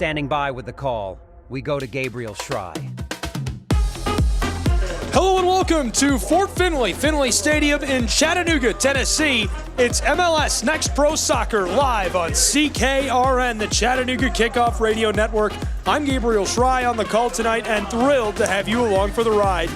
standing by with the call. We go to Gabriel Schrei. Hello and welcome to Fort Finley Stadium in Chattanooga, Tennessee. It's MLS Next Pro Soccer live on CKRN, the Chattanooga Kickoff Radio Network. I'm Gabriel Schrei on the call tonight and thrilled to have you along for the ride.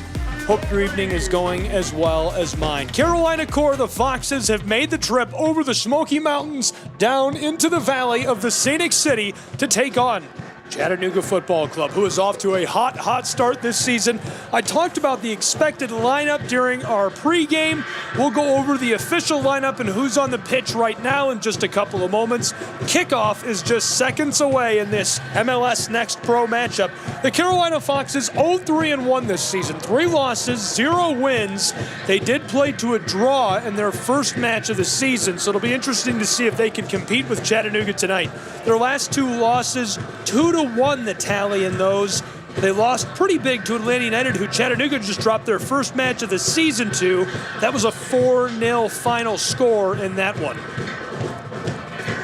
Hope your evening is going as well as mine. Carolina Core, the Foxes, have made the trip over the Smoky Mountains down into the valley of the Scenic City to take on Chattanooga Football Club, who is off to a hot start this season. I talked about the expected lineup during our pregame. We'll go over the official lineup and who's on the pitch right now in just a couple of moments. Kickoff is just seconds away in this MLS Next Pro matchup. The Carolina Foxes 0-3-1 this season. 3 losses, 0 wins. They did play to a draw in their first match of the season, so it'll be interesting to see if they can compete with Chattanooga tonight. Their last 2 losses, 2-1 the tally in those. They lost pretty big to Atlanta United, who Chattanooga just dropped their first match of the season to. That was a 4-0 final score in that one.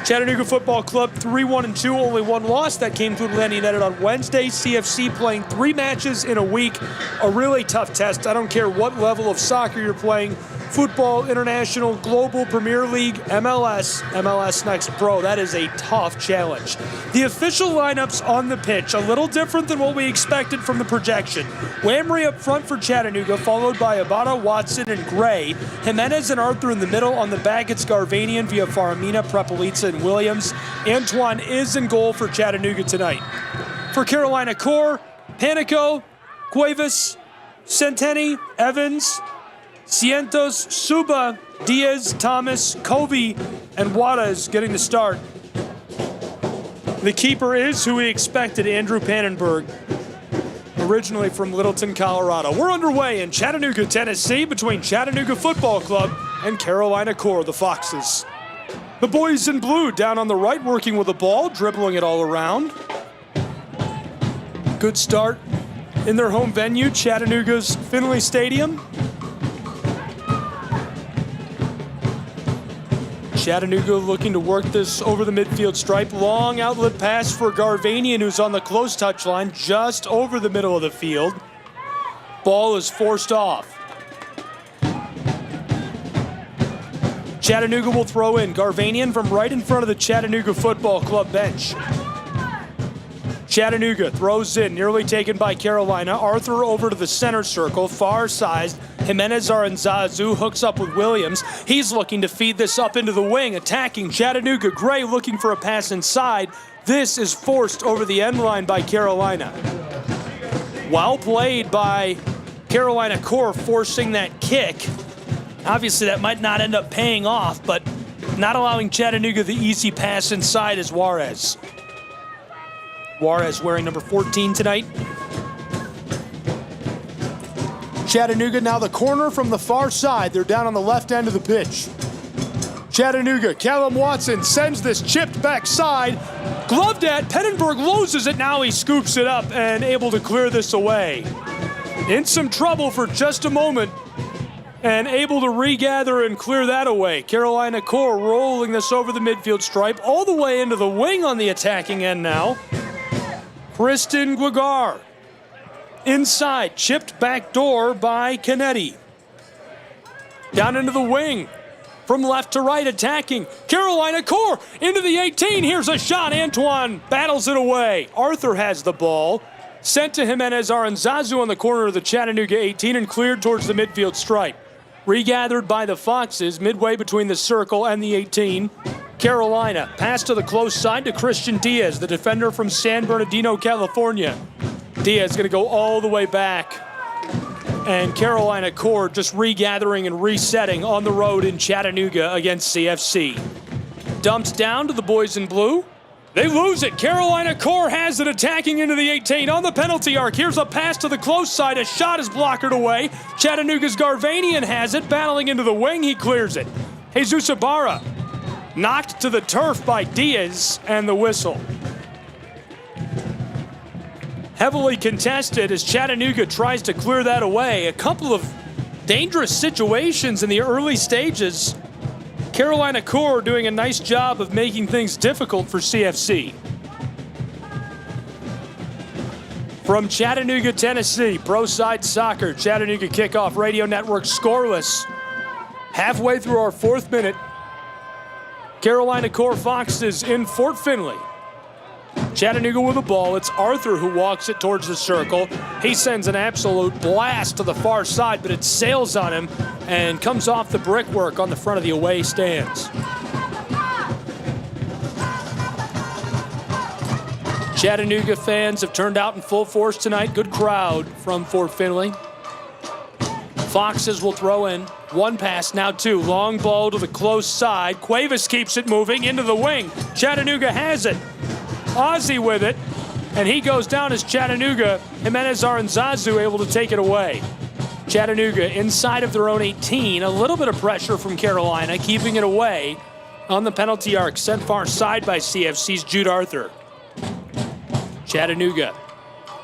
Chattanooga Football Club 3-1-2, only 1 loss. That came to Atlanta United on Wednesday. CFC playing 3 matches in a week. A really tough test. I don't care what level of soccer you're playing. Football, International, Global, Premier League, MLS Next Pro. That is a tough challenge. The official lineups on the pitch, a little different than what we expected from the projection. Wamry up front for Chattanooga, followed by Abada, Watson, and Gray. Jimenez and Arthur in the middle. On the back, it's Garvanian via Faramina, Prepelica, and Williams. Antoine is in goal for Chattanooga tonight. For Carolina Core, Panico, Cuevas, Centeni, Evans, Cientos, Suba, Diaz, Thomas, Covey, and Juarez getting the start. The keeper is who we expected, Andrew Pannenberg, originally from Littleton, Colorado. We're underway in Chattanooga, Tennessee, between Chattanooga Football Club and Carolina Core, the Foxes. The boys in blue down on the right working with the ball, dribbling it all around. Good start in their home venue, Chattanooga's Finley Stadium. Chattanooga looking to work this over the midfield stripe. Long outlet pass for Garvanian, who's on the close touchline, just over the middle of the field. Ball is forced off. Chattanooga will throw in. Garvanian from right in front of the Chattanooga Football Club bench. Chattanooga throws in, nearly taken by Carolina. Arthur over to the center circle, far side. Jimenez Aranzazu hooks up with Williams. He's looking to feed this up into the wing, attacking Chattanooga. Gray looking for a pass inside. This is forced over the end line by Carolina. Well played by Carolina Core, forcing that kick. Obviously, that might not end up paying off, but not allowing Chattanooga the easy pass inside is Juarez. Juarez wearing number 14 tonight. Chattanooga now the corner from the far side. They're down on the left end of the pitch. Chattanooga, Callum Watson sends this chipped backside. Gloved at, Pannenberg loses it. Now he scoops it up and able to clear this away. In some trouble for just a moment and able to regather and clear that away. Carolina Core rolling this over the midfield stripe all the way into the wing on the attacking end now. Kristen Guigar. Inside, chipped back door by Canetti. Down into the wing. From left to right, attacking. Carolina Core into the 18. Here's a shot. Antoine battles it away. Arthur has the ball. Sent to Jimenez Aranzazu on the corner of the Chattanooga 18 and cleared towards the midfield stripe. Regathered by the Foxes midway between the circle and the 18. Carolina, pass to the close side to Christian Diaz, the defender from San Bernardino, California. Diaz going to go all the way back. And Carolina Core just regathering and resetting on the road in Chattanooga against CFC. Dumps down to the boys in blue. They lose it. Carolina Core has it, attacking into the 18 on the penalty arc. Here's a pass to the close side. A shot is blocked away. Chattanooga's Garvanian has it, battling into the wing. He clears it. Jesus Ibarra knocked to the turf by Diaz, and the whistle. Heavily contested as Chattanooga tries to clear that away. A couple of dangerous situations in the early stages. Carolina Core doing a nice job of making things difficult for CFC. From Chattanooga, Tennessee, Pro Side Soccer, Chattanooga Kickoff Radio Network scoreless. Halfway through our 4th minute, Carolina Core Foxes in Fort Finley. Chattanooga with the ball. It's Arthur who walks it towards the circle. He sends an absolute blast to the far side, but it sails on him and comes off the brickwork on the front of the away stands. Chattanooga fans have turned out in full force tonight. Good crowd from Fort Finley. Foxes will throw in. One pass, now two. Long ball to the close side. Cuevas keeps it moving into the wing. Chattanooga has it. Ozzie with it, and he goes down as Chattanooga. Jimenez Aranzazu able to take it away. Chattanooga inside of their own 18. A little bit of pressure from Carolina, keeping it away on the penalty arc. Sent far side by CFC's Jude Arthur. Chattanooga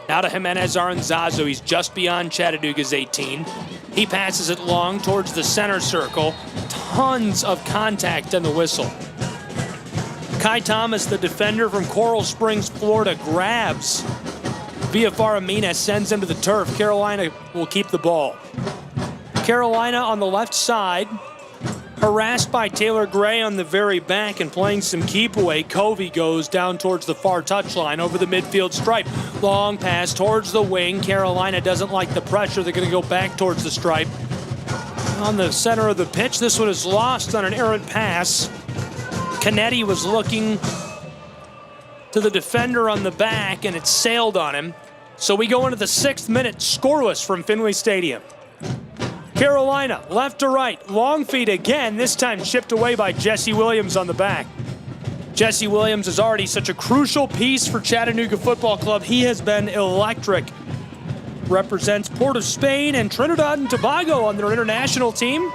now to Jimenez Aranzazu. He's just beyond Chattanooga's 18. He passes it long towards the center circle. Tons of contact on the whistle. Kai Thomas, the defender from Coral Springs, Florida, grabs Villafaramina, sends him to the turf. Carolina will keep the ball. Carolina on the left side, harassed by Taylor Gray on the very back and playing some keep away. Covey goes down towards the far touchline over the midfield stripe. Long pass towards the wing. Carolina doesn't like the pressure. They're going to go back towards the stripe. On the center of the pitch, this one is lost on an errant pass. Canetti was looking to the defender on the back, and it sailed on him. So we go into the 6th minute, scoreless from Finley Stadium. Carolina, left to right, long feed again, this time chipped away by Jesse Williams on the back. Jesse Williams is already such a crucial piece for Chattanooga Football Club. He has been electric. Represents Port of Spain and Trinidad and Tobago on their international team.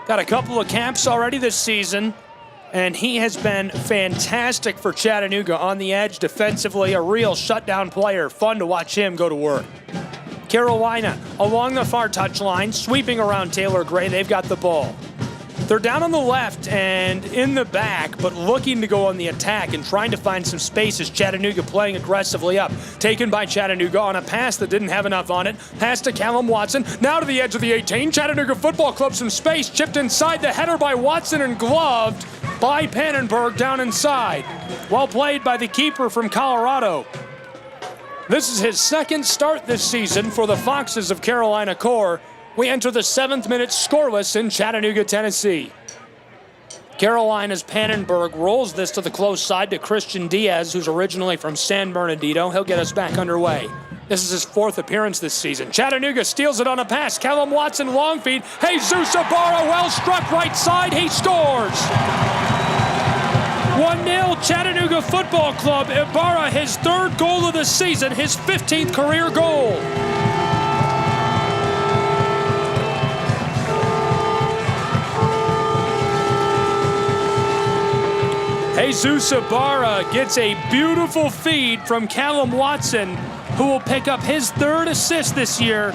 Got a couple of caps already this season. And he has been fantastic for Chattanooga on the edge defensively, a real shutdown player. Fun to watch him go to work. Carolina along the far touchline, sweeping around Taylor Gray. They've got the ball. They're down on the left and in the back, but looking to go on the attack and trying to find some space as Chattanooga playing aggressively up. Taken by Chattanooga on a pass that didn't have enough on it. Pass to Callum Watson. Now to the edge of the 18. Chattanooga Football Club some space. Chipped inside the header by Watson and gloved by Pannenberg down inside. Well played by the keeper from Colorado. This is his 2nd start this season for the Foxes of Carolina Core. We enter the 7th minute scoreless in Chattanooga, Tennessee. Carolina's Pannenberg rolls this to the close side to Christian Diaz, who's originally from San Bernardino. He'll get us back underway. This is his 4th appearance this season. Chattanooga steals it on a pass. Callum Watson long feed. Jesus Ibarra well struck right side. He scores. 1-0 Chattanooga Football Club. Ibarra his 3rd goal of the season, his 15th career goal. Jesus Ibarra gets a beautiful feed from Callum Watson, who will pick up his 3rd assist this year.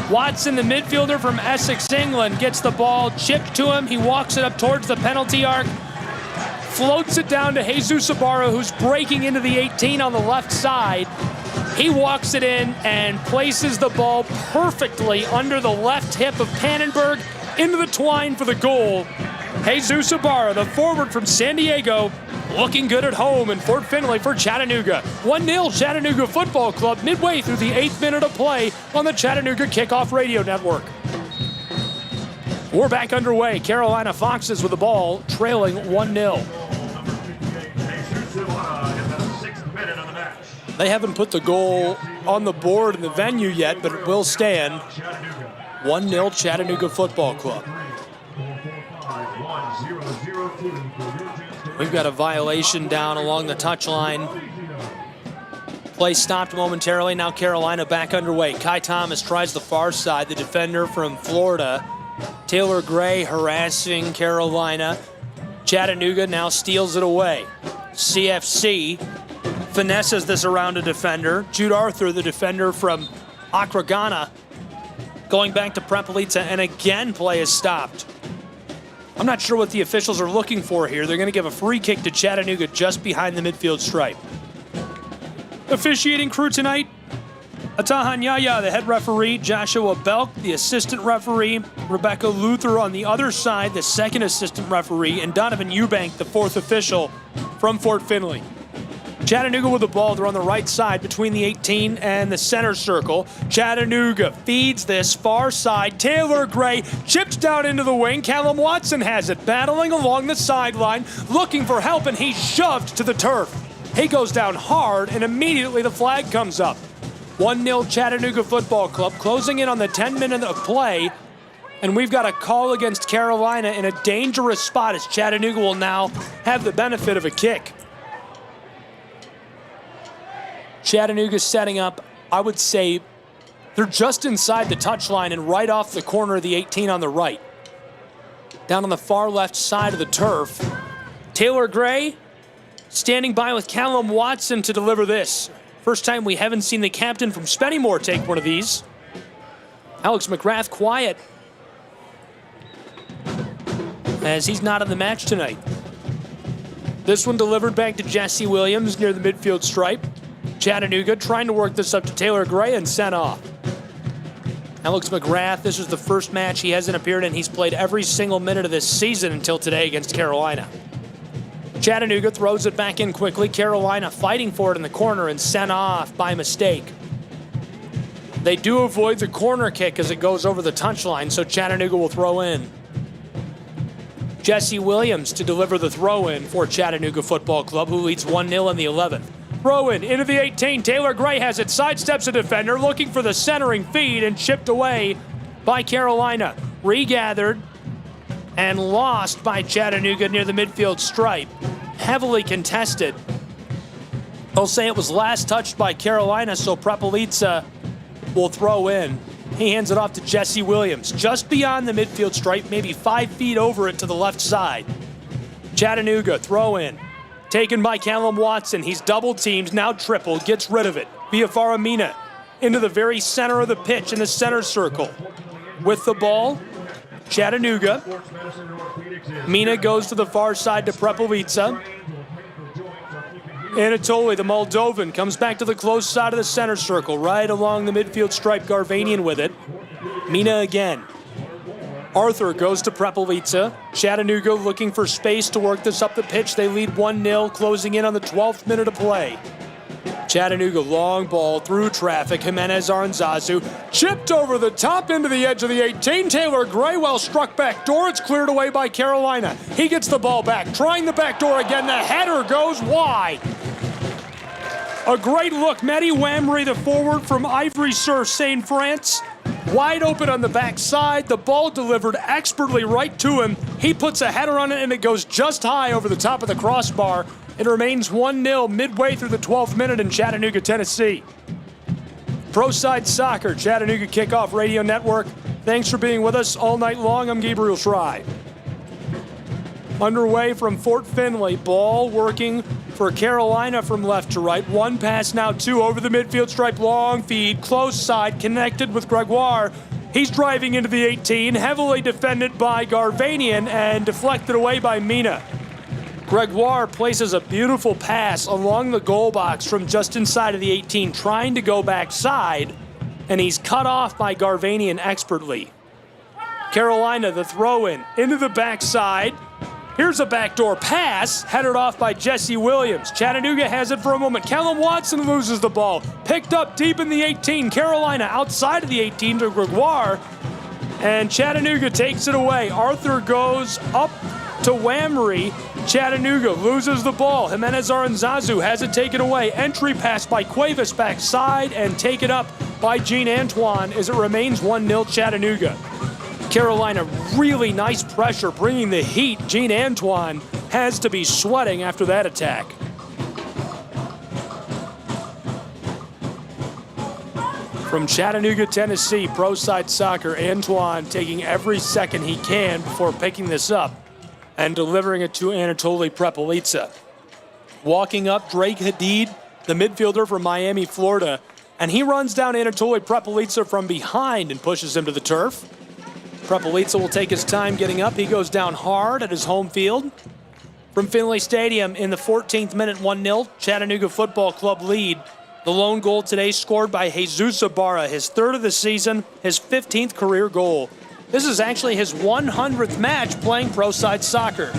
Watson, the midfielder from Essex, England, gets the ball chipped to him. He walks it up towards the penalty arc, floats it down to Jesus Ibarra, who's breaking into the 18 on the left side. He walks it in and places the ball perfectly under the left hip of Pannenberg into the twine for the goal. Jesus Ibarra, the forward from San Diego, looking good at home in Fort Finley for Chattanooga. 1-0 Chattanooga Football Club midway through the 8th minute of play on the Chattanooga Kickoff Radio Network. We're back underway. Carolina Foxes with the ball, trailing 1-0. They haven't put the goal on the board in the venue yet, but it will stand. 1-0 Chattanooga Football Club. We've got a violation down along the touchline. Play stopped momentarily. Now Carolina back underway. Kai Thomas tries the far side. The defender from Florida, Taylor Gray, harassing Carolina. Chattanooga now steals it away. CFC finesses this around a defender. Jude Arthur, the defender from Accra, Ghana, going back to Prepelica, and again play is stopped. I'm not sure what the officials are looking for here. They're going to give a free kick to Chattanooga just behind the midfield stripe. Officiating crew tonight, Atahan Yaya, the head referee, Joshua Belk, the assistant referee, Rebecca Luther on the other side, the second assistant referee, and Donovan Eubank, the fourth official from Fort Finley. Chattanooga with the ball. They're on the right side between the 18 and the center circle. Chattanooga feeds this far side. Taylor Gray chipped down into the wing. Callum Watson has it, battling along the sideline, looking for help, and he's shoved to the turf. He goes down hard, and immediately the flag comes up. 1-0 Chattanooga Football Club, closing in on the 10-minute of play. And we've got a call against Carolina in a dangerous spot as Chattanooga will now have the benefit of a kick. Chattanooga setting up, I would say, they're just inside the touchline and right off the corner of the 18 on the right. Down on the far left side of the turf. Taylor Gray standing by with Callum Watson to deliver this. First time we haven't seen the captain from Spennymoor take one of these. Alex McGrath quiet, as he's not in the match tonight. This one delivered back to Jesse Williams near the midfield stripe. Chattanooga trying to work this up to Taylor Gray and sent off. Alex McGrath, this is the first match he hasn't appeared in. He's played every single minute of this season until today against Carolina. Chattanooga throws it back in quickly. Carolina fighting for it in the corner and sent off by mistake. They do avoid the corner kick as it goes over the touchline, so Chattanooga will throw in. Jesse Williams to deliver the throw-in for Chattanooga Football Club, who leads 1-0 in the 11th. Throw-in into the 18. Taylor Gray has it, sidesteps a defender, looking for the centering feed, and chipped away by Carolina. Regathered and lost by Chattanooga near the midfield stripe. Heavily contested. They'll say it was last touched by Carolina, so Prepelica will throw in. He hands it off to Jesse Williams, just beyond the midfield stripe, maybe 5 feet over it to the left side. Chattanooga throw in. Taken by Callum Watson. He's double teamed, now tripled, gets rid of it. Biafara Mina into the very center of the pitch in the center circle. With the ball, Chattanooga. Mina goes to the far side to Prepelica. Anatoly, the Moldovan, comes back to the close side of the center circle, right along the midfield stripe. Garvanian with it. Mina again. Arthur goes to Prepelica. Chattanooga looking for space to work this up the pitch. They lead 1-0, closing in on the 12th minute of play. Chattanooga long ball through traffic. Jimenez Aranzazu chipped over the top into the edge of the 18. Taylor Graywell struck back door. It's cleared away by Carolina. He gets the ball back, trying the back door again. The header goes wide. A great look. Mehdi Wamry, the forward from Ivry-sur-Seine, France. Wide open on the backside. The ball delivered expertly right to him. He puts a header on it, and it goes just high over the top of the crossbar. It remains 1-0 midway through the 12th minute in Chattanooga, Tennessee. Pro Side Soccer, Chattanooga Kickoff Radio Network. Thanks for being with us all night long. I'm Gabriel Schrei. Underway from Fort Finley. Ball working for Carolina from left to right. One pass now, two over the midfield stripe. Long feed, close side, connected with Gregoire. He's driving into the 18, heavily defended by Garvanian and deflected away by Mina. Gregoire places a beautiful pass along the goal box from just inside of the 18, trying to go backside, and he's cut off by Garvanian expertly. Carolina, the throw-in into the backside. Here's a backdoor pass, headed off by Jesse Williams. Chattanooga has it for a moment. Callum Watson loses the ball. Picked up deep in the 18. Carolina outside of the 18 to Gregoire, and Chattanooga takes it away. Arthur goes up to Wamry. Chattanooga loses the ball. Jimenez Aranzazu has it taken away. Entry pass by Cuevas backside and taken up by Jean Antoine as it remains 1-0 Chattanooga. Carolina, really nice pressure, bringing the heat. Jean Antoine has to be sweating after that attack. From Chattanooga, Tennessee, Pro Side Soccer, Antoine taking every second he can before picking this up and delivering it to Anatoly Prepelica. Walking up, Drake Hadid, the midfielder from Miami, Florida, and he runs down Anatoly Prepelica from behind and pushes him to the turf. Prepelica will take his time getting up. He goes down hard at his home field. From Finley Stadium in the 14th minute, 1-0, Chattanooga Football Club lead The lone goal today scored by Jesus Ibarra, his third of the season, his 15th career goal. This is actually his 100th match playing pro side soccer.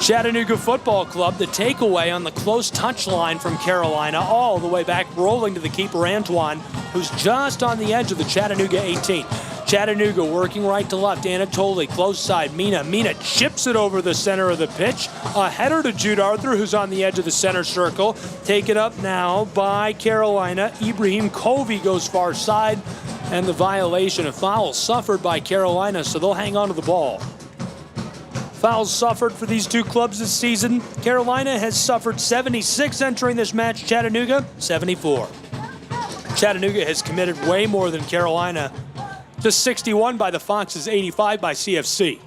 Chattanooga Football Club, the takeaway on the close touch line from Carolina, all the way back rolling to the keeper Antoine, who's just on the edge of the Chattanooga 18. Chattanooga working right to left. Anatoly, close side. Mina chips it over the center of the pitch. A header to Jude Arthur, who's on the edge of the center circle. Taken up now by Carolina. Ibrahim Covey goes far side. And the violation, a foul suffered by Carolina, so they'll hang on to the ball. Fouls suffered for these two clubs this season. Carolina has suffered 76 entering this match. Chattanooga, 74. Chattanooga has committed way more than Carolina. Just 61 by the Foxes, 85 by CFC.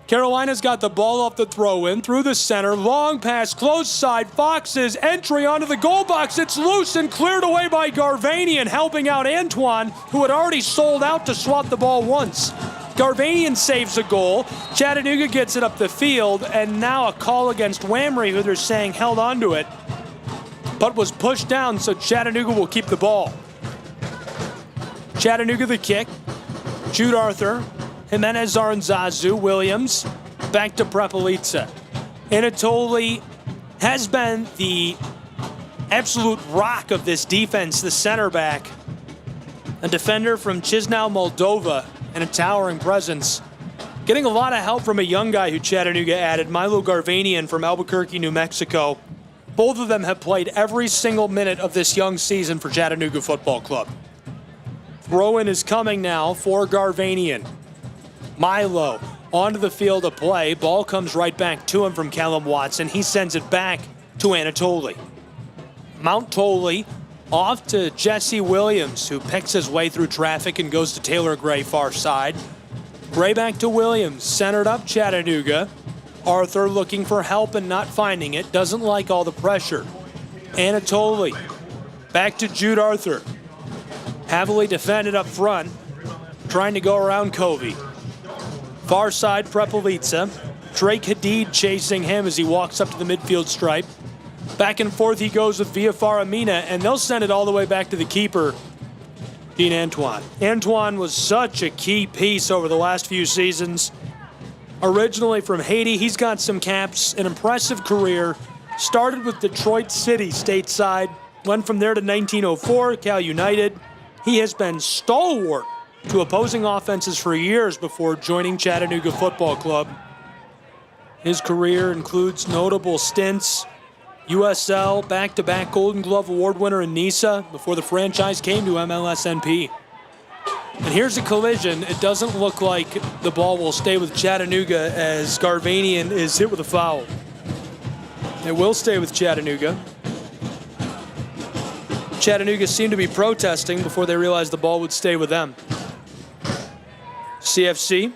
Carolina's got the ball off the throw-in, through the center, long pass, close side, Foxes, entry onto the goal box. It's loose and cleared away by Garvanian, helping out Antoine, who had already sold out to swat the ball once. Garvanian saves a goal. Chattanooga gets it up the field, and now a call against Whamry, who they're saying held onto it, but was pushed down, so Chattanooga will keep the ball. Chattanooga the kick. Jude Arthur, Jimenez Aranzazu, Williams, back to Prepelica. Anatoly has been the absolute rock of this defense, the center back. A defender from Chisinau, Moldova, and a towering presence. Getting a lot of help from a young guy who Chattanooga added, Milo Garvanian from Albuquerque, New Mexico. Both of them have played every single minute of this young season for Chattanooga Football Club. Throw-in is coming now for Garvanian. Milo onto the field of play. Ball comes right back to him from Callum Watson. He sends it back to Anatoly. Mount Tolley off to Jesse Williams, who picks his way through traffic and goes to Taylor Gray far side. Gray back to Williams, centered up Chattanooga. Arthur looking for help and not finding it. Doesn't like all the pressure. Anatoly back to Jude Arthur. Heavily defended up front, trying to go around Covey. Far side, Prepelica. Drake Hadid chasing him as he walks up to the midfield stripe. Back and forth he goes with Viafara Mina, and they'll send it all the way back to the keeper, Dean Antoine. Antoine was such a key piece over the last few seasons. Originally from Haiti, he's got some caps, an impressive career. Started with Detroit City stateside, went from there to 1904, Cal United. He has been stalwart to opposing offenses for years before joining Chattanooga Football Club. His career includes notable stints, USL, back-to-back Golden Glove Award winner in NISA before the franchise came to MLSNP. And here's a collision. It doesn't look like the ball will stay with Chattanooga as Garvanian is hit with a foul. It will stay with Chattanooga. Chattanooga seemed to be protesting before they realized the ball would stay with them. CFC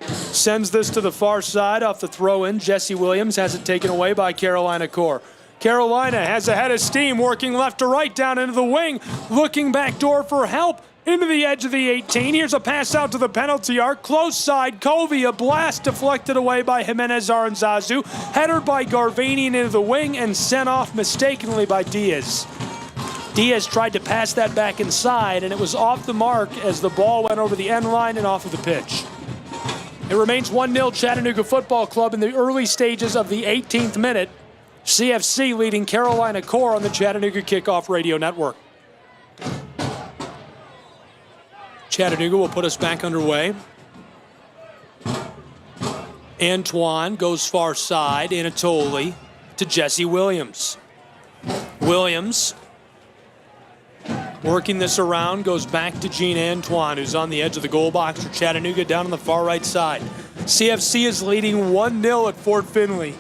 sends this to the far side off the throw-in. Jesse Williams has it taken away by Carolina Core. Carolina has a head of steam working left to right down into the wing, looking back door for help into the edge of the 18. Here's a pass out to the penalty arc. Close side, Covey, a blast deflected away by Jimenez Aranzazu. Header by Garvanian into the wing and sent off mistakenly by Diaz. Diaz tried to pass that back inside, and it was off the mark as the ball went over the end line and off of the pitch. It remains 1-0 Chattanooga Football Club in the early stages of the 18th minute. CFC leading Carolina Core on the Chattanooga Kickoff Radio Network. Chattanooga will put us back underway. Antoine goes far side. Anatoly to Jesse Williams. Williams working this around, goes back to Gene Antoine, who's on the edge of the goal box for Chattanooga down on the far right side. CFC is leading 1-0 at Fort Finley.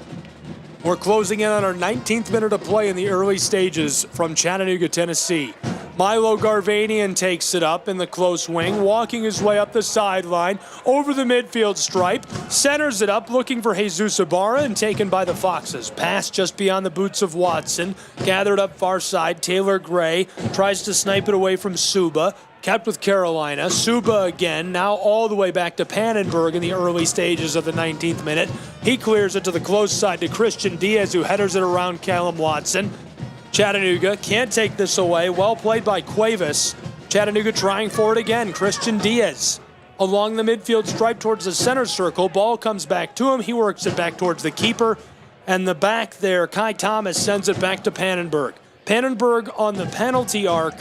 We're closing in on our 19th minute of play in the early stages from Chattanooga, Tennessee. Milo Garvanian takes it up in the close wing, walking his way up the sideline, over the midfield stripe, centers it up, looking for Jesus Ibarra, and taken by the Foxes. Pass just beyond the boots of Watson, gathered up far side. Taylor Gray tries to snipe it away from Suba, kept with Carolina. Suba again, now all the way back to Pannenberg in the early stages of the 19th minute. He clears it to the close side to Christian Diaz, who headers it around Callum Watson. Chattanooga can't take this away. Well played by Cuevas. Chattanooga trying for it again. Christian Diaz along the midfield stripe towards the center circle. Ball comes back to him. He works it back towards the keeper. And the back there, Kai Thomas sends it back to Pannenberg. Pannenberg on the penalty arc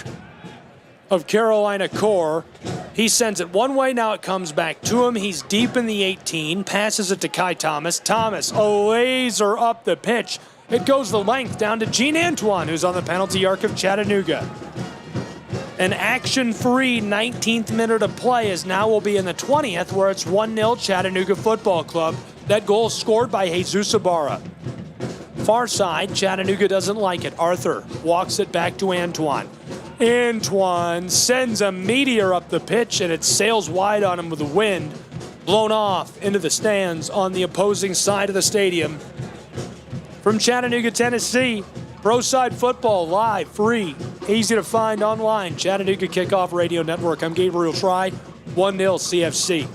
of Carolina core. He sends it one way. Now it comes back to him. He's deep in the 18. Passes it to Kai Thomas. Thomas, a laser up the pitch. It goes the length down to Gene Antoine, who's on the penalty arc of Chattanooga. An action-free 19th minute of play as now will be in the 20th, where it's 1-0 Chattanooga Football Club. That goal scored by Jesus Ibarra. Far side, Chattanooga doesn't like it. Arthur walks it back to Antoine. Antoine sends a meteor up the pitch, and it sails wide on him with the wind, blown off into the stands on the opposing side of the stadium. From Chattanooga, Tennessee, Pro Side Football live, free, easy to find online. Chattanooga Kickoff Radio Network. I'm Gabriel Fry, 1-0 CFC.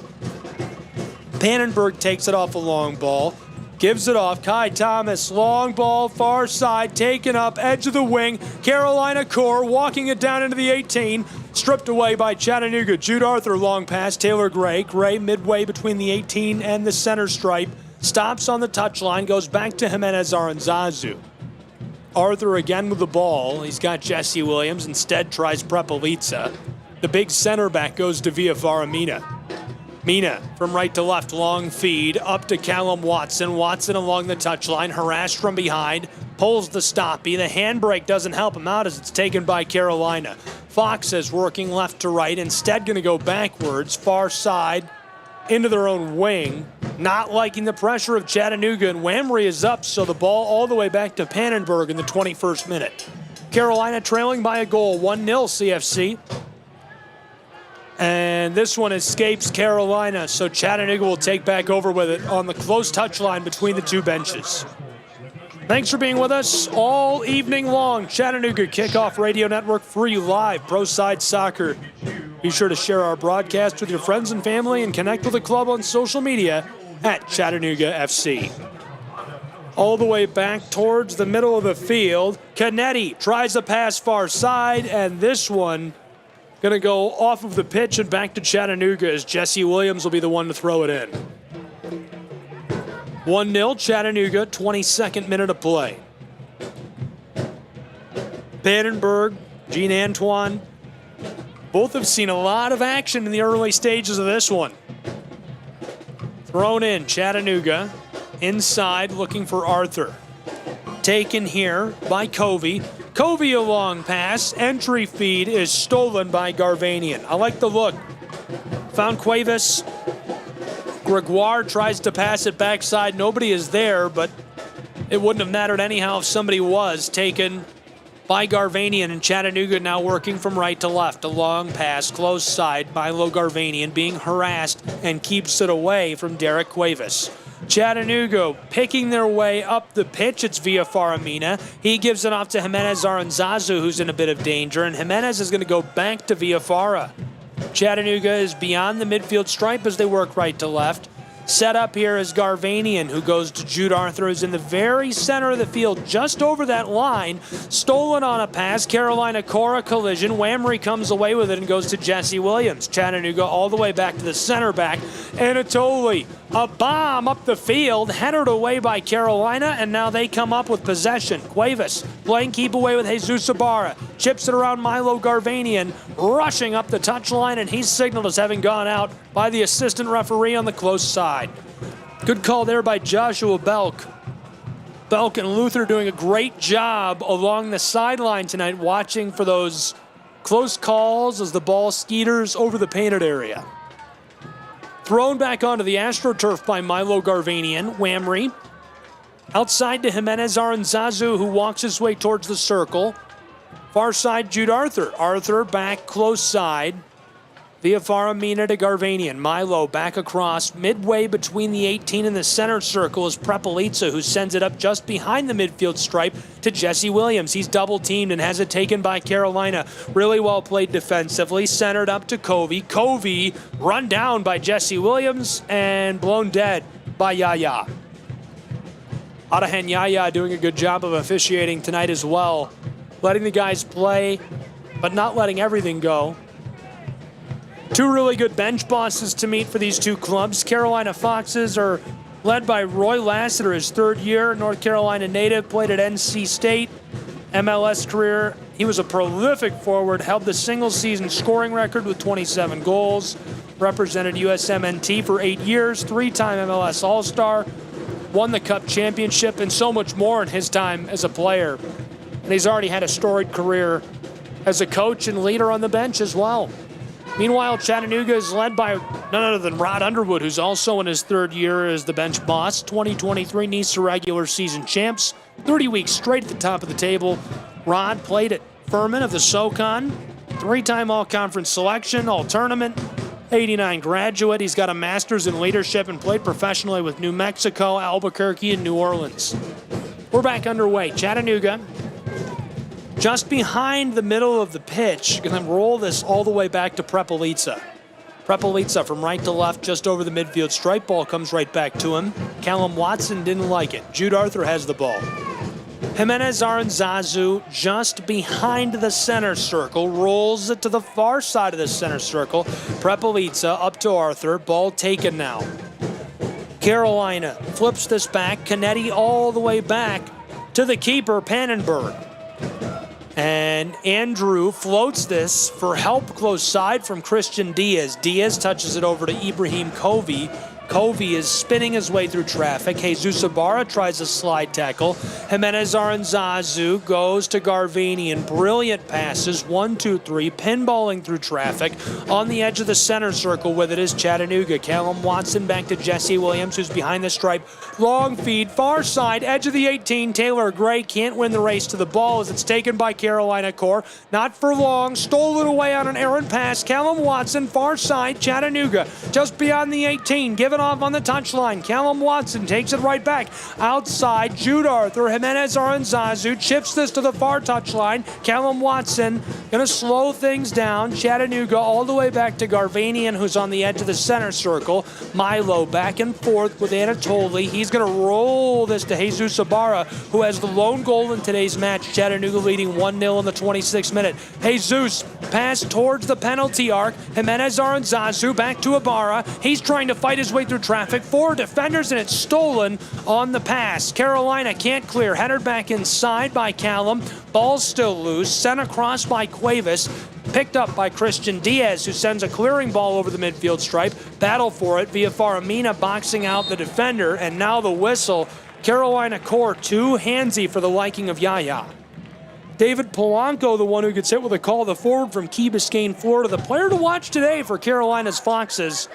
Pannenberg takes it off a long ball, gives it off. Kai Thomas, long ball, far side, taken up, edge of the wing. Carolina core walking it down into the 18, stripped away by Chattanooga. Jude Arthur, long pass. Taylor Gray. Gray midway between the 18 and the center stripe. Stops on the touchline, goes back to Jimenez Aranzazu. Arthur again with the ball. He's got Jesse Williams. Instead tries Prepelica. The big center back goes to Villafara Mina. Mina from right to left, long feed, up to Callum Watson. Watson along the touchline, harassed from behind, pulls the stoppie. The handbrake doesn't help him out as it's taken by Carolina. Foxes working left to right, instead going to go backwards, far side, into their own wing. Not liking the pressure of Chattanooga, and Whamry is up, so the ball all the way back to Pannenberg in the 21st minute. Carolina trailing by a goal, 1-0 CFC. And this one escapes Carolina, so Chattanooga will take back over with it on the close touchline between the two benches. Thanks for being with us all evening long. Chattanooga Kickoff Radio Network, free live Pro Side Soccer. Be sure to share our broadcast with your friends and family and connect with the club on social media at Chattanooga FC. All the way back towards the middle of the field, Canetti tries a pass far side, and this one going to go off of the pitch and back to Chattanooga as Jesse Williams will be the one to throw it in. 1-0 Chattanooga, 22nd minute of play. Pannenberg, Gene Antoine, both have seen a lot of action in the early stages of this one. Thrown in, Chattanooga, inside looking for Arthur. Taken here by Covey. Covey a long pass. Entry feed is stolen by Garvanian. I like the look. Found Cuevas. Gregoire tries to pass it backside. Nobody is there, but it wouldn't have mattered anyhow if somebody was. Taken by Garvanian, and Chattanooga now working from right to left. A long pass, close side. Milo Garvanian being harassed and keeps it away from Derek Cuevas. Chattanooga picking their way up the pitch. It's Villafara Mina. He gives it off to Jimenez Aranzazu, who's in a bit of danger, and Jimenez is going to go back to Villafara. Chattanooga is beyond the midfield stripe as they work right to left. Set up here is Garvanian, who goes to Jude Arthur, who's in the very center of the field, just over that line. Stolen on a pass. Carolina Cora collision. Whamry comes away with it and goes to Jesse Williams. Chattanooga all the way back to the center back. Anatoly, a bomb up the field, headed away by Carolina, and now they come up with possession. Cuevas playing keep away with Jesus Ibarra. Chips it around Milo Garvanian, rushing up the touchline, and he's signaled as having gone out by the assistant referee on the close side. Good call there by Joshua Belk. Belk and Luther doing a great job along the sideline tonight, watching for those close calls as the ball skeeters over the painted area. Thrown back onto the AstroTurf by Milo Garvanian. Whamry. Outside to Jimenez Aranzazu, who walks his way towards the circle. Far side, Jude Arthur. Arthur back close side. Via Faramina to Garvanian. Milo back across. Midway between the 18 and the center circle is Prepelica, who sends it up just behind the midfield stripe to Jesse Williams. He's double teamed and has it taken by Carolina. Really well played defensively. Centered up to Covey. Covey run down by Jesse Williams and blown dead by Yaya. Adahan Yaya doing a good job of officiating tonight as well. Letting the guys play, but not letting everything go. Two really good bench bosses to meet for these two clubs. Carolina Foxes are led by Roy Lassiter, his third year, North Carolina native, played at NC State. MLS career, he was a prolific forward, held the single-season scoring record with 27 goals, represented USMNT for 8 years, three-time MLS All-Star, won the Cup championship, and so much more in his time as a player. And he's already had a storied career as a coach and leader on the bench as well. Meanwhile, Chattanooga is led by none other than Rod Underwood, who's also in his third year as the bench boss. 2023 NISA regular season champs. 30 weeks straight at the top of the table. Rod played at Furman of the SoCon. Three-time all-conference selection, all-tournament. 89 graduate. He's got a master's in leadership and played professionally with New Mexico, Albuquerque, and New Orleans. We're back underway. Chattanooga, just behind the middle of the pitch, going to roll this all the way back to Prepelica. Prepelica from right to left, just over the midfield stripe. Ball comes right back to him. Callum Watson didn't like it. Jude Arthur has the ball. Jimenez Aranzazu just behind the center circle, rolls it to the far side of the center circle. Prepelica up to Arthur. Ball taken now. Carolina flips this back. Canetti all the way back to the keeper, Pannenberg. And Andrew floats this for help close side from Christian Diaz. Diaz touches it over to Ibrahim Covey. Covey is spinning his way through traffic. Jesus Ibarra tries a slide tackle. Jimenez Aranzazu goes to Garvanian. Brilliant passes. 1, 2, 3. Pinballing through traffic. On the edge of the center circle with it is Chattanooga. Callum Watson back to Jesse Williams, who's behind the stripe. Long feed. Far side. Edge of the 18. Taylor Gray can't win the race to the ball as it's taken by Carolina Core. Not for long. Stolen away on an errant pass. Callum Watson, far side. Chattanooga just beyond the 18. Given off on the touchline. Callum Watson takes it right back. Outside, Jude Arthur. Jimenez Aranzazu chips this to the far touchline. Callum Watson going to slow things down. Chattanooga all the way back to Garvanian, who's on the edge of the center circle. Milo back and forth with Anatoly. He's going to roll this to Jesus Ibarra, who has the lone goal in today's match. Chattanooga leading 1-0 in the 26th minute. Jesus pass towards the penalty arc. Jimenez Aranzazu back to Ibarra. He's trying to fight his way through traffic. 4 defenders, and it's stolen on the pass. Carolina can't clear. Headed back inside by Callum. Ball's still loose. Sent across by Cuevas. Picked up by Christian Diaz, who sends a clearing ball over the midfield stripe. Battle for it via Faramina, boxing out the defender, and now the whistle. Carolina Core too handsy for the liking of Yaya. David Polanco, the one who gets hit with a call, the forward from Key Biscayne, Florida. The player to watch today for Carolina's Foxes.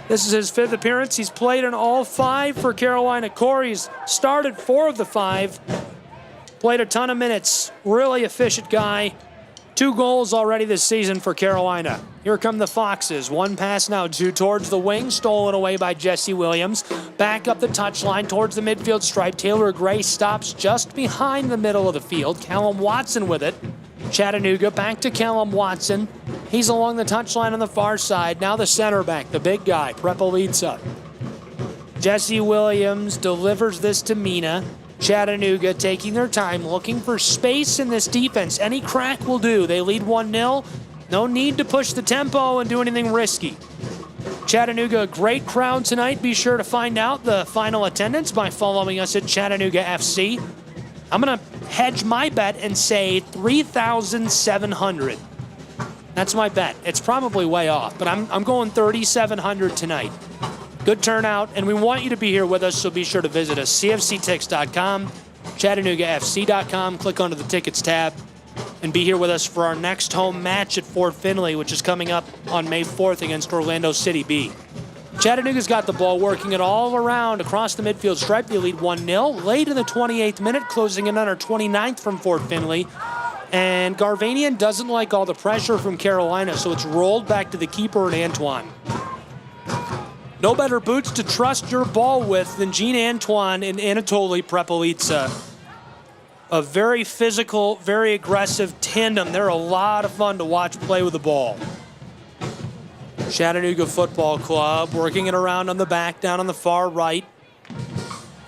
This is his 5th appearance. He's played in all 5 for Carolina Core. He's started 4 of the 5. Played a ton of minutes. Really efficient guy. 2 goals already this season for Carolina. Here come the Foxes. One pass now towards the wing, stolen away by Jesse Williams. Back up the touchline towards the midfield stripe. Taylor Gray stops just behind the middle of the field. Callum Watson with it. Chattanooga back to Callum Watson. He's along the touchline on the far side. Now the center back, the big guy, Prepelica. Jesse Williams delivers this to Mina. Chattanooga taking their time, looking for space in this defense. Any crack will do. They lead 1-0. No need to push the tempo and do anything risky. Chattanooga, a great crowd tonight. Be sure to find out the final attendance by following us at Chattanooga FC. I'm going to hedge my bet and say 3,700. That's my bet. It's probably way off, but I'm going 3,700 tonight. Good turnout, and we want you to be here with us, so be sure to visit us. CFCTix.com, ChattanoogaFC.com. Click onto the Tickets tab and be here with us for our next home match at Fort Finley, which is coming up on May 4th against Orlando City B. Chattanooga's got the ball, working it all around across the midfield stripe. They lead 1-0. Late in the 28th minute, closing in on our 29th from Fort Finley. And Garvanian doesn't like all the pressure from Carolina, so it's rolled back to the keeper and Antoine. No better boots to trust your ball with than Gene Antoine and Anatoly Prepelica. A very physical, very aggressive tandem. They're a lot of fun to watch play with the ball. Chattanooga Football Club working it around on the back, down on the far right.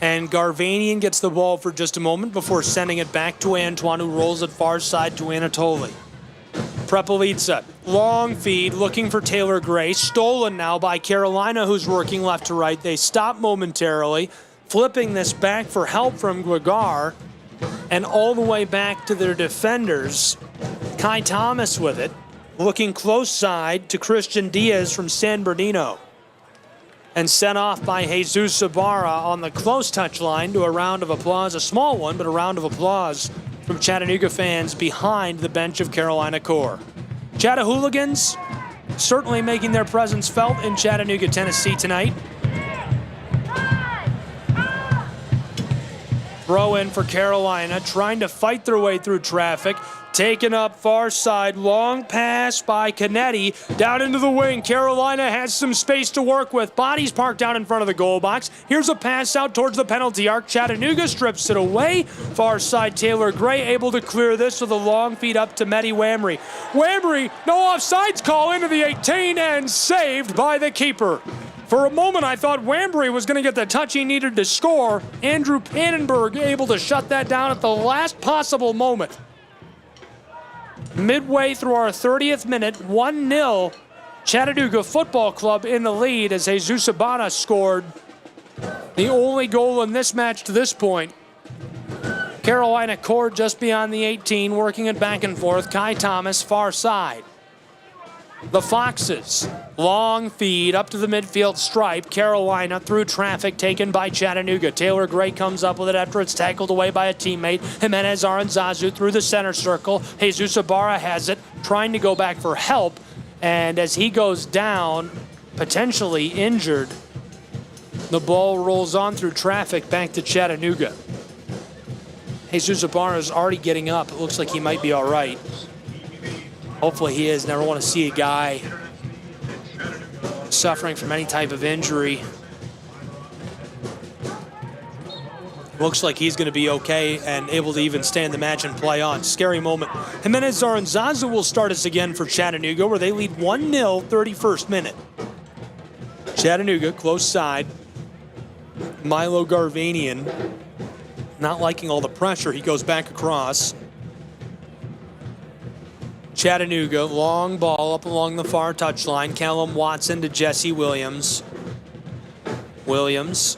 And Garvanian gets the ball for just a moment before sending it back to Antoine, who rolls it far side to Anatoly. Prepelica, long feed, looking for Taylor Gray. Stolen now by Carolina, who's working left to right. They stop momentarily, flipping this back for help from Guigar. And all the way back to their defenders. Kai Thomas with it, looking close side to Christian Diaz from San Bernardino. And sent off by Jesus Ibarra on the close touch line to a round of applause, a small one, but a round of applause from Chattanooga fans behind the bench of Carolina Core. Chattahooligans certainly making their presence felt in Chattanooga, Tennessee tonight. Throw in for Carolina, trying to fight their way through traffic. Taken up far side, long pass by Canetti, down into the wing. Carolina has some space to work with. Bodies parked down in front of the goal box. Here's a pass out towards the penalty arc. Chattanooga strips it away. Far side, Taylor Gray able to clear this with a long feed up to Mehdi Wamry. Wamry, no offsides call into the 18 and saved by the keeper. For a moment, I thought Wambury was going to get the touch he needed to score. Andrew Pannenberg able to shut that down at the last possible moment. Midway through our 30th minute, 1-0, Chattanooga Football Club in the lead as Jesus Ibarra scored the only goal in this match to this point. Carolina Core just beyond the 18, working it back and forth. Kai Thomas, far side. The Foxes, long feed up to the midfield stripe. Carolina through traffic taken by Chattanooga. Taylor Gray comes up with it after it's tackled away by a teammate. Jimenez Aranzazu through the center circle. Jesus Ibarra has it, trying to go back for help. And as he goes down, potentially injured, the ball rolls on through traffic back to Chattanooga. Jesus Ibarra is already getting up. It looks like he might be all right. Hopefully he is. Never want to see a guy suffering from any type of injury. Looks like he's going to be okay and able to even stay in the match and play on. Scary moment. Jimenez Aranzazu will start us again for Chattanooga, where they lead 1-0, 31st minute. Chattanooga, close side. Milo Garvanian, not liking all the pressure. He goes back across. Chattanooga, long ball up along the far touchline. Callum Watson to Jesse Williams. Williams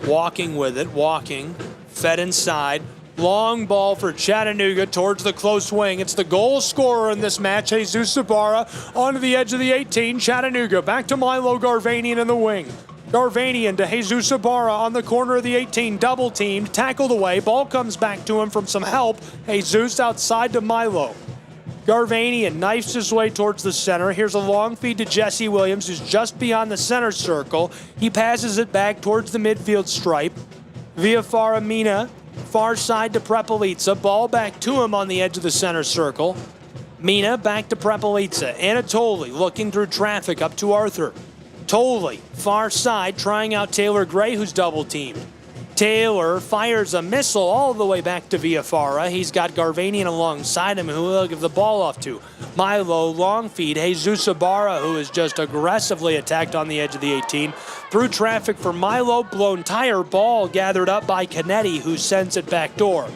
walking with it, walking. Fed inside. Long ball for Chattanooga towards the close wing. It's the goal scorer in this match, Jesus Ibarra, onto the edge of the 18. Chattanooga back to Milo Garvanian in the wing. Garvanian to Jesus Ibarra on the corner of the 18, double teamed, tackled away. Ball comes back to him from some help. Jesus outside to Milo. Garvanian knifes his way towards the center. Here's a long feed to Jesse Williams, who's just beyond the center circle. He passes it back towards the midfield stripe. Via Faramina, far side to Prepelica. Ball back to him on the edge of the center circle. Mina back to Prepelica. Anatoly looking through traffic up to Arthur. Tolley, far side, trying out Taylor Gray, who's double-teamed. Taylor fires a missile all the way back to Villafara. He's got Garvanian alongside him, who he'll give the ball off to. Milo, long feed. Jesus Ibarra, who is just aggressively attacked on the edge of the 18. Through traffic for Milo, blown tire, ball gathered up by Canetti, who sends it back door.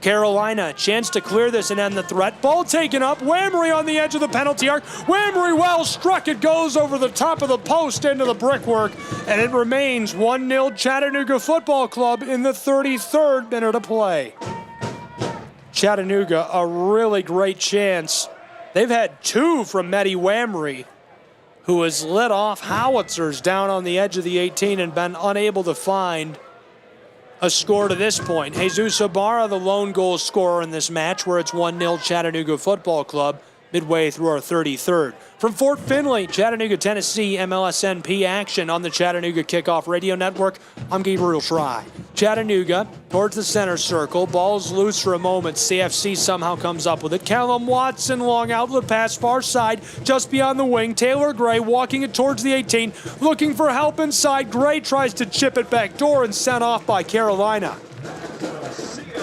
Carolina, chance to clear this and end the threat. Ball taken up. Wambury on the edge of the penalty arc. Wambury well struck. It goes over the top of the post into the brickwork, and it remains 1-0 Chattanooga Football Club in the 33rd minute of play. Chattanooga, a really great chance. They've had two from Mehdi Wambury, who has lit off howitzers down on the edge of the 18 and been unable to find a score to this point. Jesus Ibarra, the lone goal scorer in this match, where it's 1-0 Chattanooga Football Club midway through our 33rd. From Fort Finley, Chattanooga, Tennessee, MLSNP action on the Chattanooga Kickoff Radio Network. I'm Gabriel Fry. Chattanooga towards the center circle. Ball's loose for a moment. CFC somehow comes up with it. Callum Watson, long outlet pass, far side, just beyond the wing. Taylor Gray walking it towards the 18, looking for help inside. Gray tries to chip it back door and sent off by Carolina.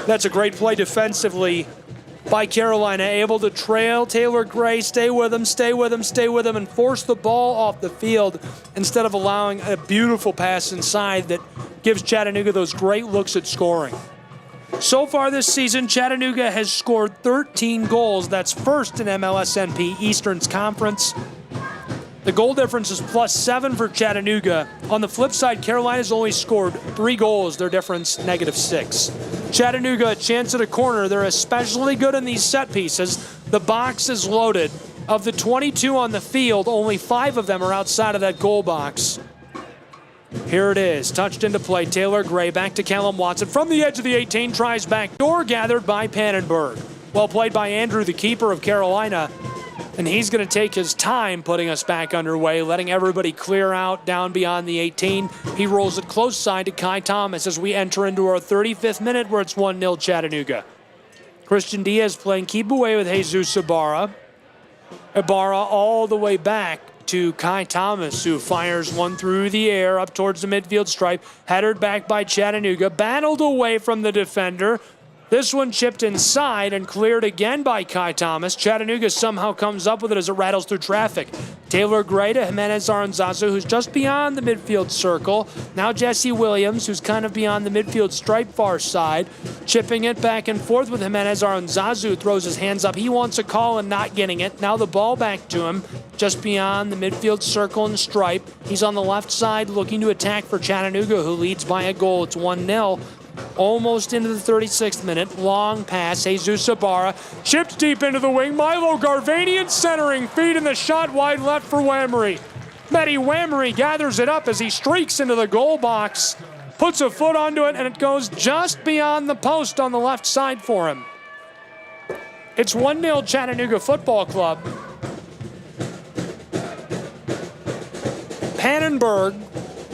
That's a great play defensively by Carolina, able to trail Taylor Gray, stay with him, and force the ball off the field instead of allowing a beautiful pass inside that gives Chattanooga those great looks at scoring. So far this season, Chattanooga has scored 13 goals. That's first in MLSNP Eastern's Conference. The goal difference is +7 for Chattanooga. On the flip side, Carolina's only scored 3 goals, their difference -6. Chattanooga, a chance at a corner. They're especially good in these set pieces. The box is loaded. Of the 22 on the field, only 5 of them are outside of that goal box. Here it is, touched into play. Taylor Gray back to Callum Watson. From the edge of the 18, tries back door, gathered by Pannenberg. Well played by Andrew, the keeper of Carolina. And he's going to take his time putting us back underway, letting everybody clear out down beyond the 18. He rolls it close side to Kai Thomas as we enter into our 35th minute where it's 1-0 Chattanooga. Christian Diaz playing keep away with Jesus Ibarra. Ibarra all the way back to Kai Thomas, who fires one through the air up towards the midfield stripe. Headed back by Chattanooga, battled away from the defender. This one chipped inside and cleared again by Kai Thomas. Chattanooga somehow comes up with it as it rattles through traffic. Taylor Gray to Jimenez Aranzazu, who's just beyond the midfield circle. Now Jesse Williams, who's kind of beyond the midfield stripe far side. Chipping it back and forth with Jimenez Aranzazu, throws his hands up. He wants a call and not getting it. Now the ball back to him, just beyond the midfield circle and stripe. He's on the left side looking to attack for Chattanooga, who leads by a goal. It's 1-0. Almost into the 36th minute. Long pass. Jesus Ibarra chipped deep into the wing. Milo Garvanian centering. Feed in the shot wide left for Whammery. Mehdi Whammery gathers it up as he streaks into the goal box. Puts a foot onto it and it goes just beyond the post on the left side for him. It's 1-0 Chattanooga Football Club. Pannenberg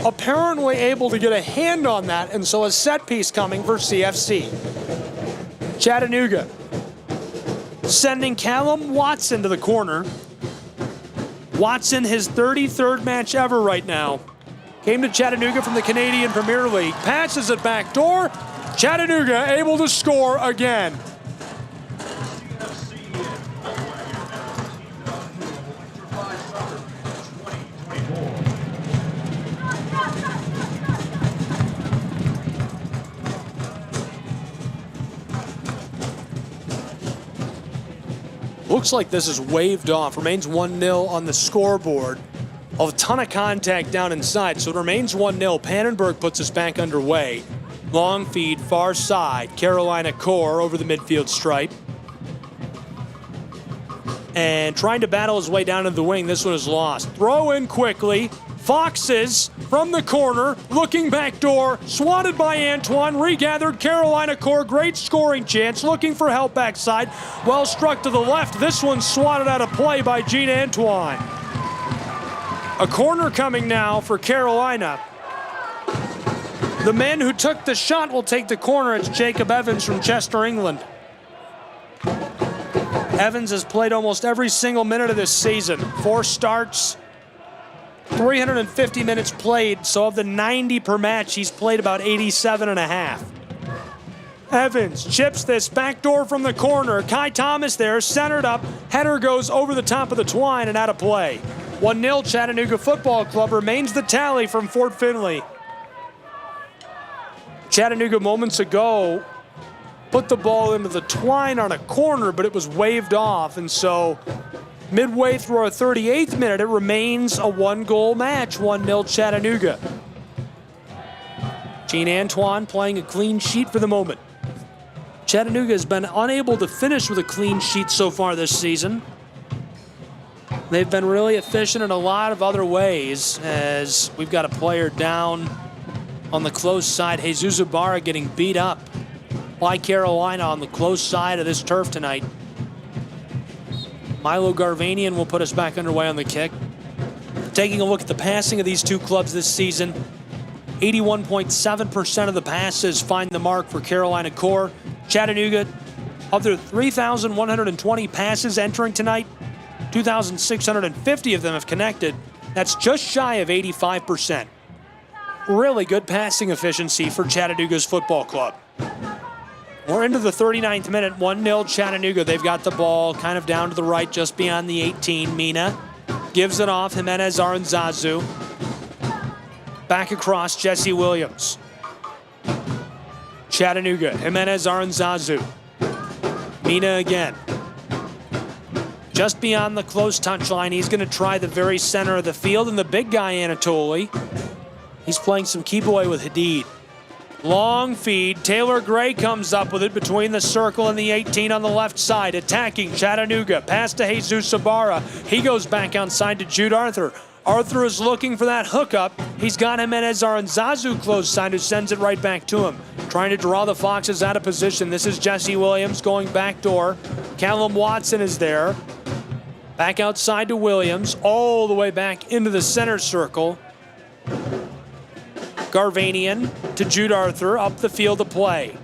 apparently able to get a hand on that, and so a set piece coming for CFC. Chattanooga sending Callum Watson to the corner. Watson, his 33rd match ever right now. Came to Chattanooga from the Canadian Premier League. Passes it back door. Chattanooga able to score again. Looks like this is waved off. Remains 1-0 on the scoreboard. A ton of contact down inside, so it remains 1-0. Pannenberg puts us back underway. Long feed, far side. Carolina core over the midfield stripe. And trying to battle his way down into the wing. This one is lost. Throw in quickly. Foxes from the corner, looking back door, swatted by Antoine, regathered Carolina core, great scoring chance, looking for help backside, well struck to the left. This one swatted out of play by Gene Antoine. A corner coming now for Carolina. The man who took the shot will take the corner. It's Jacob Evans from Chester, England. Evans has played almost every single minute of this season. 4 starts, 350 minutes played, so of the 90 per match, he's played about 87 and a half. Evans chips this backdoor from the corner. Kai Thomas there, centered up. Header goes over the top of the twine and out of play. 1-0 Chattanooga Football Club remains the tally from Fort Finley. Chattanooga moments ago put the ball into the twine on a corner, but it was waved off, and so midway through our 38th minute, it remains a 1-goal match, 1-0 Chattanooga. Gene Antoine playing a clean sheet for the moment. Chattanooga has been unable to finish with a clean sheet so far this season. They've been really efficient in a lot of other ways, as we've got a player down on the close side. Jesus Ibarra getting beat up by Carolina on the close side of this turf tonight. Milo Garvanian will put us back underway on the kick. Taking a look at the passing of these two clubs this season, 81.7% of the passes find the mark for Carolina core. Chattanooga, of their 3,120 passes entering tonight, 2,650 of them have connected. That's just shy of 85%. Really good passing efficiency for Chattanooga's football club. We're into the 39th minute, 1-0 Chattanooga. They've got the ball kind of down to the right, just beyond the 18. Mina gives it off, Jimenez Aranzazu. Back across, Jesse Williams. Chattanooga, Jimenez Aranzazu. Mina again. Just beyond the close touchline, he's going to try the very center of the field, and the big guy, Anatoly, he's playing some keep away with Hadid. Long feed. Taylor Gray comes up with it between the circle and the 18 on the left side. Attacking Chattanooga. Pass to Jesus Ibarra. He goes back outside to Jude Arthur. Arthur is looking for that hookup. He's got Jimenez Aranzazu close side who sends it right back to him. Trying to draw the Foxes out of position. This is Jesse Williams going backdoor. Callum Watson is there. Back outside to Williams. All the way back into the center circle. Garvanian to Jude Arthur, up the field to play.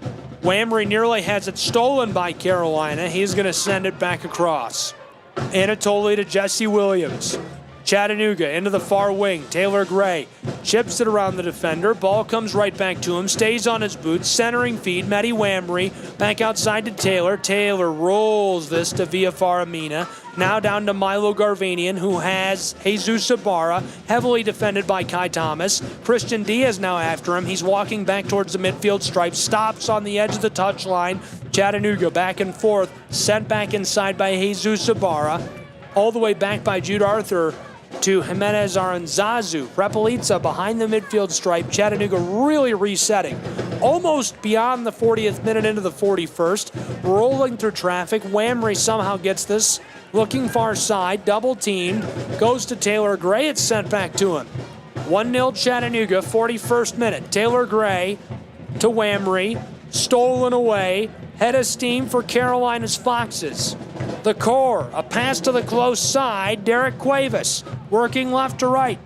Whamry nearly has it stolen by Carolina. He's going to send it back across. Anatoly to Jesse Williams. Chattanooga into the far wing. Taylor Gray chips it around the defender. Ball comes right back to him. Stays on his boots. Centering feed. Mehdi Whamry back outside to Taylor. Taylor rolls this to Viafara Mina. Now down to Milo Garvanian, who has Jesus Ibarra, heavily defended by Kai Thomas. Christian Diaz now after him. He's walking back towards the midfield stripe. Stops on the edge of the touchline. Chattanooga back and forth. Sent back inside by Jesus Ibarra. All the way back by Jude Arthur to Jimenez Aranzazu. Repelitza behind the midfield stripe. Chattanooga really resetting. Almost beyond the 40th minute into the 41st. Rolling through traffic. Whamry somehow gets this. Looking far side. Double teamed. Goes to Taylor Gray. It's sent back to him. 1-0 Chattanooga. 41st minute. Taylor Gray to Whamry. Stolen away. Head of steam for Carolina's Foxes. The core, a pass to the close side. Derek Cuevas working left to right.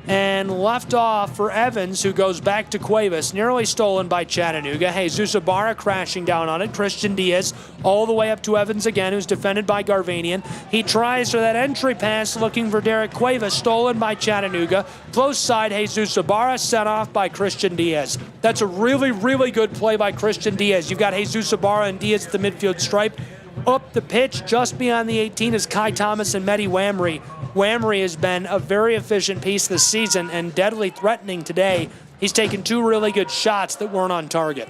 And left off for Evans, who goes back to Cuevas. Nearly stolen by Chattanooga. Jesus Ibarra crashing down on it. Christian Diaz all the way up to Evans again, who's defended by Garvanian. He tries for that entry pass looking for Derek Cuevas. Stolen by Chattanooga. Close side, Jesus Ibarra sent off by Christian Diaz. That's a really, really good play by Christian Diaz. You've got Jesus Ibarra and Diaz at the midfield stripe. Up the pitch, just beyond the 18, is Kai Thomas and Mehdi Whamry. Whamry has been a very efficient piece this season and deadly threatening today. He's taken two really good shots that weren't on target.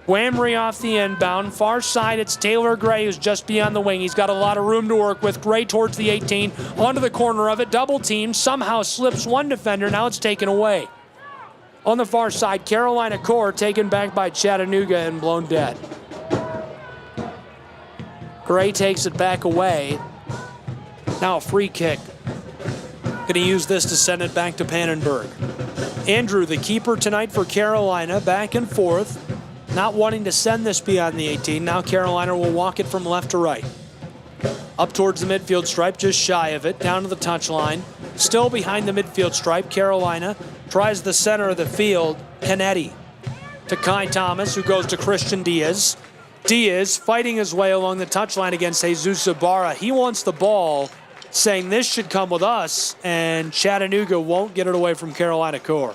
Whamry off the inbound. Far side, it's Taylor Gray, who's just beyond the wing. He's got a lot of room to work with. Gray towards the 18, onto the corner of it. Double team, somehow slips one defender. Now it's taken away. On the far side, Carolina core taken back by Chattanooga and blown dead. Gray takes it back away. Now a free kick. Going to use this to send it back to Pannenberg. Andrew, the keeper tonight for Carolina, back and forth. Not wanting to send this beyond the 18. Now Carolina will walk it from left to right. Up towards the midfield stripe, just shy of it. Down to the touchline. Still behind the midfield stripe. Carolina tries the center of the field. Kennedy to Kai Thomas, who goes to Christian Diaz. Diaz fighting his way along the touchline against Jesus Ibarra. He wants the ball, saying this should come with us, and Chattanooga won't get it away from Carolina core.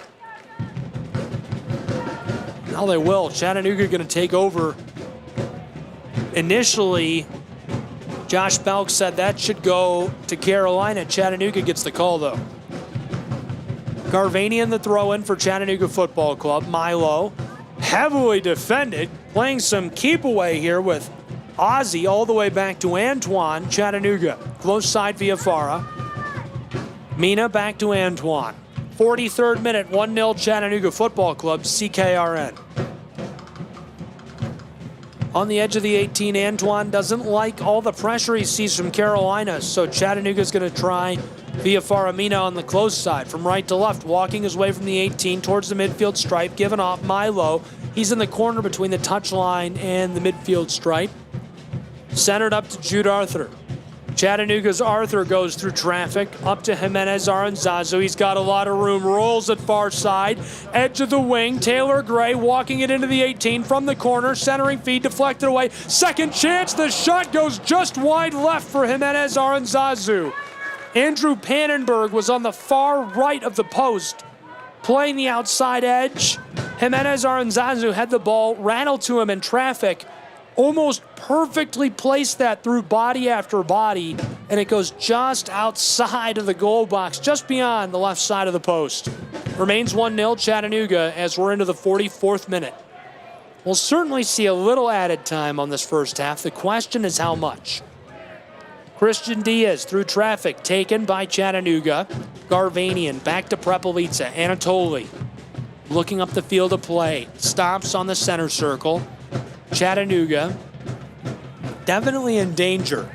Now they will. Chattanooga going to take over. Initially, Josh Belk said that should go to Carolina. Chattanooga gets the call, though. Garvanian the throw-in for Chattanooga Football Club. Milo, heavily defended, playing some keep away here with Ozzie all the way back to Antoine. Chattanooga, close side via Farah. Mina back to Antoine. 43rd minute, 1-0 Chattanooga Football Club, CKRN. On the edge of the 18, Antoine doesn't like all the pressure he sees from Carolina, so Chattanooga's going to try via Faramina on the close side, from right to left, walking his way from the 18 towards the midfield stripe, giving off Milo. He's in the corner between the touchline and the midfield stripe. Centered up to Jude Arthur. Chattanooga's Arthur goes through traffic, up to Jimenez Aranzazu. He's got a lot of room, rolls at far side, edge of the wing. Taylor Gray walking it into the 18 from the corner, centering feed deflected away. Second chance, the shot goes just wide left for Jimenez Aranzazu. Andrew Pannenberg was on the far right of the post, playing the outside edge. Jimenez Aranzazu had the ball, rattled to him in traffic, almost perfectly placed that through body after body, and it goes just outside of the goal box, just beyond the left side of the post. Remains 1-0 Chattanooga as we're into the 44th minute. We'll certainly see a little added time on this first half. The question is how much. Christian Diaz through traffic, taken by Chattanooga. Garvanian back to Prepelica. Anatoli looking up the field of play. Stops on the center circle. Chattanooga definitely in danger.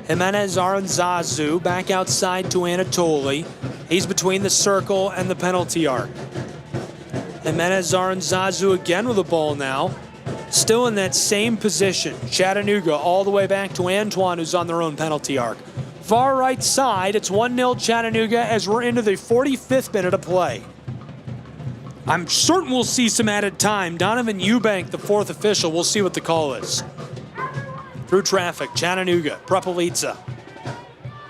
Jimenez Aranzazu back outside to Anatoli. He's between the circle and the penalty arc. Jimenez Aranzazu again with the ball now. Still in that same position. Chattanooga all the way back to Antoine, who's on their own penalty arc. Far right side, it's 1-0 Chattanooga as we're into the 45th minute of play. I'm certain we'll see some added time. Donovan Eubank, the fourth official, we'll see what the call is. Through traffic, Chattanooga, Prepelica.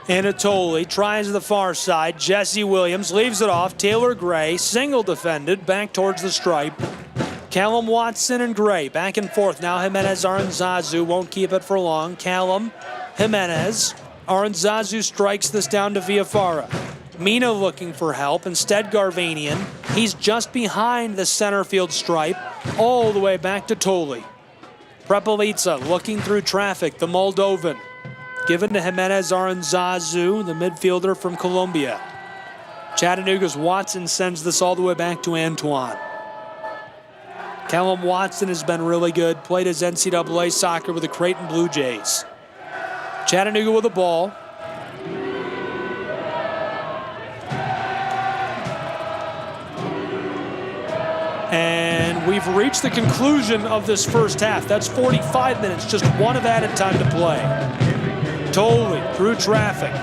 Anatoli tries the far side. Jesse Williams leaves it off. Taylor Gray, single defended, back towards the stripe. Callum Watson and Gray back and forth. Now Jimenez Aranzazu won't keep it for long. Callum, Jimenez. Aranzazu strikes this down to Villafara. Mina looking for help. Instead, Garvanian. He's just behind the center field stripe, all the way back to Tolley. Prepelica looking through traffic, the Moldovan. Given to Jimenez Aranzazu, the midfielder from Colombia. Chattanooga's Watson sends this all the way back to Antoine. Callum Watson has been really good. Played his NCAA soccer with the Creighton Blue Jays. Chattanooga with the ball. And we've reached the conclusion of this first half. That's 45 minutes, just one of added time to play. Tolley through traffic.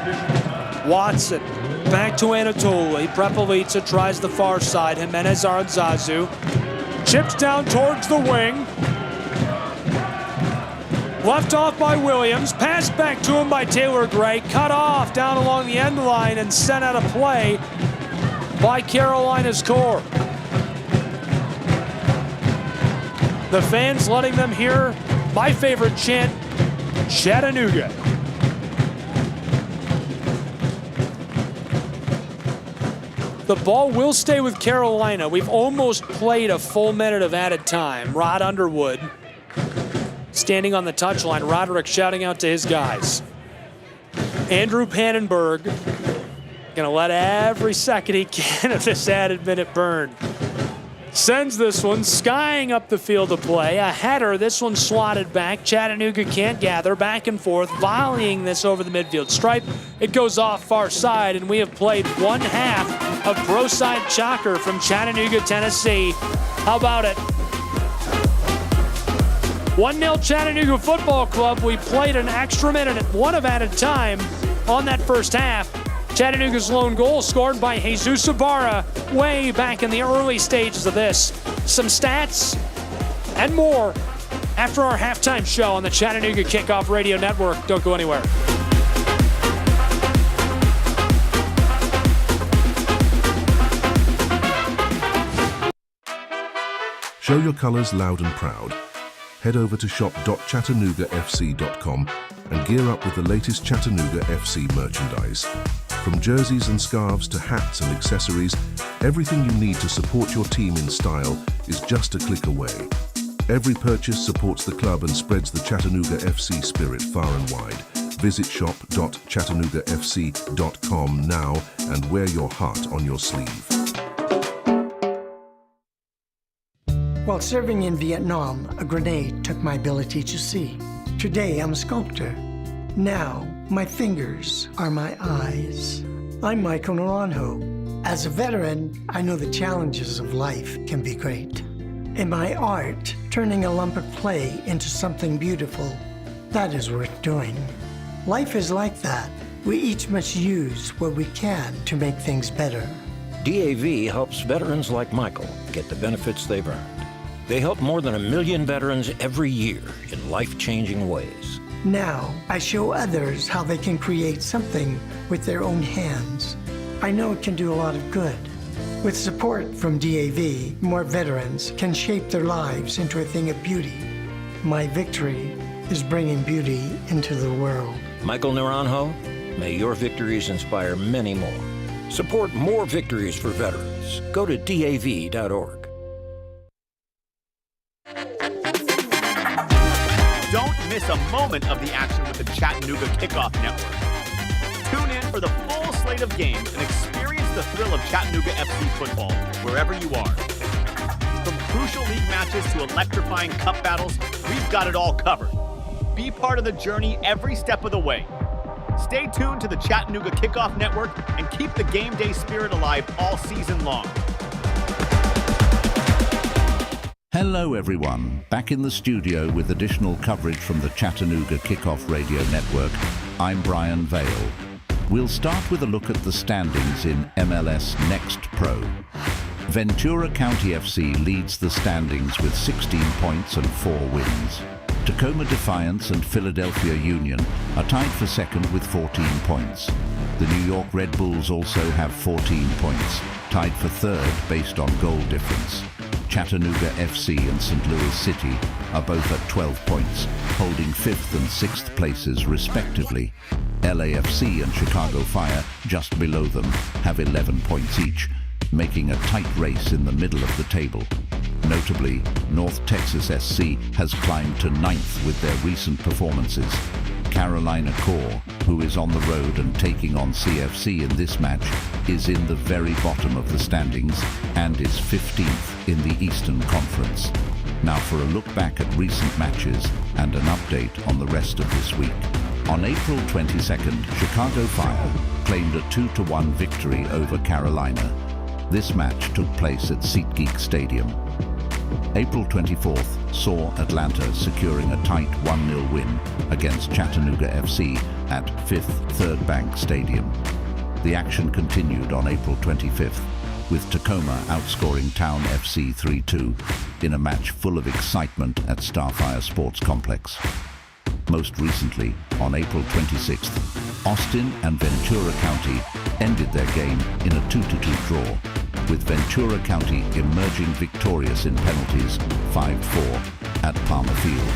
Watson back to Anatoli. Prepelica tries the far side. Jimenez Aranzazu chips down towards the wing. Left off by Williams. Passed back to him by Taylor Gray. Cut off down along the end line and sent out of play by Carolina's core. The fans letting them hear my favorite chant, Chattanooga. The ball will stay with Carolina. We've almost played a full minute of added time. Rod Underwood standing on the touchline. Roderick shouting out to his guys. Andrew Pannenberg gonna let every second he can of this added minute burn. Sends this one skying up the field of play. A header, this one swatted back. Chattanooga can't gather, back and forth, volleying this over the midfield stripe. It goes off far side, and we have played one half of Pro Side Shocker from Chattanooga, Tennessee. How about it? 1-0 Chattanooga Football Club. We played an extra minute at one of added time on that first half. Chattanooga's lone goal scored by Jesus Ibarra way back in the early stages of this. Some stats and more after our halftime show on the Chattanooga Kickoff Radio Network. Don't go anywhere. Show your colors loud and proud. Head over to shop.chattanoogafc.com and gear up with the latest Chattanooga FC merchandise. From jerseys and scarves to hats and accessories, everything you need to support your team in style is just a click away. Every purchase supports the club and spreads the Chattanooga FC spirit far and wide. Visit shop.chattanoogafc.com now and wear your heart on your sleeve. While serving in Vietnam, a grenade took my ability to see. Today, I'm a sculptor. Now, my fingers are my eyes. I'm Michael Naranjo. As a veteran, I know the challenges of life can be great. In my art, turning a lump of clay into something beautiful, that is worth doing. Life is like that. We each must use what we can to make things better. DAV helps veterans like Michael get the benefits they've earned. They help more than 1 million veterans every year in life-changing ways. Now, I show others how they can create something with their own hands. I know it can do a lot of good. With support from DAV, more veterans can shape their lives into a thing of beauty. My victory is bringing beauty into the world. Michael Naranjo, may your victories inspire many more. Support more victories for veterans. Go to DAV.org. Don't miss a moment of the action with the Chattanooga Kickoff Network. Tune in for the full slate of games and experience the thrill of Chattanooga FC football wherever you are. From crucial league matches to electrifying cup battles, we've got it all covered. Be part of the journey every step of the way. Stay tuned to the Chattanooga Kickoff Network and keep the game day spirit alive all season long. Hello everyone, back in the studio with additional coverage from the Chattanooga Kickoff Radio Network. I'm Brian Vale. We'll start with a look at the standings in MLS Next Pro. Ventura County FC leads the standings with 16 points and 4 wins. Tacoma Defiance and Philadelphia Union are tied for second with 14 points. The New York Red Bulls also have 14 points, tied for third based on goal difference. Chattanooga FC and St. Louis City are both at 12 points, holding 5th and 6th places respectively. LAFC and Chicago Fire, just below them, have 11 points each, making a tight race in the middle of the table. Notably, North Texas SC has climbed to 9th with their recent performances. Carolina Core, who is on the road and taking on CFC in this match, is in the very bottom of the standings and is 15th in the Eastern Conference. Now for a look back at recent matches and an update on the rest of this week. On April 22nd, Chicago Fire claimed a 2-1 victory over Carolina. This match took place at SeatGeek Stadium. April 24th saw Atlanta securing a tight 1-0 win against Chattanooga FC at 5th Third Bank Stadium. The action continued on April 25th, with Tacoma outscoring Town FC 3-2 in a match full of excitement at Starfire Sports Complex. Most recently, on April 26th, Austin and Ventura County ended their game in a 2-2 draw, with Ventura County emerging victorious in penalties 5-4 at Palmer Field.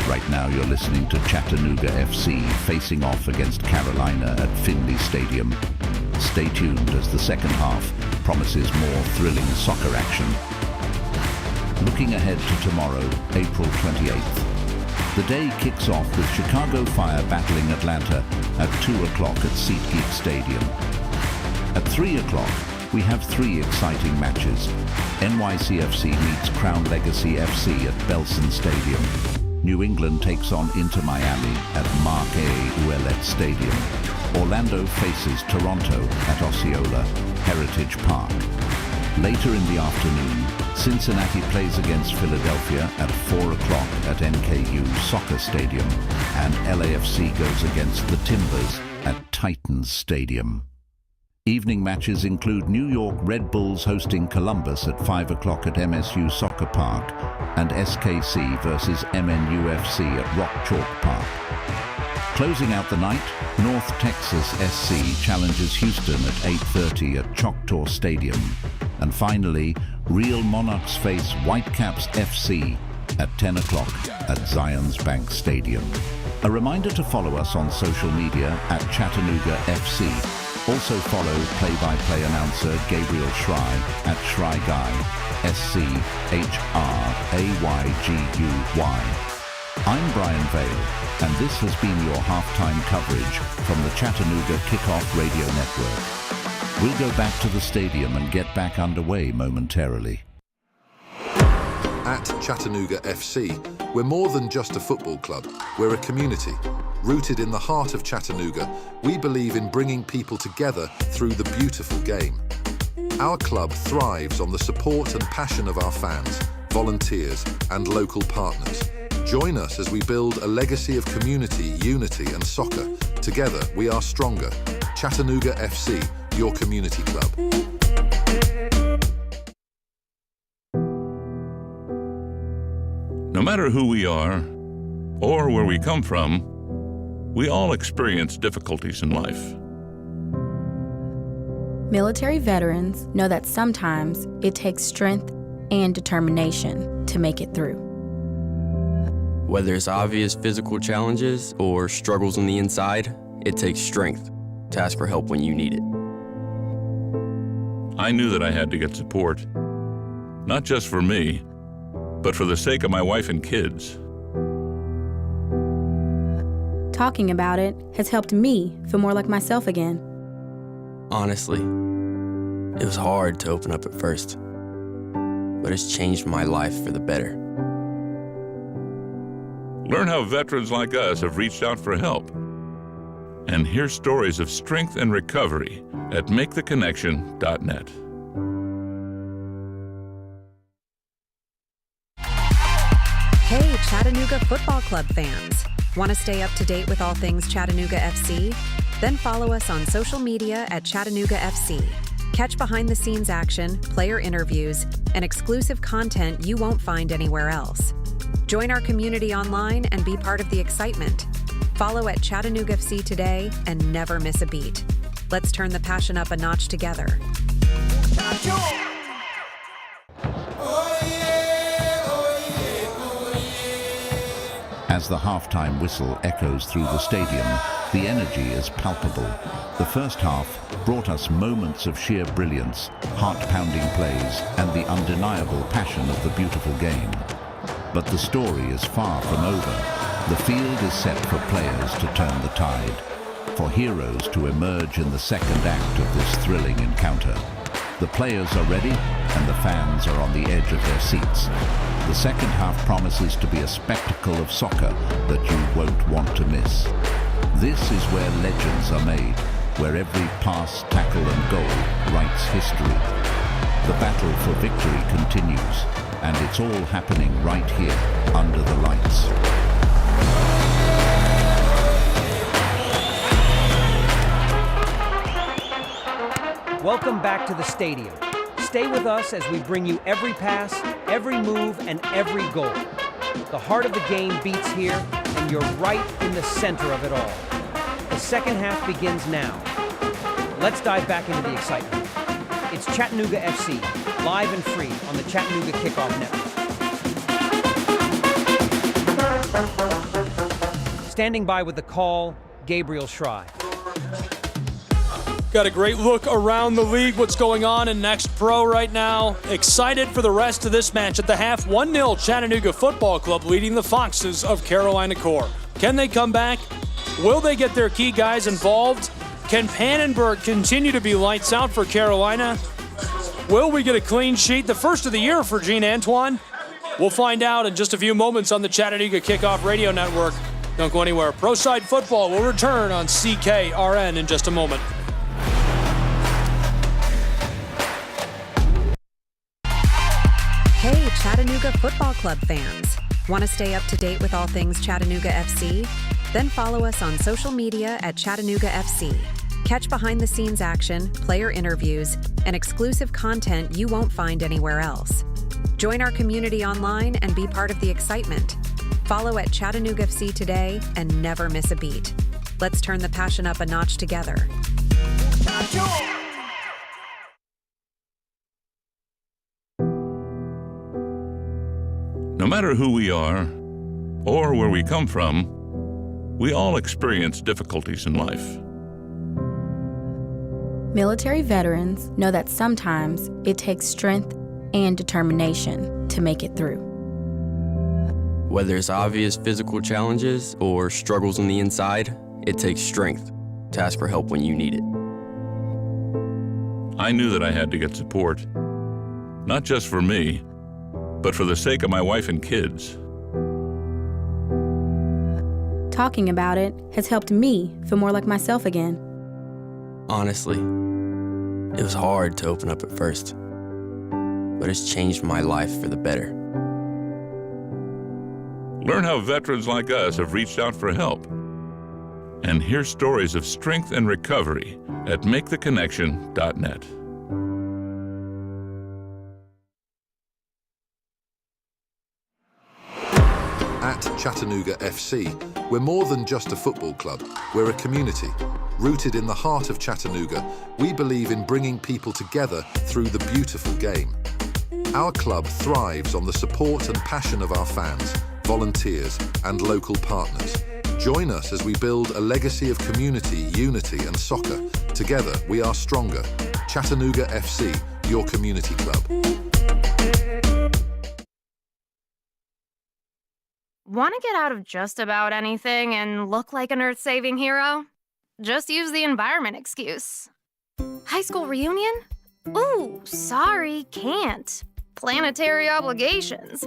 Right now you're listening to Chattanooga FC facing off against Carolina at Finley Stadium. Stay tuned as the second half promises more thrilling soccer action. Looking ahead to tomorrow, April 28th. The day kicks off with Chicago Fire battling Atlanta at 2 o'clock at SeatGeek Stadium. At 3 o'clock, we have 3 exciting matches. NYCFC meets Crown Legacy FC at Belson Stadium. New England takes on Inter Miami at Mark A. Ouellet Stadium. Orlando faces Toronto at Osceola Heritage Park. Later in the afternoon, Cincinnati plays against Philadelphia at 4 o'clock at NKU Soccer Stadium, and LAFC goes against the Timbers at Titans Stadium. Evening matches include New York Red Bulls hosting Columbus at 5 o'clock at MSU Soccer Park and SKC versus MNUFC at Rock Chalk Park. Closing out the night, North Texas SC challenges Houston at 8:30 at Choctaw Stadium. And finally, Real Monarchs face Whitecaps FC at 10 o'clock at Zions Bank Stadium. A reminder to follow us on social media at Chattanooga FC. Also follow play-by-play announcer Gabriel Schrey at SchreyGuy, SCHRAYGUY. I'm Brian Vale, and this has been your halftime coverage from the Chattanooga Kickoff Radio Network. We'll go back to the stadium and get back underway momentarily. At Chattanooga FC, we're more than just a football club. We're a community. Rooted in the heart of Chattanooga, we believe in bringing people together through the beautiful game. Our club thrives on the support and passion of our fans, volunteers, and local partners. Join us as we build a legacy of community, unity, and soccer. Together, we are stronger. Chattanooga FC, your community club. No matter who we are or where we come from, we all experience difficulties in life. Military veterans know that sometimes it takes strength and determination to make it through. Whether it's obvious physical challenges or struggles on the inside, it takes strength to ask for help when you need it. I knew that I had to get support, not just for me, but for the sake of my wife and kids. Talking about it has helped me feel more like myself again. Honestly, it was hard to open up at first, but it's changed my life for the better. Learn how veterans like us have reached out for help. And hear stories of strength and recovery at maketheconnection.net. Hey, Chattanooga Football Club fans. Want to stay up to date with all things Chattanooga FC? Then follow us on social media at Chattanooga FC. Catch behind-the-scenes action, player interviews, and exclusive content you won't find anywhere else. Join our community online and be part of the excitement. Follow at Chattanooga FC today and never miss a beat. Let's turn the passion up a notch together. As the halftime whistle echoes through the stadium, the energy is palpable. The first half brought us moments of sheer brilliance, heart-pounding plays, and the undeniable passion of the beautiful game. But the story is far from over. The field is set for players to turn the tide, for heroes to emerge in the second act of this thrilling encounter. The players are ready, and the fans are on the edge of their seats. The second half promises to be a spectacle of soccer that you won't want to miss. This is where legends are made, where every pass, tackle, and goal writes history. The battle for victory continues, and it's all happening right here, under the lights. Welcome back to the stadium. Stay with us as we bring you every pass, every move, and every goal. The heart of the game beats here, and you're right in the center of it all. The second half begins now. Let's dive back into the excitement. It's Chattanooga FC, live and free on the Chattanooga Kickoff Network. Standing by with the call, Gabriel Schry. Got a great look around the league, what's going on in Next Pro right now. Excited for the rest of this match. At the half, 1-0 Chattanooga Football Club leading the Foxes of Carolina Core. Can they come back? Will they get their key guys involved? Can Pannenberg continue to be lights out for Carolina? Will we get a clean sheet? The first of the year for Gene Antoine? We'll find out in just a few moments on the Chattanooga Kickoff Radio Network. Don't go anywhere. Pro Side Football will return on CKRN in just a moment. Hey, Chattanooga Football Club fans. Want to stay up to date with all things Chattanooga FC? Then follow us on social media at Chattanooga FC. Catch behind-the-scenes action, player interviews, and exclusive content you won't find anywhere else. Join our community online and be part of the excitement. Follow at Chattanooga FC today and never miss a beat. Let's turn the passion up a notch together. No matter who we are or where we come from, we all experience difficulties in life. Military veterans know that sometimes it takes strength and determination to make it through. Whether it's obvious physical challenges or struggles on the inside, it takes strength to ask for help when you need it. I knew that I had to get support, not just for me, but for the sake of my wife and kids. Talking about it has helped me feel more like myself again. Honestly, it was hard to open up at first, but it's changed my life for the better. Learn how veterans like us have reached out for help. And hear stories of strength and recovery at maketheconnection.net. At Chattanooga FC, we're more than just a football club. We're a community. Rooted in the heart of Chattanooga, we believe in bringing people together through the beautiful game. Our club thrives on the support and passion of our fans, volunteers, and local partners. Join us as we build a legacy of community, unity, and soccer. Together, we are stronger. Chattanooga FC, your community club. Want to get out of just about anything and look like an earth-saving hero? Just use the environment excuse. High school reunion? Ooh, sorry, can't. Planetary obligations.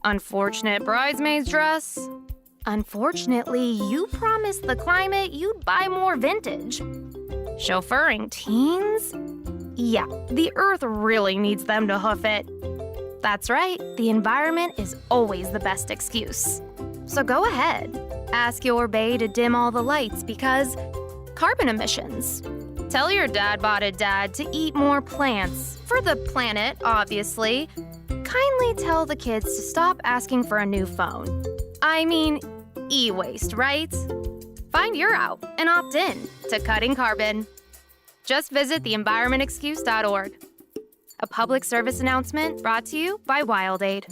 Unfortunate bridesmaid's dress. Unfortunately, you promised the climate you'd buy more vintage. Chauffeuring teens? Yeah, the earth really needs them to hoof it. That's right, the environment is always the best excuse. So go ahead, ask your bae to dim all the lights because carbon emissions. Tell your dad-bod dad to eat more plants, for the planet, obviously. Kindly tell the kids to stop asking for a new phone. I mean, e-waste, right? Find your out and opt in to cutting carbon. Just visit theenvironmentexcuse.org. A public service announcement brought to you by WildAid.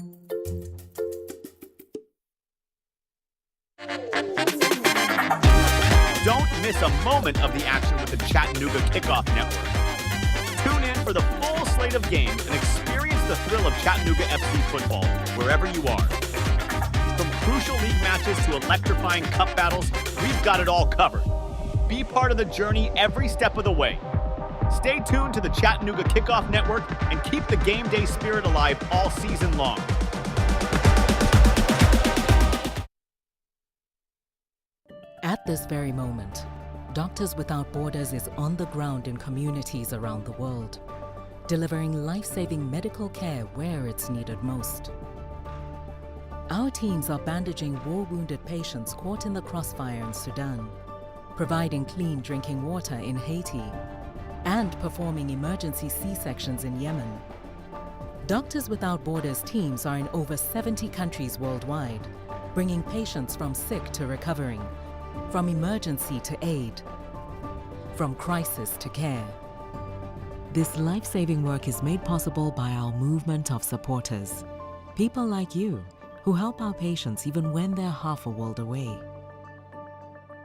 Don't miss a moment of the action with the Chattanooga Kickoff Network. Tune in for the full slate of games and experience the thrill of Chattanooga FC football wherever you are. From crucial league matches to electrifying cup battles, we've got it all covered. Be part of the journey every step of the way. Stay tuned to the Chattanooga Kickoff Network and keep the game day spirit alive all season long. At this very moment, Doctors Without Borders is on the ground in communities around the world, delivering life-saving medical care where it's needed most. Our teams are bandaging war-wounded patients caught in the crossfire in Sudan, providing clean drinking water in Haiti, and performing emergency C-sections in Yemen. Doctors Without Borders teams are in over 70 countries worldwide, bringing patients from sick to recovering, from emergency to aid, from crisis to care. This life-saving work is made possible by our movement of supporters, people like you who help our patients even when they're half a world away.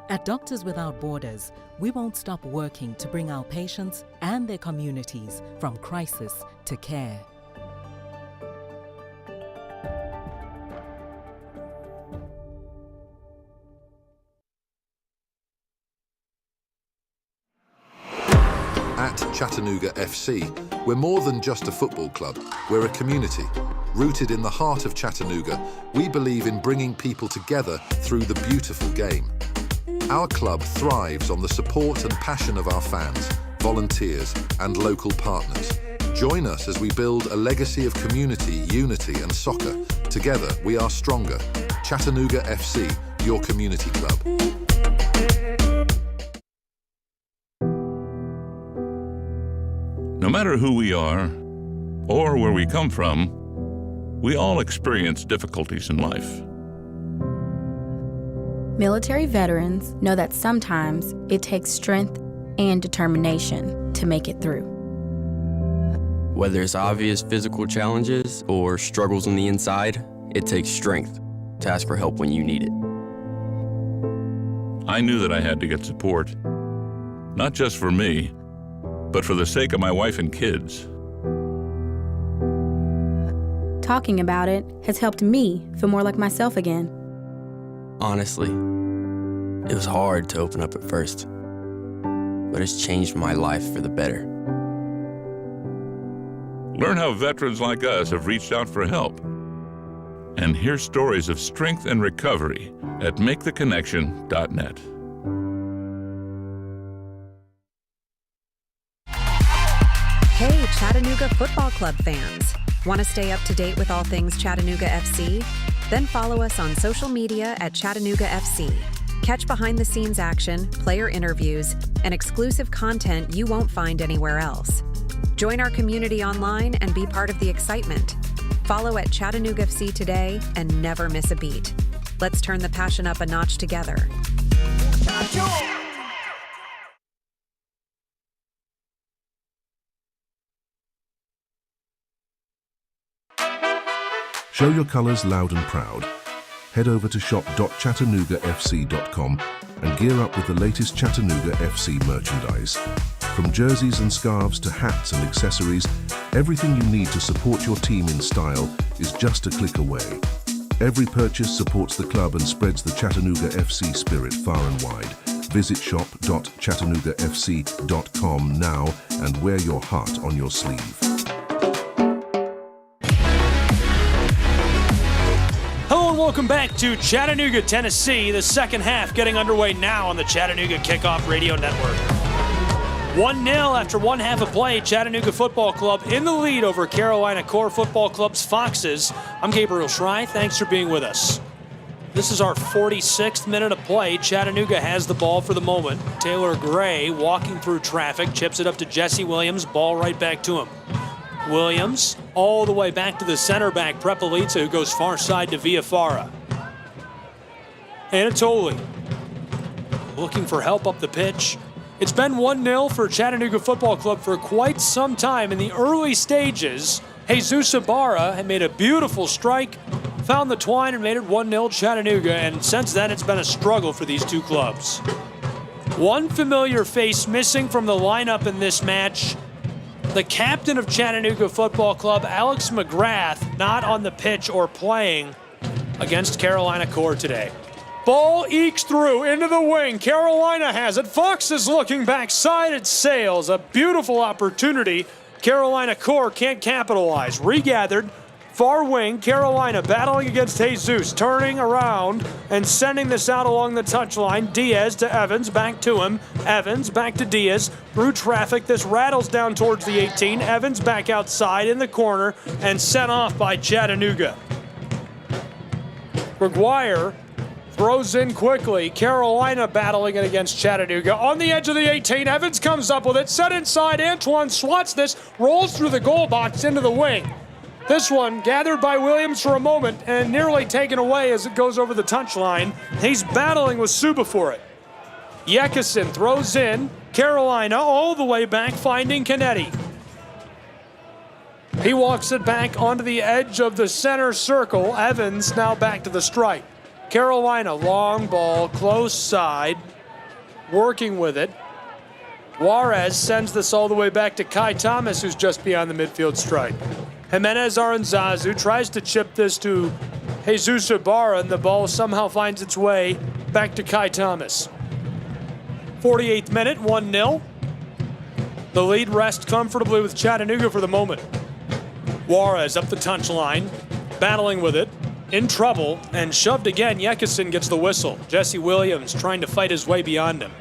At Doctors Without Borders, we won't stop working to bring our patients and their communities from crisis to care. At Chattanooga FC, we're more than just a football club. We're a community. Rooted in the heart of Chattanooga, we believe in bringing people together through the beautiful game. Our club thrives on the support and passion of our fans, volunteers, and local partners. Join us as we build a legacy of community, unity, and soccer. Together, we are stronger. Chattanooga FC, your community club. No matter who we are or where we come from, we all experience difficulties in life. Military veterans know that sometimes it takes strength and determination to make it through. Whether it's obvious physical challenges or struggles on the inside, it takes strength to ask for help when you need it. I knew that I had to get support, not just for me, but for the sake of my wife and kids. Talking about it has helped me feel more like myself again. Honestly, it was hard to open up at first, but it's changed my life for the better. Learn how veterans like us have reached out for help. And hear stories of strength and recovery at maketheconnection.net. Hey, Chattanooga Football Club fans. Want to stay up to date with all things Chattanooga FC? Then follow us on social media at Chattanooga FC. Catch behind-the-scenes action, player interviews, and exclusive content you won't find anywhere else. Join our community online and be part of the excitement. Follow at Chattanooga FC today and never miss a beat. Let's turn the passion up a notch together. Show your colors loud and proud. Head over to shop.chattanoogafc.com and gear up with the latest Chattanooga FC merchandise. From jerseys and scarves to hats and accessories, everything you need to support your team in style is just a click away. Every purchase supports the club and spreads the Chattanooga FC spirit far and wide. Visit shop.chattanoogafc.com now and wear your heart on your sleeve. Hello and welcome back to Chattanooga, Tennessee. The second half getting underway now on the Chattanooga Kickoff Radio Network. 1-0 after one half of play. Chattanooga Football Club in the lead over Carolina Core Football Club's Foxes. I'm Gabriel Schrei. Thanks for being with us. This is our 46th minute of play. Chattanooga has the ball for the moment. Taylor Gray walking through traffic, chips it up to Jesse Williams, ball right back to him. Williams all the way back to the center back, Prepelica, who goes far side to Villafara. Anatoli looking for help up the pitch. It's been 1-0 for Chattanooga Football Club for quite some time. In the early stages, Jesus Ibarra had made a beautiful strike, found the twine and made it 1-0 Chattanooga, and since then it's been a struggle for these two clubs. One familiar face missing from the lineup in this match. The captain of Chattanooga Football Club, Alex McGrath, not on the pitch or playing against Carolina Core today. Ball ekes through into the wing. Carolina has it. Fox is looking backside. It sails. A beautiful opportunity. Carolina Core can't capitalize. Regathered. Far wing. Carolina battling against Jesus. Turning around and sending this out along the touchline. Diaz to Evans. Back to him. Evans back to Diaz. Through traffic. This rattles down towards the 18. Evans back outside in the corner and sent off by Chattanooga. McGuire throws in quickly. Carolina battling it against Chattanooga. On the edge of the 18, Evans comes up with it. Set inside, Antoine swats this, rolls through the goal box into the wing. This one gathered by Williams for a moment and nearly taken away as it goes over the touchline. He's battling with Suba for it. Yekison throws in. Carolina all the way back, finding Canetti. He walks it back onto the edge of the center circle. Evans now back to the stripe. Carolina, long ball, close side, working with it. Juarez sends this all the way back to Kai Thomas, who's just beyond the midfield stripe. Jimenez Aranzazu tries to chip this to Jesus Ibarra, and the ball somehow finds its way back to Kai Thomas. 48th minute, 1-0. The lead rests comfortably with Chattanooga for the moment. Juarez up the touchline, battling with it. In trouble, and shoved again. Yekison gets the whistle. Jesse Williams trying to fight his way beyond him.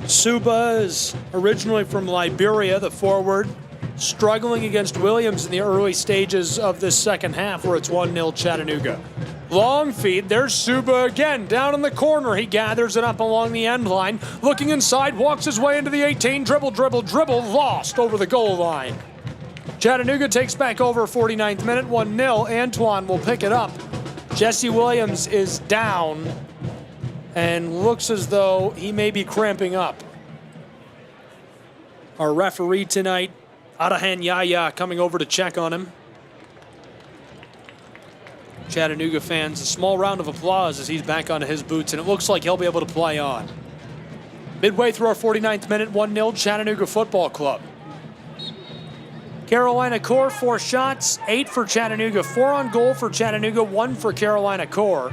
Suba is originally from Liberia, the forward, struggling against Williams in the early stages of this second half where it's 1-0 Chattanooga. Long feed, there's Suba again, down in the corner. He gathers it up along the end line, looking inside, walks his way into the 18, dribble, lost over the goal line. Chattanooga takes back over 49th minute, 1-0. Antoine will pick it up. Jesse Williams is down and looks as though he may be cramping up. Our referee tonight, Adahan Yaya, coming over to check on him. Chattanooga fans, a small round of applause as he's back onto his boots, and it looks like he'll be able to play on. Midway through our 49th minute, 1-0 Chattanooga Football Club. Carolina Core, 4 shots, 8 for Chattanooga, 4 on goal for Chattanooga, 1 for Carolina Core.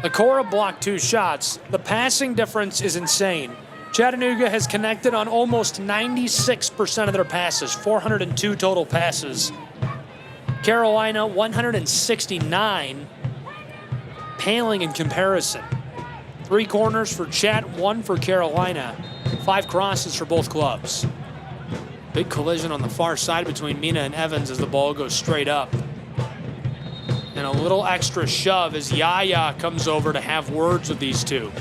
The Core have blocked 2 shots. The passing difference is insane. Chattanooga has connected on almost 96% of their passes, 402 total passes. Carolina, 169, paling in comparison. 3 corners for Chat, 1 for Carolina. 5 crosses for both clubs. Big collision on the far side between Mina and Evans as the ball goes straight up. And a little extra shove as Yaya comes over to have words with these two.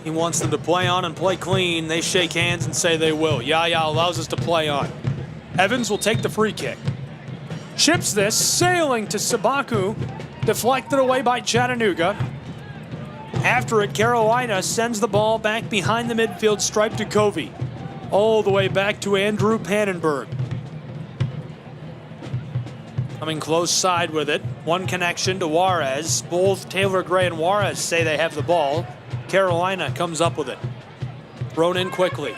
He wants them to play on and play clean. They shake hands and say they will. Yaya allows us to play on. Evans will take the free kick. Chips this, sailing to Sabaku, deflected away by Chattanooga. After it, Carolina sends the ball back behind the midfield stripe to Covey. All the way back to Andrew Pannenberg. Coming close side with it. One connection to Juarez. Both Taylor Gray and Juarez say they have the ball. Carolina comes up with it. Thrown in quickly.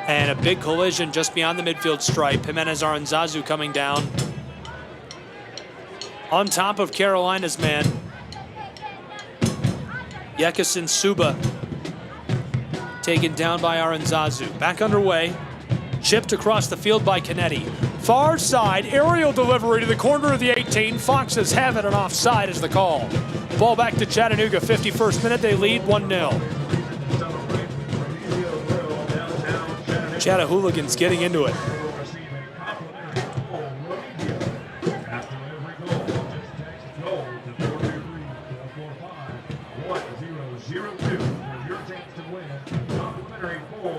And a big collision just beyond the midfield stripe. Jimenez Aranzazu coming down. On top of Carolina's man. Yekison Suba taken down by Aranzazu. Back underway. Chipped across the field by Canetti. Far side, aerial delivery to the corner of the 18. Foxes have it, and offside is the call. Ball back to Chattanooga, 51st minute. They lead 1-0. Chattahooligans getting into it.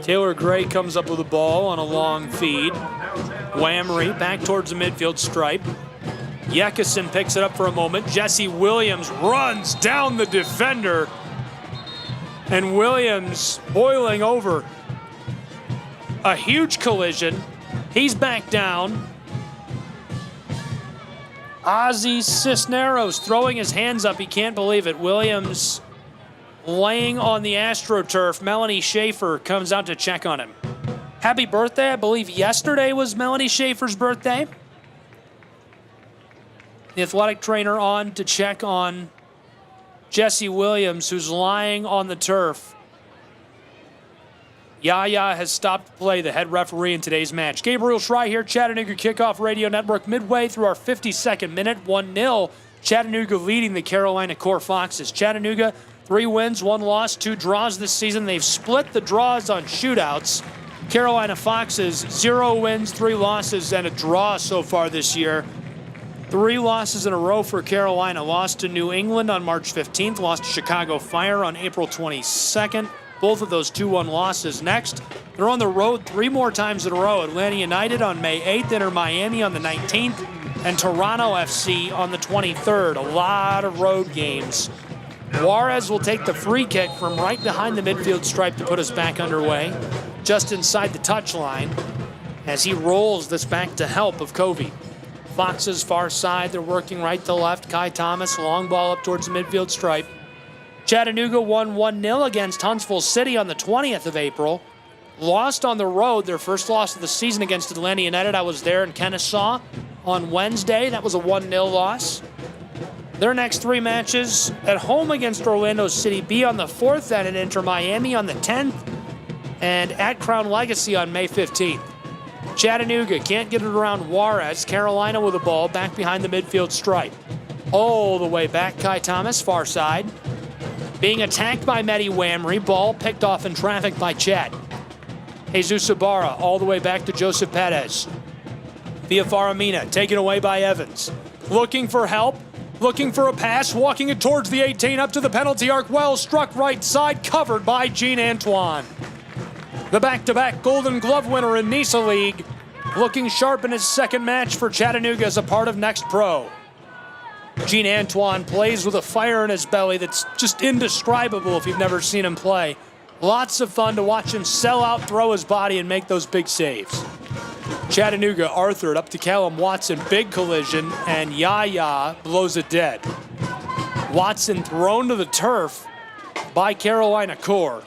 Taylor Gray comes up with the ball on a long feed. Whamry back towards the midfield stripe. Yekison picks it up for a moment. Jesse Williams runs down the defender. And Williams boiling over. A huge collision. He's back down. Ozzy Cisneros throwing his hands up. He can't believe it. Williams laying on the AstroTurf. Melanie Schaefer comes out to check on him. Happy birthday. I believe yesterday was Melanie Schaefer's birthday. The athletic trainer on to check on Jesse Williams, who's lying on the turf. Yaya has stopped play, the head referee in today's match. Gabriel Schrei here, Chattanooga Kickoff Radio Network, midway through our 52nd minute, 1-0. Chattanooga leading the Carolina Core Foxes. Chattanooga, 3 wins, 1 loss, 2 draws this season. They've split the draws on shootouts. Carolina Foxes, 0 wins, 3 losses, and a draw so far this year. 3 losses in a row for Carolina. Lost to New England on March 15th, lost to Chicago Fire on April 22nd. Both of those 2-1 losses. Next, they're on the road 3 more times in a row. Atlanta United on May 8th, Inter Miami on the 19th, and Toronto FC on the 23rd. A lot of road games. Juarez will take the free kick from right behind the midfield stripe to put us back underway, just inside the touchline, as he rolls this back to help of Covey. Foxes far side, they're working right to left. Kai Thomas, long ball up towards the midfield stripe. Chattanooga won 1-0 against Huntsville City on the 20th of April. Lost on the road, their first loss of the season against Atlanta United. I was there in Kennesaw on Wednesday. That was a 1-0 loss. Their next 3 matches at home against Orlando City B on the 4th, and at Inter Miami on the 10th, and at Crown Legacy on May 15th. Chattanooga can't get it around Juarez. Carolina with the ball back behind the midfield stripe. All the way back, Kai Thomas, far side. Being attacked by Mehdi Whamry. Ball picked off in traffic by Chat. Jesus Ibarra all the way back to Joseph Perez. Via Faramina, taken away by Evans. Looking for help. Looking for a pass, walking it towards the 18, up to the penalty arc, well struck right side, covered by Jean Antoine. The back-to-back Golden Glove winner in NISA League, looking sharp in his second match for Chattanooga as a part of Next Pro. Jean Antoine plays with a fire in his belly that's just indescribable if you've never seen him play. Lots of fun to watch him sell out, throw his body, and make those big saves. Chattanooga, Arthur up to Callum Watson, big collision, and Yaya blows it dead. Watson thrown to the turf by Carolina Core.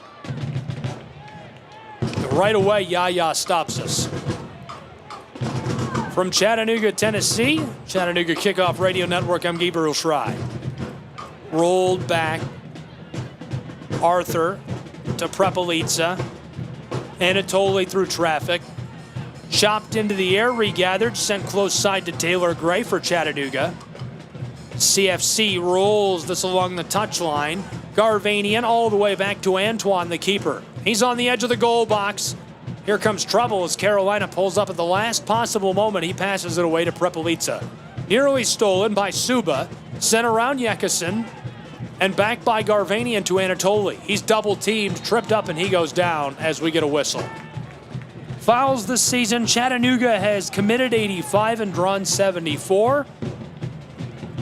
Right away, Yaya stops us. From Chattanooga, Tennessee, Chattanooga Kickoff Radio Network, I'm Gabriel Schrei. Rolled back, Arthur to Prepelica, Anatoly through traffic. Chopped into the air, regathered, sent close side to Taylor Gray for Chattanooga. CFC rolls this along the touchline. Garvanian all the way back to Antoine, the keeper. He's on the edge of the goal box. Here comes trouble as Carolina pulls up at the last possible moment. He passes it away to Prepelica. Nearly stolen by Suba. Sent around Yekison. And back by Garvanian to Anatoly. He's double teamed, tripped up, and he goes down as we get a whistle. Fouls this season. Chattanooga has committed 85 and drawn 74.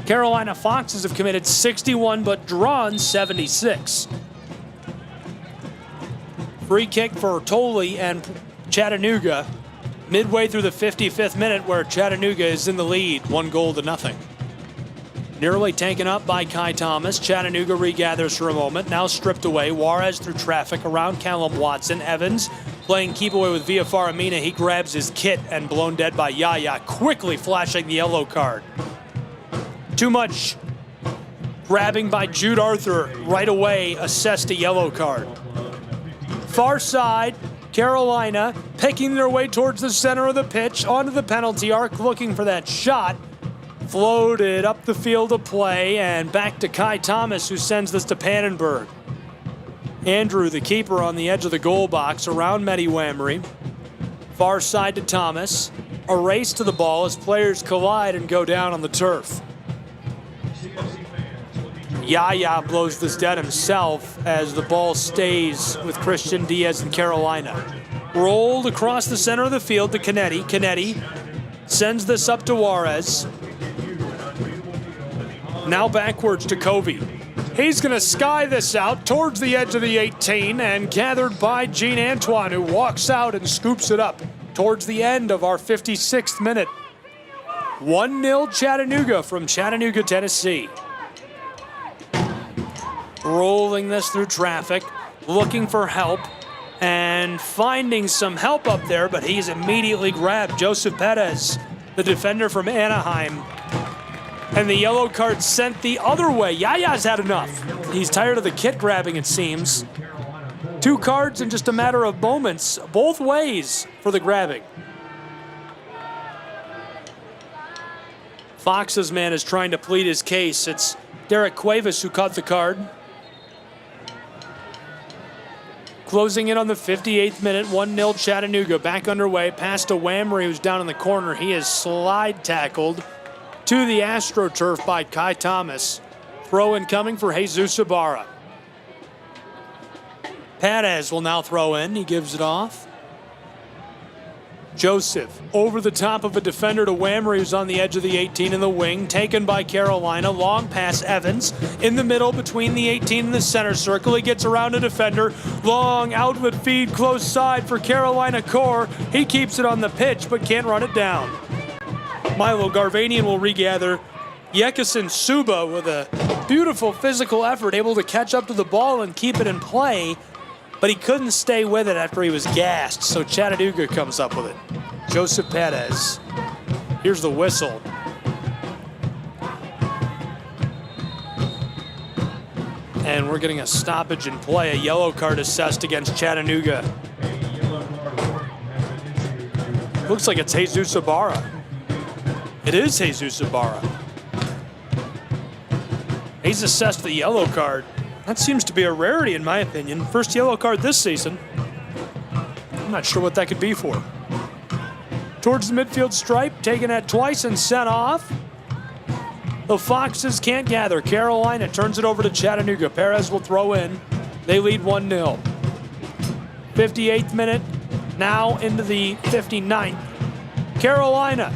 Carolina Foxes have committed 61 but drawn 76. Free kick for Tolley and Chattanooga midway through the 55th minute, where Chattanooga is in the lead, 1-0. Nearly taken up by Kai Thomas. Chattanooga regathers for a moment, now stripped away. Juarez through traffic around Callum Watson. Evans playing keep away with Villa Faramina. He grabs his kit and blown dead by Yaya, quickly flashing the yellow card. Too much grabbing by Jude Arthur right away, assessed a yellow card. Far side, Carolina picking their way towards the center of the pitch, onto the penalty arc, looking for that shot. Floated up the field of play and back to Kai Thomas, who sends this to Pannenberg. Andrew, the keeper, on the edge of the goal box around Mehdi Wamry. Far side to Thomas. A race to the ball as players collide and go down on the turf. Yaya blows this dead himself as the ball stays with Christian Diaz and Carolina. Rolled across the center of the field to Canetti. Canetti sends this up to Juarez. Now backwards to Covey. He's going to sky this out towards the edge of the 18 and gathered by Jean Antoine, who walks out and scoops it up towards the end of our 56th minute. 1-0 Chattanooga from Chattanooga, Tennessee. Rolling this through traffic, looking for help, and finding some help up there, but he's immediately grabbed. Joseph Perez, the defender from Anaheim. And the yellow card sent the other way. Yaya's had enough. He's tired of the kit grabbing, it seems. 2 cards in just a matter of moments, both ways for the grabbing. Fox's man is trying to plead his case. It's Derek Cuevas who caught the card. Closing in on the 58th minute, 1-0 Chattanooga. Back underway, pass to Wamry, who's down in the corner. He is slide tackled to the AstroTurf by Kai Thomas. Throw in coming for Jesus Ibarra. Perez will now throw in. He gives it off. Joseph over the top of a defender to Wamry, who's on the edge of the 18 in the wing. Taken by Carolina. Long pass Evans in the middle between the 18 and the center circle. He gets around a defender. Long outlet feed close side for Carolina core. He keeps it on the pitch but can't run it down. Milo Garvanian will regather. Yekison Suba with a beautiful physical effort, able to catch up to the ball and keep it in play, but he couldn't stay with it after he was gassed, so Chattanooga comes up with it. Joseph Perez. Here's the whistle. And we're getting a stoppage in play, a yellow card assessed against Chattanooga. Looks like it's Jesus Ibarra. It is Jesus Ibarra. He's assessed the yellow card. That seems to be a rarity in my opinion. First yellow card this season. I'm not sure what that could be for. Towards the midfield stripe, taken at twice and sent off. The Foxes can't gather. Carolina turns it over to Chattanooga. Perez will throw in. They lead 1-0. 58th minute, now into the 59th. Carolina,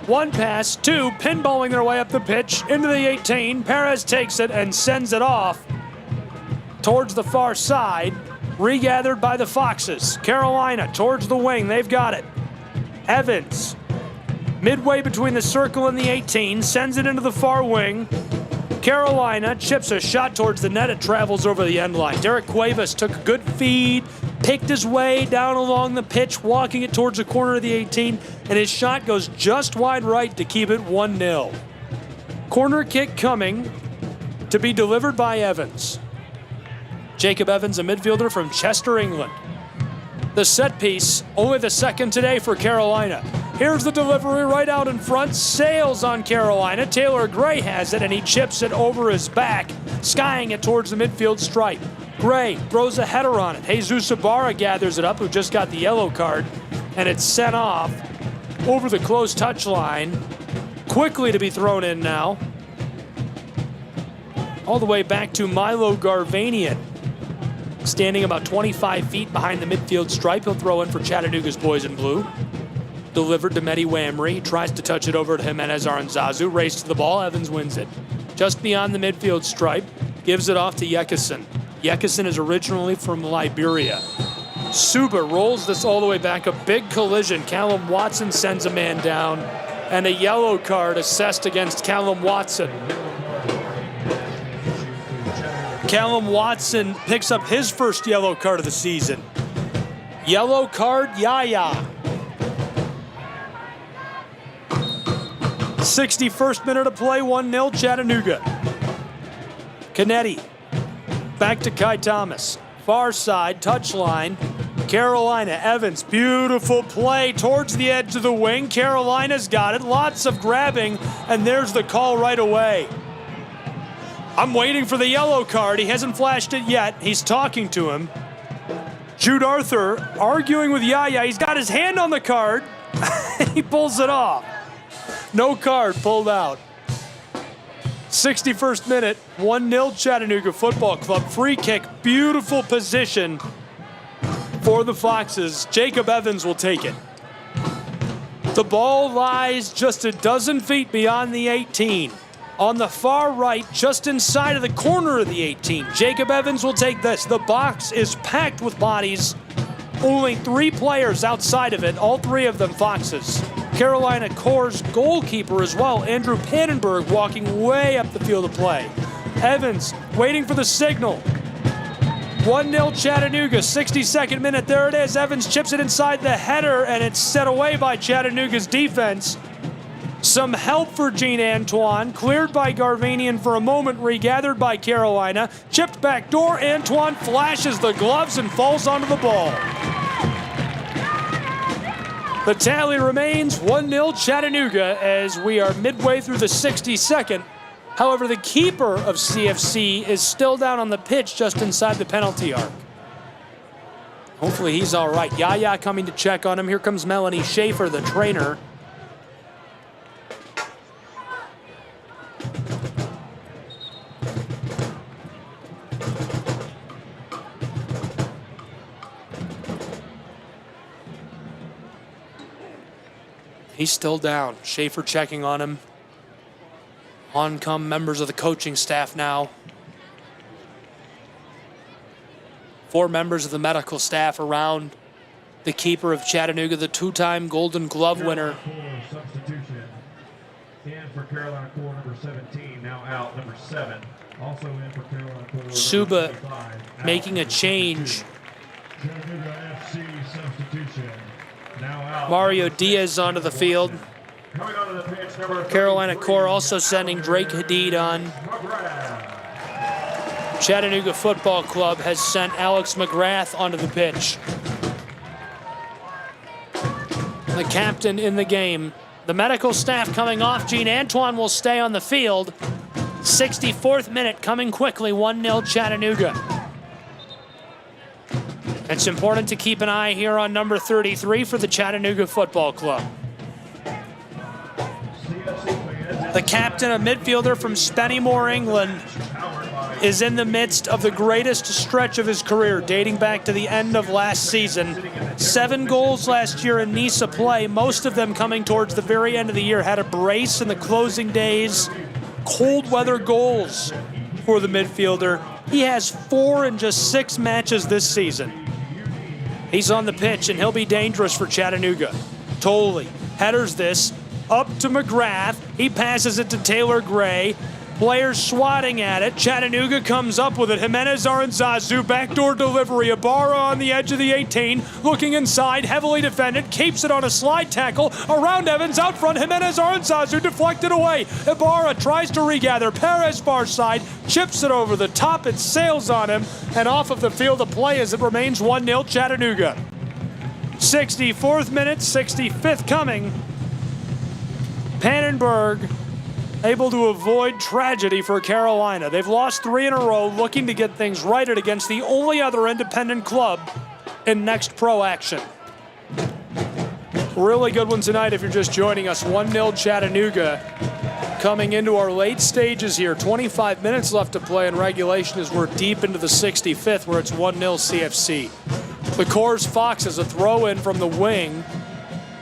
1 pass, 2, pinballing their way up the pitch into the 18. Perez takes it and sends it off towards the far side. Regathered by the Foxes. Carolina towards the wing. They've got it. Evans, midway between the circle and the 18, sends it into the far wing. Carolina chips a shot towards the net. It travels over the end line. Derek Cuevas took a good feed, picked his way down along the pitch, walking it towards the corner of the 18, and his shot goes just wide right to keep it 1-0. Corner kick coming to be delivered by Evans. Jacob Evans, a midfielder from Chester, England. The set piece, only the second today for Carolina. Here's the delivery right out in front. Sails on Carolina. Taylor Gray has it, and he chips it over his back, skying it towards the midfield stripe. Gray throws a header on it. Jesus Ibarra gathers it up, who just got the yellow card, and it's sent off over the close touchline. Quickly to be thrown in now. All the way back to Milo Garvanian, standing about 25 feet behind the midfield stripe. He'll throw in for Chattanooga's boys in blue. Delivered to Mehdi Wamry. He tries to touch it over to Jimenez Aranzazu. Race to the ball. Evans wins it. Just beyond the midfield stripe. Gives it off to Yekison. Yekison is originally from Liberia. Suba rolls this all the way back. A big collision. Callum Watson sends a man down. And a yellow card assessed against Callum Watson. Callum Watson picks up his first yellow card of the season. Yellow card, Yaya. 61st minute of play, 1-0 Chattanooga. Canetti, back to Kai Thomas. Far side, touchline. Carolina, Evans, beautiful play towards the edge of the wing. Carolina's got it, lots of grabbing, and there's the call right away. I'm waiting for the yellow card. He hasn't flashed it yet. He's talking to him. Jude Arthur arguing with Yaya. He's got his hand on the card. He pulls it off. No card pulled out. 61st minute, 1-0 Chattanooga Football Club. Free kick, beautiful position for the Foxes. Jacob Evans will take it. The ball lies just a dozen feet beyond the 18. On the far right, just inside of the corner of the 18. Jacob Evans will take this. The box is packed with bodies. Only 3 players outside of it, all 3 of them Foxes. Carolina Corps' goalkeeper as well, Andrew Pannenberg, walking way up the field of play. Evans waiting for the signal. 1-0 Chattanooga, 62nd minute. There it is. Evans chips it inside the header, and it's set away by Chattanooga's defense. Some help for Gene Antoine, cleared by Garvanian for a moment, regathered by Carolina. Chipped back door, Antoine flashes the gloves and falls onto the ball. The tally remains 1-0 Chattanooga as we are midway through the 62nd. However, the keeper of CFC is still down on the pitch just inside the penalty arc. Hopefully he's all right. Yaya coming to check on him. Here comes Melanie Schaefer, the trainer. He's still down. Schaefer checking on him. On come members of the coaching staff now. 4 members of the medical staff around the keeper of Chattanooga, the 2-time Golden Glove winner. Substitution. In for Carolina Corps, number 17, now out, number 7. Also in for Carolina Corps, Suba making a change. Chattanooga FC substitution. Mario Diaz onto the field. Carolina Corps also sending Drake Hadid on. Chattanooga Football Club has sent Alex McGrath onto the pitch. The captain in the game. The medical staff coming off. Gene Antoine will stay on the field. 64th minute coming quickly, 1-0 Chattanooga. It's important to keep an eye here on number 33 for the Chattanooga Football Club. The captain, a midfielder from Spennymoor, England, is in the midst of the greatest stretch of his career, dating back to the end of last season. 7 goals last year in NISA play, most of them coming towards the very end of the year. Had a brace in the closing days. Cold weather goals for the midfielder. He has 4 in just 6 matches this season. He's on the pitch, and he'll be dangerous for Chattanooga. Tolley headers this up to McGrath. He passes it to Taylor Gray. Players swatting at it. Chattanooga comes up with it. Jimenez Aranzazu, backdoor delivery. Ibarra on the edge of the 18, looking inside, heavily defended, keeps it on a slide tackle. Around Evans, out front, Jimenez Aranzazu deflected away. Ibarra tries to regather. Perez far side, chips it over the top. It sails on him, and off of the field of play as it remains 1-0 Chattanooga. 64th minute, 65th coming. Pannenberg able to avoid tragedy for Carolina. They've lost 3 in a row, looking to get things righted against the only other independent club in next pro action. Really good one tonight if you're just joining us. 1-0 Chattanooga coming into our late stages here. 25 minutes left to play in regulation as we're deep into the 65th where it's 1-0 CFC. The Coors Fox has a throw in from the wing.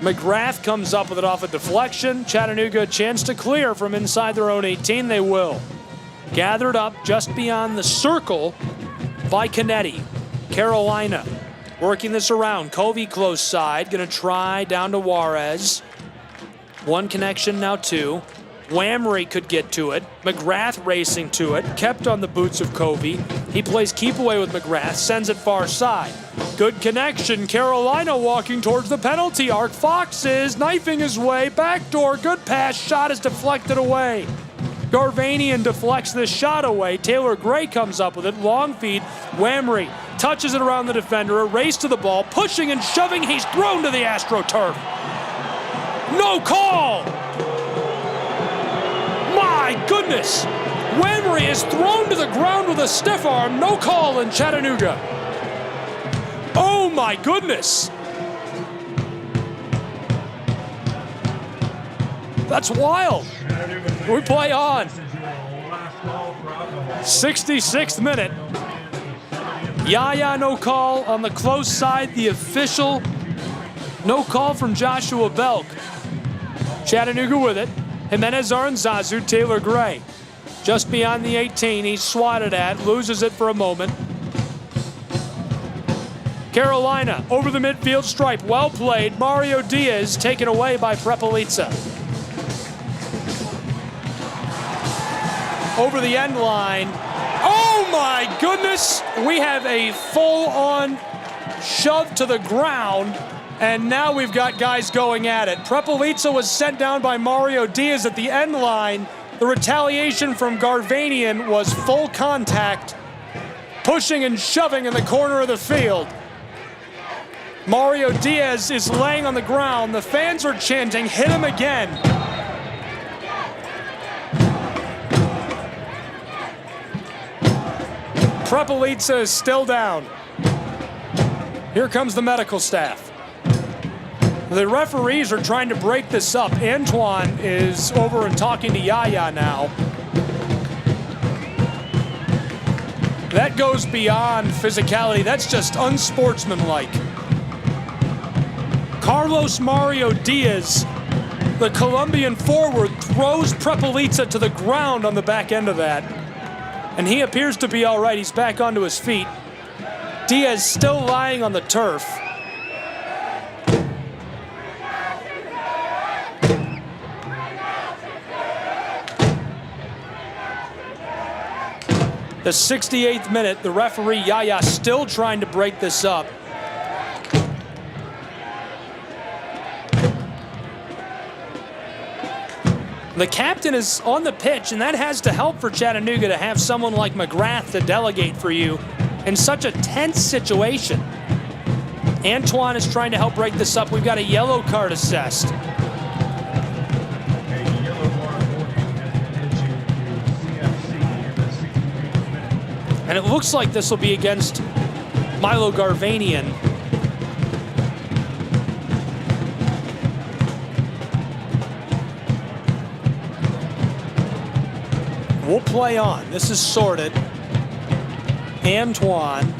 McGrath comes up with it off a deflection. Chattanooga a chance to clear from inside their own 18. They will. Gathered up just beyond the circle by Canetti. Carolina working this around. Covey close side. Going to try down to Juarez. 1 connection, now 2. Whamry could get to it. McGrath racing to it. Kept on the boots of Covey. He plays keep away with McGrath. Sends it far side. Good connection. Carolina walking towards the penalty arc. Fox is knifing his way. Backdoor. Good pass. Shot is deflected away. Garvanian deflects this shot away. Taylor Gray comes up with it. Long feed. Whamry touches it around the defender. A race to the ball. Pushing and shoving. He's thrown to the AstroTurf. No call. My goodness. Whamry is thrown to the ground with a stiff arm. No call in Chattanooga. Oh my goodness. That's wild. We play on. 66th minute. Yaya no call on the close side. The official no call from Joshua Belk. Chattanooga with it. Jimenez Aranzazu, Taylor Gray. Just beyond the 18, he's swatted at, loses it for a moment. Carolina over the midfield stripe, well played. Mario Diaz taken away by Prepelica. Over the end line. Oh my goodness! We have a full-on shove to the ground. And now we've got guys going at it. Prepelica was sent down by Mario Diaz at the end line. The retaliation from Garvanian was full contact, pushing and shoving in the corner of the field. Mario Diaz is laying on the ground. The fans are chanting, hit him again. Prepelica is still down. Here comes the medical staff. The referees are trying to break this up. Antoine is over and talking to Yaya now. That goes beyond physicality. That's just unsportsmanlike. Carlos Mario Diaz, the Colombian forward, throws Prepelica to the ground on the back end of that. And he appears to be all right. He's back onto his feet. Diaz still lying on the turf. The 68th minute, the referee Yaya still trying to break this up. The captain is on the pitch, and that has to help for Chattanooga to have someone like McGrath to delegate for you in such a tense situation. Antoine is trying to help break this up. We've got a yellow card assessed. And it looks like this will be against Milo Garvanian. We'll play on. This is sorted. Antoine.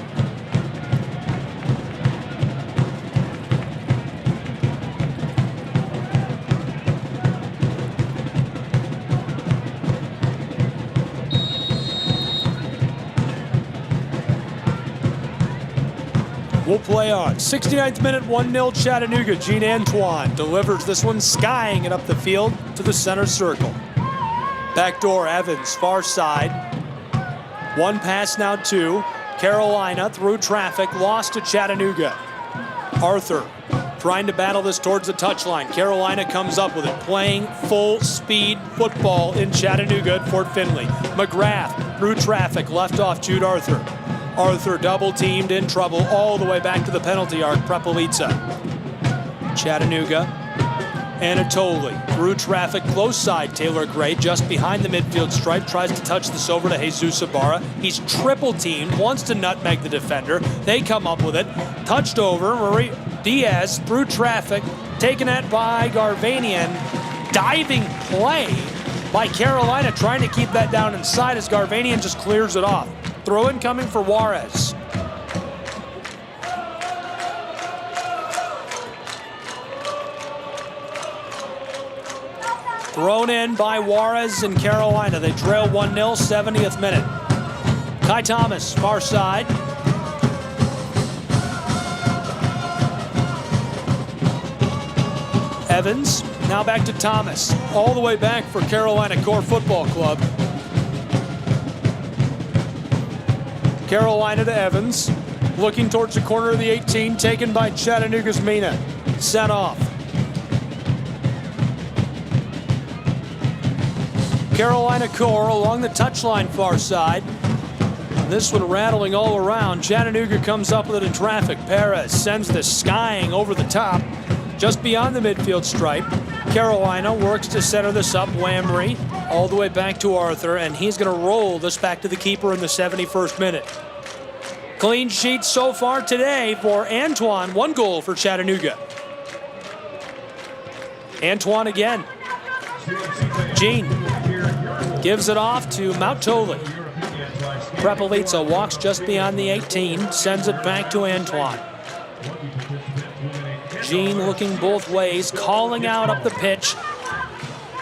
We'll play on. 69th minute, 1-0 Chattanooga. Gene Antoine delivers this one, skying it up the field to the center circle. Backdoor Evans, far side. 1 pass now 2. Carolina through traffic, lost to Chattanooga. Arthur trying to battle this towards the touchline. Carolina comes up with it, playing full speed football in Chattanooga at Fort Finley. McGrath through traffic, left off Jude Arthur. Arthur double teamed, in trouble all the way back to the penalty arc. Prepelica. Chattanooga Anatoly through traffic, close side. Taylor Gray just behind the midfield stripe, tries to touch this over to Jesus Ibarra. He's triple teamed, wants to nutmeg the defender. They come up with it. Touched over. Marie Diaz through traffic, taken at by Garvanian. Diving play by Carolina, trying to keep that down inside as Garvanian just clears it off. Throw in coming for Juarez. Thrown in by Juarez and Carolina. They trail 1-0, 70th minute. Kai Thomas, far side. Evans, now back to Thomas. All the way back for Carolina Core Football Club. Carolina to Evans. Looking towards the corner of the 18, taken by Chattanooga's Mina. Sent off. Carolina Core along the touchline far side. This one rattling all around. Chattanooga comes up with it in traffic. Perez sends this skying over the top, just beyond the midfield stripe. Carolina works to center this up. Whamry all the way back to Arthur, and he's going to roll this back to the keeper in the 71st minute. Clean sheet so far today for Antoine. 1 goal for Chattanooga. Antoine again. Gene gives it off to Mautoli. Prepelica walks just beyond the 18, sends it back to Antoine. Gene looking both ways, calling out up the pitch.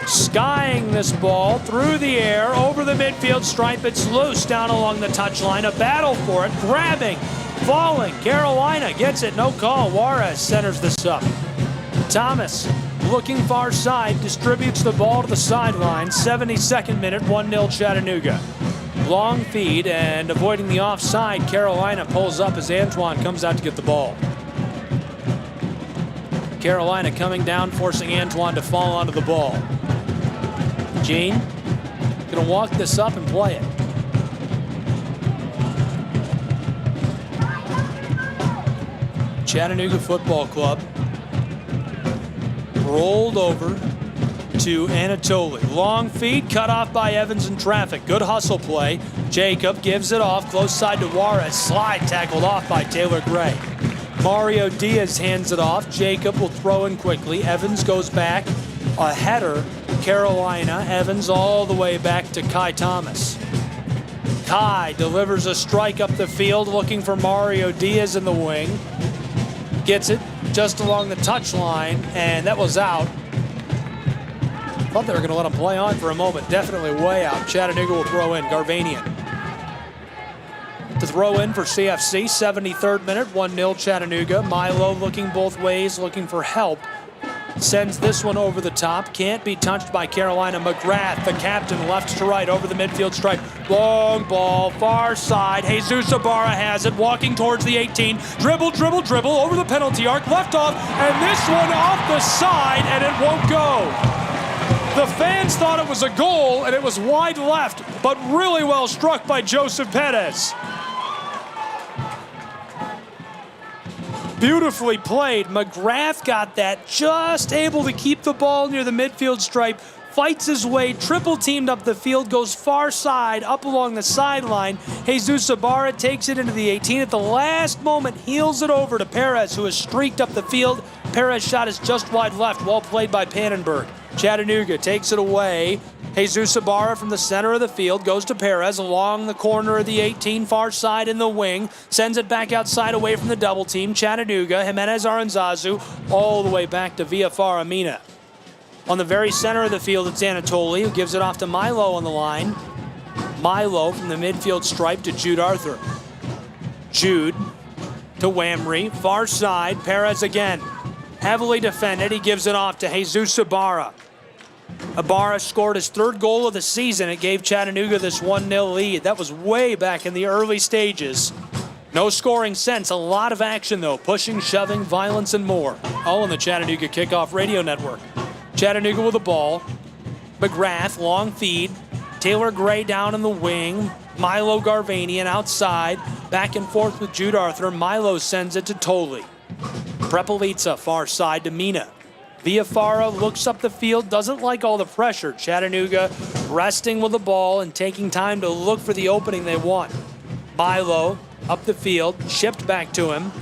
Skying this ball through the air, over the midfield stripe. It's loose down along the touchline. A battle for it, grabbing, falling. Carolina gets it, no call. Juarez centers this up. Thomas looking far side, distributes the ball to the sideline. 72nd minute, 1-0 Chattanooga. Long feed, and avoiding the offside, Carolina pulls up as Antoine comes out to get the ball. Carolina coming down, forcing Antoine to fall onto the ball. Gene gonna walk this up and play it. Chattanooga Football Club rolled over to Anatoly. Long feed cut off by Evans in traffic. Good hustle play. Jacob gives it off close side to Juarez. Slide tackled off by Taylor Gray. Mario Diaz hands it off. Jacob will throw in quickly. Evans goes back. A header. Carolina. Evans all the way back to Kai Thomas. Kai delivers a strike up the field looking for Mario Diaz in the wing. Gets it just along the touchline, and that was out. Thought they were going to let him play on for a moment. Definitely way out. Chattanooga will throw in. Garvanian to throw in for CFC. 73rd minute, 1-0 Chattanooga. Milo looking both ways, looking for help. Sends this one over the top. Can't be touched by Carolina. McGrath, the captain, left to right over the midfield stripe. Long ball, far side. Jesus Ibarra has it, walking towards the 18. Dribble, dribble, dribble, over the penalty arc, left off, and this one off the side, and it won't go. The fans thought it was a goal, and it was wide left, but really well struck by Joseph Perez. Beautifully played. McGrath got that, just able to keep the ball near the midfield stripe, fights his way, triple teamed up the field, goes far side, up along the sideline. Jesus Ibarra takes it into the 18 at the last moment, heels it over to Perez, who has streaked up the field. Perez shot is just wide left, well played by Pannenberg. Chattanooga takes it away. Jesus Ibarra from the center of the field goes to Perez along the corner of the 18, far side in the wing. Sends it back outside away from the double team. Chattanooga, Jimenez Aranzazu, all the way back to Villafara Mina. On the very center of the field, it's Anatoly, who gives it off to Milo on the line. Milo from the midfield stripe to Jude Arthur. Jude to Whamry, far side, Perez again. Heavily defended, he gives it off to Jesus Ibarra. Ibarra scored his 3rd goal of the season. It gave Chattanooga this 1-0 lead. That was way back in the early stages. No scoring since. A lot of action, though. Pushing, shoving, violence, and more. All on the Chattanooga Kickoff Radio Network. Chattanooga with the ball. McGrath, long feed. Taylor Gray down in the wing. Milo Garvanian outside. Back and forth with Jude Arthur. Milo sends it to Tolley. Prepelica far side to Mina. Villafara looks up the field, doesn't like all the pressure. Chattanooga resting with the ball and taking time to look for the opening they want. Milo up the field, chipped back to him.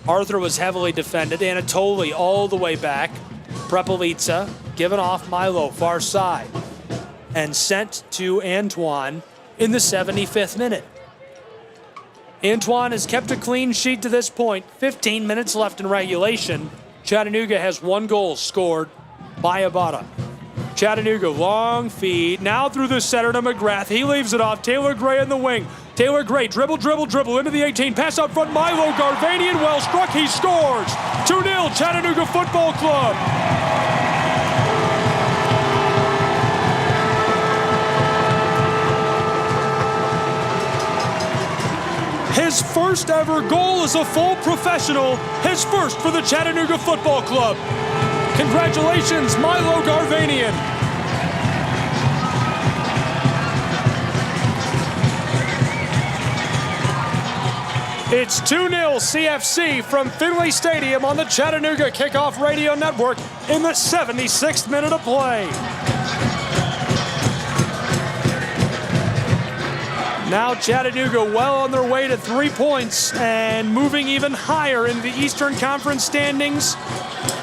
Arthur was heavily defended. Anatoly all the way back. Prepelica given off Milo, far side, and sent to Antoine in the 75th minute. Antoine has kept a clean sheet to this point. 15 minutes left in regulation. Chattanooga has 1 goal scored by Abada. Chattanooga, long feed. Now through the center to McGrath. He leaves it off. Taylor Gray in the wing. Taylor Gray, dribble into the 18. Pass out front. Milo Garvanian, well struck. He scores. 2-0 Chattanooga Football Club. His first ever goal as a full professional. His first for the Chattanooga Football Club. Congratulations, Milo Garvanian. It's 2-0 CFC from Finley Stadium on the Chattanooga Kickoff Radio Network in the 76th minute of play. Now Chattanooga well on their way to 3 points and moving even higher in the Eastern Conference standings,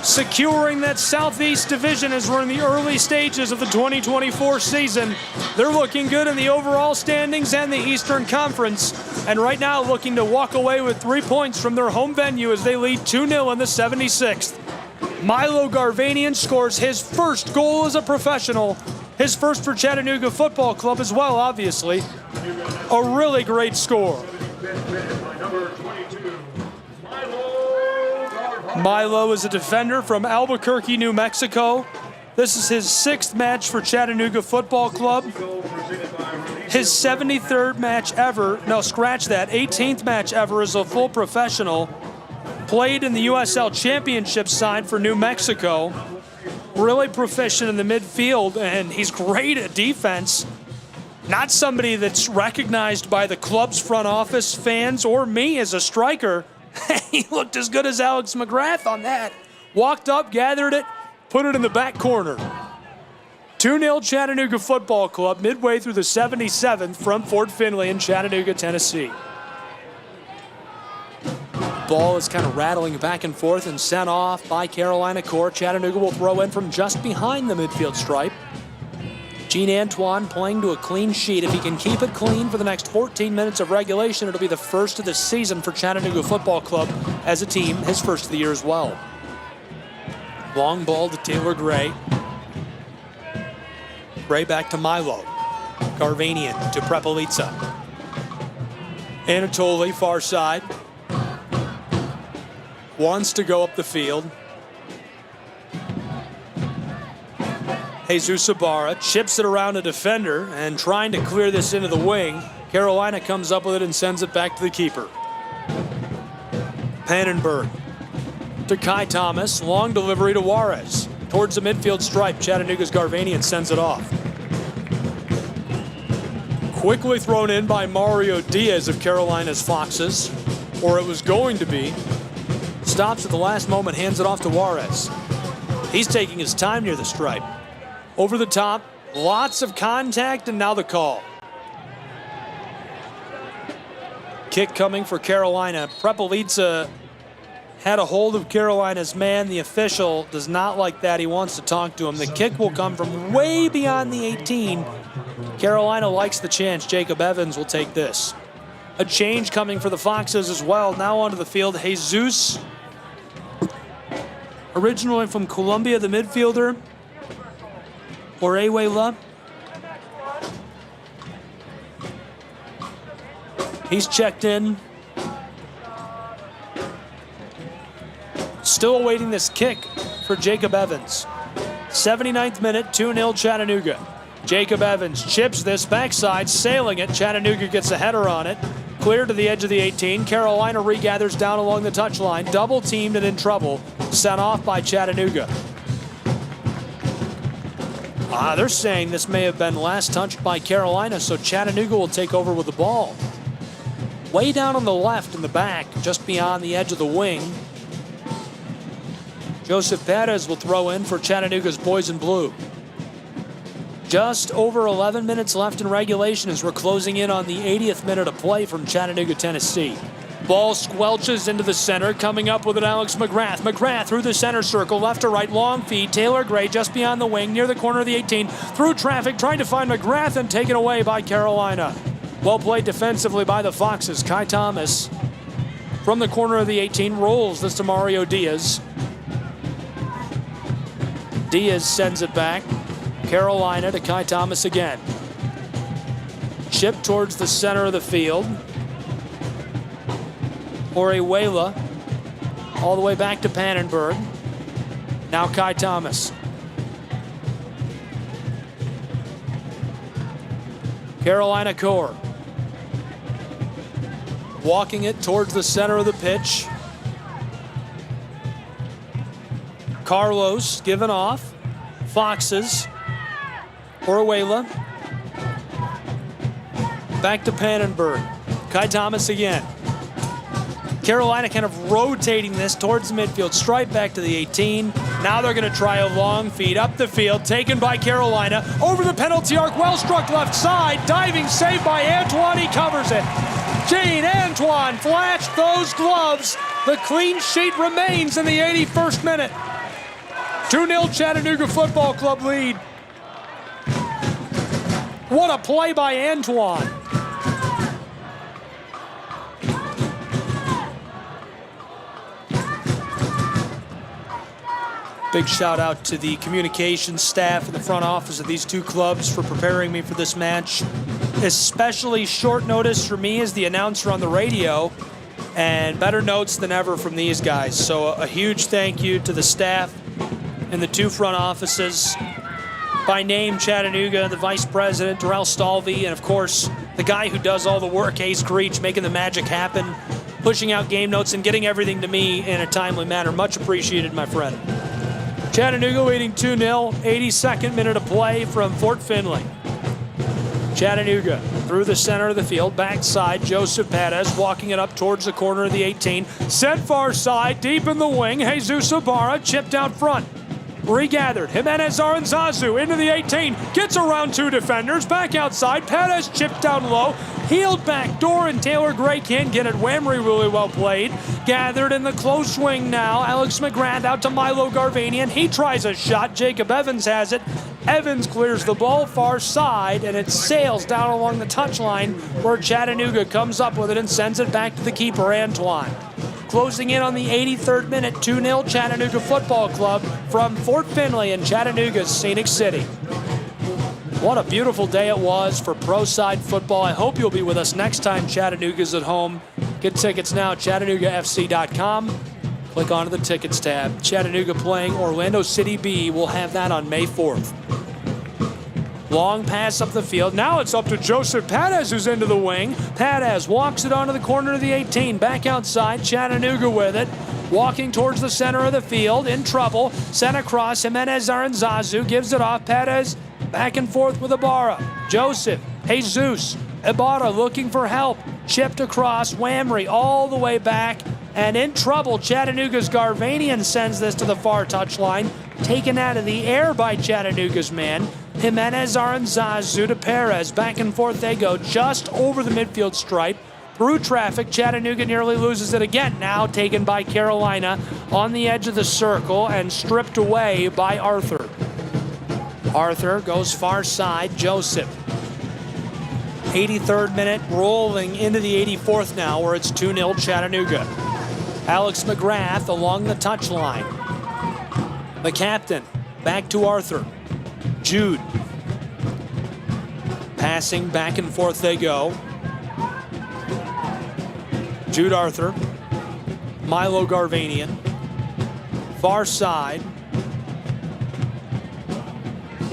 securing that Southeast Division as we're in the early stages of the 2024 season. They're looking good in the overall standings and the Eastern Conference, and right now looking to walk away with 3 points from their home venue as they lead 2-0 in the 76th. Milo Garvanian scores his first goal as a professional, his first for Chattanooga Football Club as well, obviously. A really great score. Milo is a defender from Albuquerque, New Mexico. This is his 6th match for Chattanooga Football Club. His 73rd match ever, no, scratch that, 18th match ever as a full professional. Played in the USL Championship side for New Mexico. Really proficient in the midfield, and he's great at defense. Not somebody that's recognized by the club's front office, fans, or me as a striker. He looked as good as Alex McGrath on that. Walked up, gathered it, put it in the back corner. 2-0 Chattanooga Football Club midway through the 77th from Fort Finley in Chattanooga, Tennessee. Ball is kind of rattling back and forth and sent off by Carolina Core. Chattanooga will throw in from just behind the midfield stripe. Gene Antoine playing to a clean sheet. If he can keep it clean for the next 14 minutes of regulation, it'll be the first of the season for Chattanooga Football Club as a team, his first of the year as well. Long ball to Taylor Gray. Gray back to Milo. Garvanian to Prepelica. Anatoly, far side. Wants to go up the field. Jesus Ibarra chips it around a defender and trying to clear this into the wing. Carolina comes up with it and sends it back to the keeper. Pannenberg to Kai Thomas. Long delivery to Juarez. Towards the midfield stripe, Chattanooga's Garvanian sends it off. Quickly thrown in by Mario Diaz of Carolina's Foxes, or it was going to be. Stops at the last moment, hands it off to Juarez. He's taking his time near the stripe. Over the top, lots of contact, and now the call. Kick coming for Carolina. Prepelica had a hold of Carolina's man. The official does not like that. He wants to talk to him. The kick will come from way beyond the 18. Carolina likes the chance. Jacob Evans will take this. A change coming for the Foxes as well. Now onto the field, Jesus. Originally from Colombia, the midfielder. Orewela. He's checked in. Still awaiting this kick for Jacob Evans. 79th minute, 2-0 Chattanooga. Jacob Evans chips this backside, sailing it. Chattanooga gets a header on it. Clear to the edge of the 18. Carolina regathers down along the touchline. Double teamed and in trouble. Sent off by Chattanooga. They're saying this may have been last touched by Carolina, so Chattanooga will take over with the ball. Way down on the left in the back, just beyond the edge of the wing. Joseph Perez will throw in for Chattanooga's Boys in Blue. Just over 11 minutes left in regulation as we're closing in on the 80th minute of play from Chattanooga, Tennessee. Ball squelches into the center, coming up with it Alex McGrath. McGrath through the center circle, left to right, long feed. Taylor Gray just beyond the wing, near the corner of the 18. Through traffic, trying to find McGrath and taken away by Carolina. Well played defensively by the Foxes. Kai Thomas from the corner of the 18 rolls this to Mario Diaz. Diaz sends it back. Carolina to Kai Thomas again. Chip towards the center of the field. Orihuela all the way back to Pannenberg. Now Kai Thomas. Carolina core. Walking it towards the center of the pitch. Carlos given off. Foxes. Orihuela. Back to Pannenberg. Kai Thomas again. Carolina kind of rotating this towards the midfield stripe back to the 18. Now they're going to try a long feed up the field, taken by Carolina. Over the penalty arc, well struck left side. Diving save by Antoine, he covers it. Gene Antoine flashed those gloves. The clean sheet remains in the 81st minute. 2-0 Chattanooga Football Club lead. What a play by Antoine. Big shout out to the communications staff and the front office of these two clubs for preparing me for this match. Especially short notice for me as the announcer on the radio, and better notes than ever from these guys. So a huge thank you to the staff and the two front offices. By name, Chattanooga, the vice president, Darrell Stalvey, and of course, the guy who does all the work, Ace Creech, making the magic happen, pushing out game notes and getting everything to me in a timely manner. Much appreciated, my friend. Chattanooga leading 2-0, 82nd minute of play from Fort Finley. Chattanooga through the center of the field, backside, Joseph Perez walking it up towards the corner of the 18. Sent far side, deep in the wing, Jesus Ibarra chipped out front. Regathered, Jimenez Aranzazu into the 18, gets around two defenders, back outside, Perez chipped down low, heeled back door, and Taylor Gray can't get it. Whamry really well played. Gathered in the close swing now, Alex McGrath out to Milo Garvanian, he tries a shot, Jacob Evans has it. Evans clears the ball far side, and it sails down along the touchline where Chattanooga comes up with it and sends it back to the keeper, Antoine. Closing in on the 83rd minute, 2-0 Chattanooga Football Club from Fort Finley in Chattanooga's Scenic City. What a beautiful day it was for pro side football. I hope you'll be with us next time Chattanooga's at home. Get tickets now at ChattanoogaFC.com. Click onto the tickets tab. Chattanooga playing Orlando City B. We'll have that on May 4th. Long pass up the field. Now it's up to Joseph Perez, who's into the wing. Perez walks it onto the corner of the 18. Back outside, Chattanooga with it. Walking towards the center of the field, in trouble. Sent across, Jimenez Aranzazu gives it off. Perez back and forth with Ibarra. Joseph, Jesus, Ibarra looking for help. Chipped across, Whamry all the way back. And in trouble, Chattanooga's Garvanian sends this to the far touchline. Taken out of the air by Chattanooga's man. Jimenez Aranzazu to Perez. Back and forth they go, just over the midfield stripe. Through traffic, Chattanooga nearly loses it again. Now taken by Carolina on the edge of the circle and stripped away by Arthur. Arthur goes far side, Joseph. 83rd minute, rolling into the 84th now, where it's 2-0 Chattanooga. Alex McGrath along the touchline. The captain, back to Arthur. Jude. Passing back and forth they go. Jude Arthur. Milo Garvanian. Far side.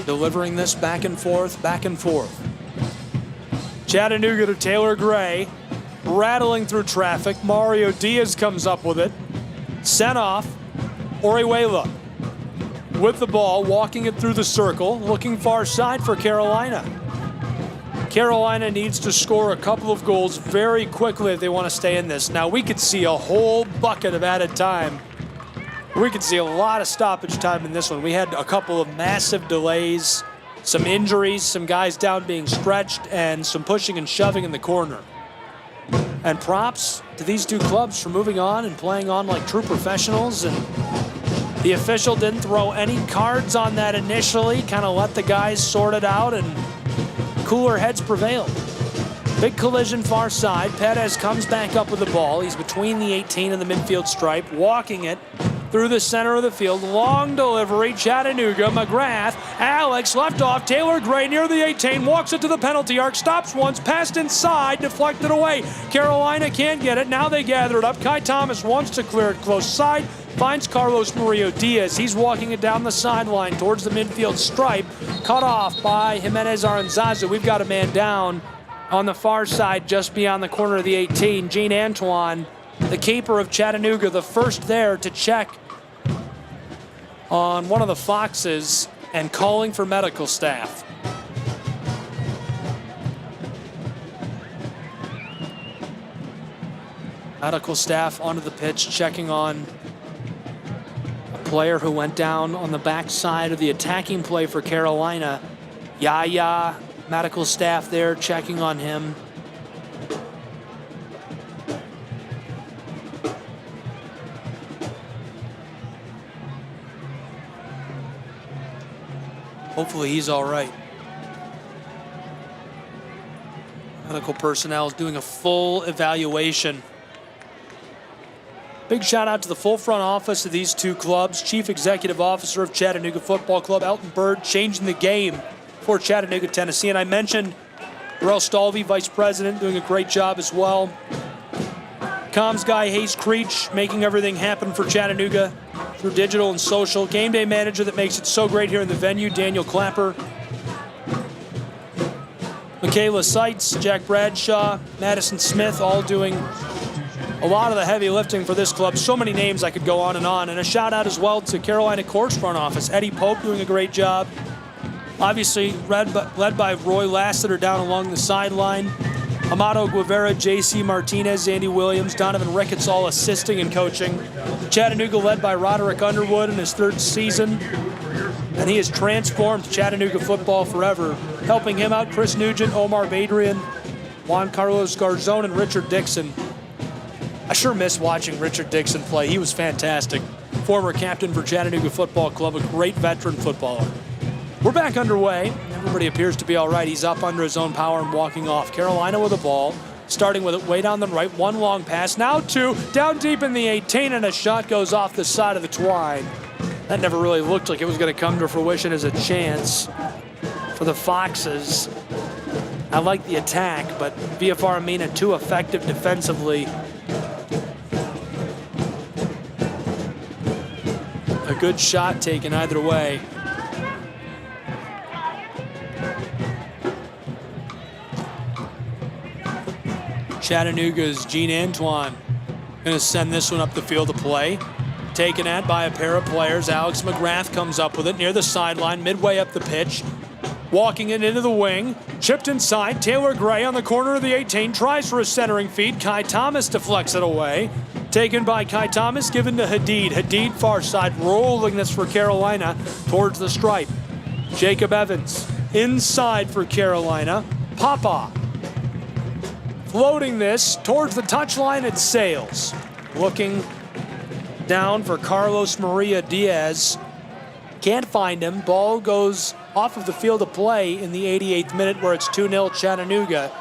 Delivering this back and forth, back and forth. Chattanooga to Taylor Gray. Rattling through traffic. Mario Diaz comes up with it. Sent off. Orihuela with the ball, walking it through the circle, looking far side for Carolina. Carolina needs to score a couple of goals very quickly if they want to stay in this. Now, we could see a whole bucket of added time We could see a lot of stoppage time in this one. We had a couple of massive delays, some injuries, some guys down being stretched, and some pushing and shoving in the corner. And props to these two clubs for moving on and playing on like true professionals. And the official didn't throw any cards on that initially, kind of let the guys sort it out, and cooler heads prevailed. Big collision far side. Perez comes back up with the ball. He's between the 18 and the midfield stripe, walking it through the center of the field. Long delivery, Chattanooga, McGrath, Alex left off, Taylor Gray near the 18, walks it to the penalty arc, stops once, passed inside, deflected away. Carolina can't get it, now they gather it up. Kai Thomas wants to clear it close side, finds Carlos Murillo Diaz. He's walking it down the sideline towards the midfield stripe, cut off by Jimenez Aranzazu. We've got a man down on the far side just beyond the corner of the 18. Gene Antoine, the keeper of Chattanooga, the first there to check on one of the Foxes and calling for medical staff. Medical staff onto the pitch, checking on a player who went down on the backside of the attacking play for Carolina. Yaya, medical staff there checking on him. Hopefully he's all right. Medical personnel is doing a full evaluation. Big shout out to the full front office of these two clubs. Chief Executive Officer of Chattanooga Football Club, Elton Bird, changing the game for Chattanooga, Tennessee. And I mentioned Darrell Stalvey, Vice President, doing a great job as well. Comms guy Hayes Creech making everything happen for Chattanooga through digital and social. Game day manager that makes it so great here in the venue, Daniel Clapper. Michaela Seitz, Jack Bradshaw, Madison Smith, all doing a lot of the heavy lifting for this club. So many names I could go on. And a shout out as well to Carolina Courts front office. Eddie Pope doing a great job. Obviously led by Roy Lassiter down along the sideline. Amado Guevara, J.C. Martinez, Andy Williams, Donovan Ricketts all assisting and coaching. Chattanooga led by Roderick Underwood in his third season. And he has transformed Chattanooga football forever. Helping him out, Chris Nugent, Omar Badrian, Juan Carlos Garzon, and Richard Dixon. I sure miss watching Richard Dixon play. He was fantastic. Former captain for Chattanooga Football Club, a great veteran footballer. We're back underway. Everybody appears to be all right. He's up under his own power and walking off. Carolina with the ball, starting with it way down the right. One long pass, now two, down deep in the 18, and a shot goes off the side of the twine. That never really looked like it was going to come to fruition as a chance for the Foxes. I like the attack, but VFR Amina too effective defensively. A good shot taken either way. Chattanooga's Gene Antoine going to send this one up the field to play. Taken at by a pair of players. Alex McGrath comes up with it near the sideline, midway up the pitch. Walking it into the wing. Chipped inside. Taylor Gray on the corner of the 18. Tries for a centering feed. Kai Thomas deflects it away. Taken by Kai Thomas, given to Hadid. Hadid far side, rolling this for Carolina towards the stripe. Jacob Evans inside for Carolina. Papa floating this towards the touchline, it sails. Looking down for Carlos Maria Diaz. Can't find him. Ball goes off of the field of play in the 88th minute where it's 2-0 Chattanooga.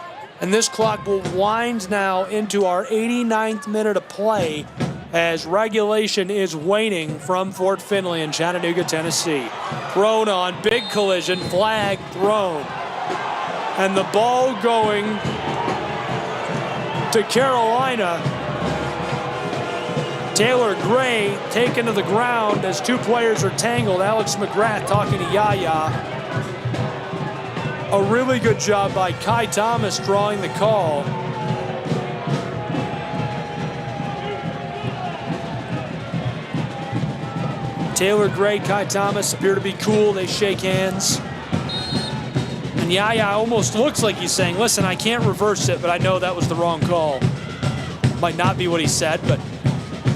And this clock will wind now into our 89th minute of play as regulation is waning from Fort Finley in Chattanooga, Tennessee. Thrown on, big collision, flag thrown. And the ball going to Carolina. Taylor Gray taken to the ground as two players are tangled. Alex McGrath talking to Yaya. A really good job by Kai Thomas drawing the call. Taylor Gray, Kai Thomas appear to be cool. They shake hands. And Yaya almost looks like he's saying, listen, I can't reverse it, but I know that was the wrong call. Might not be what he said, but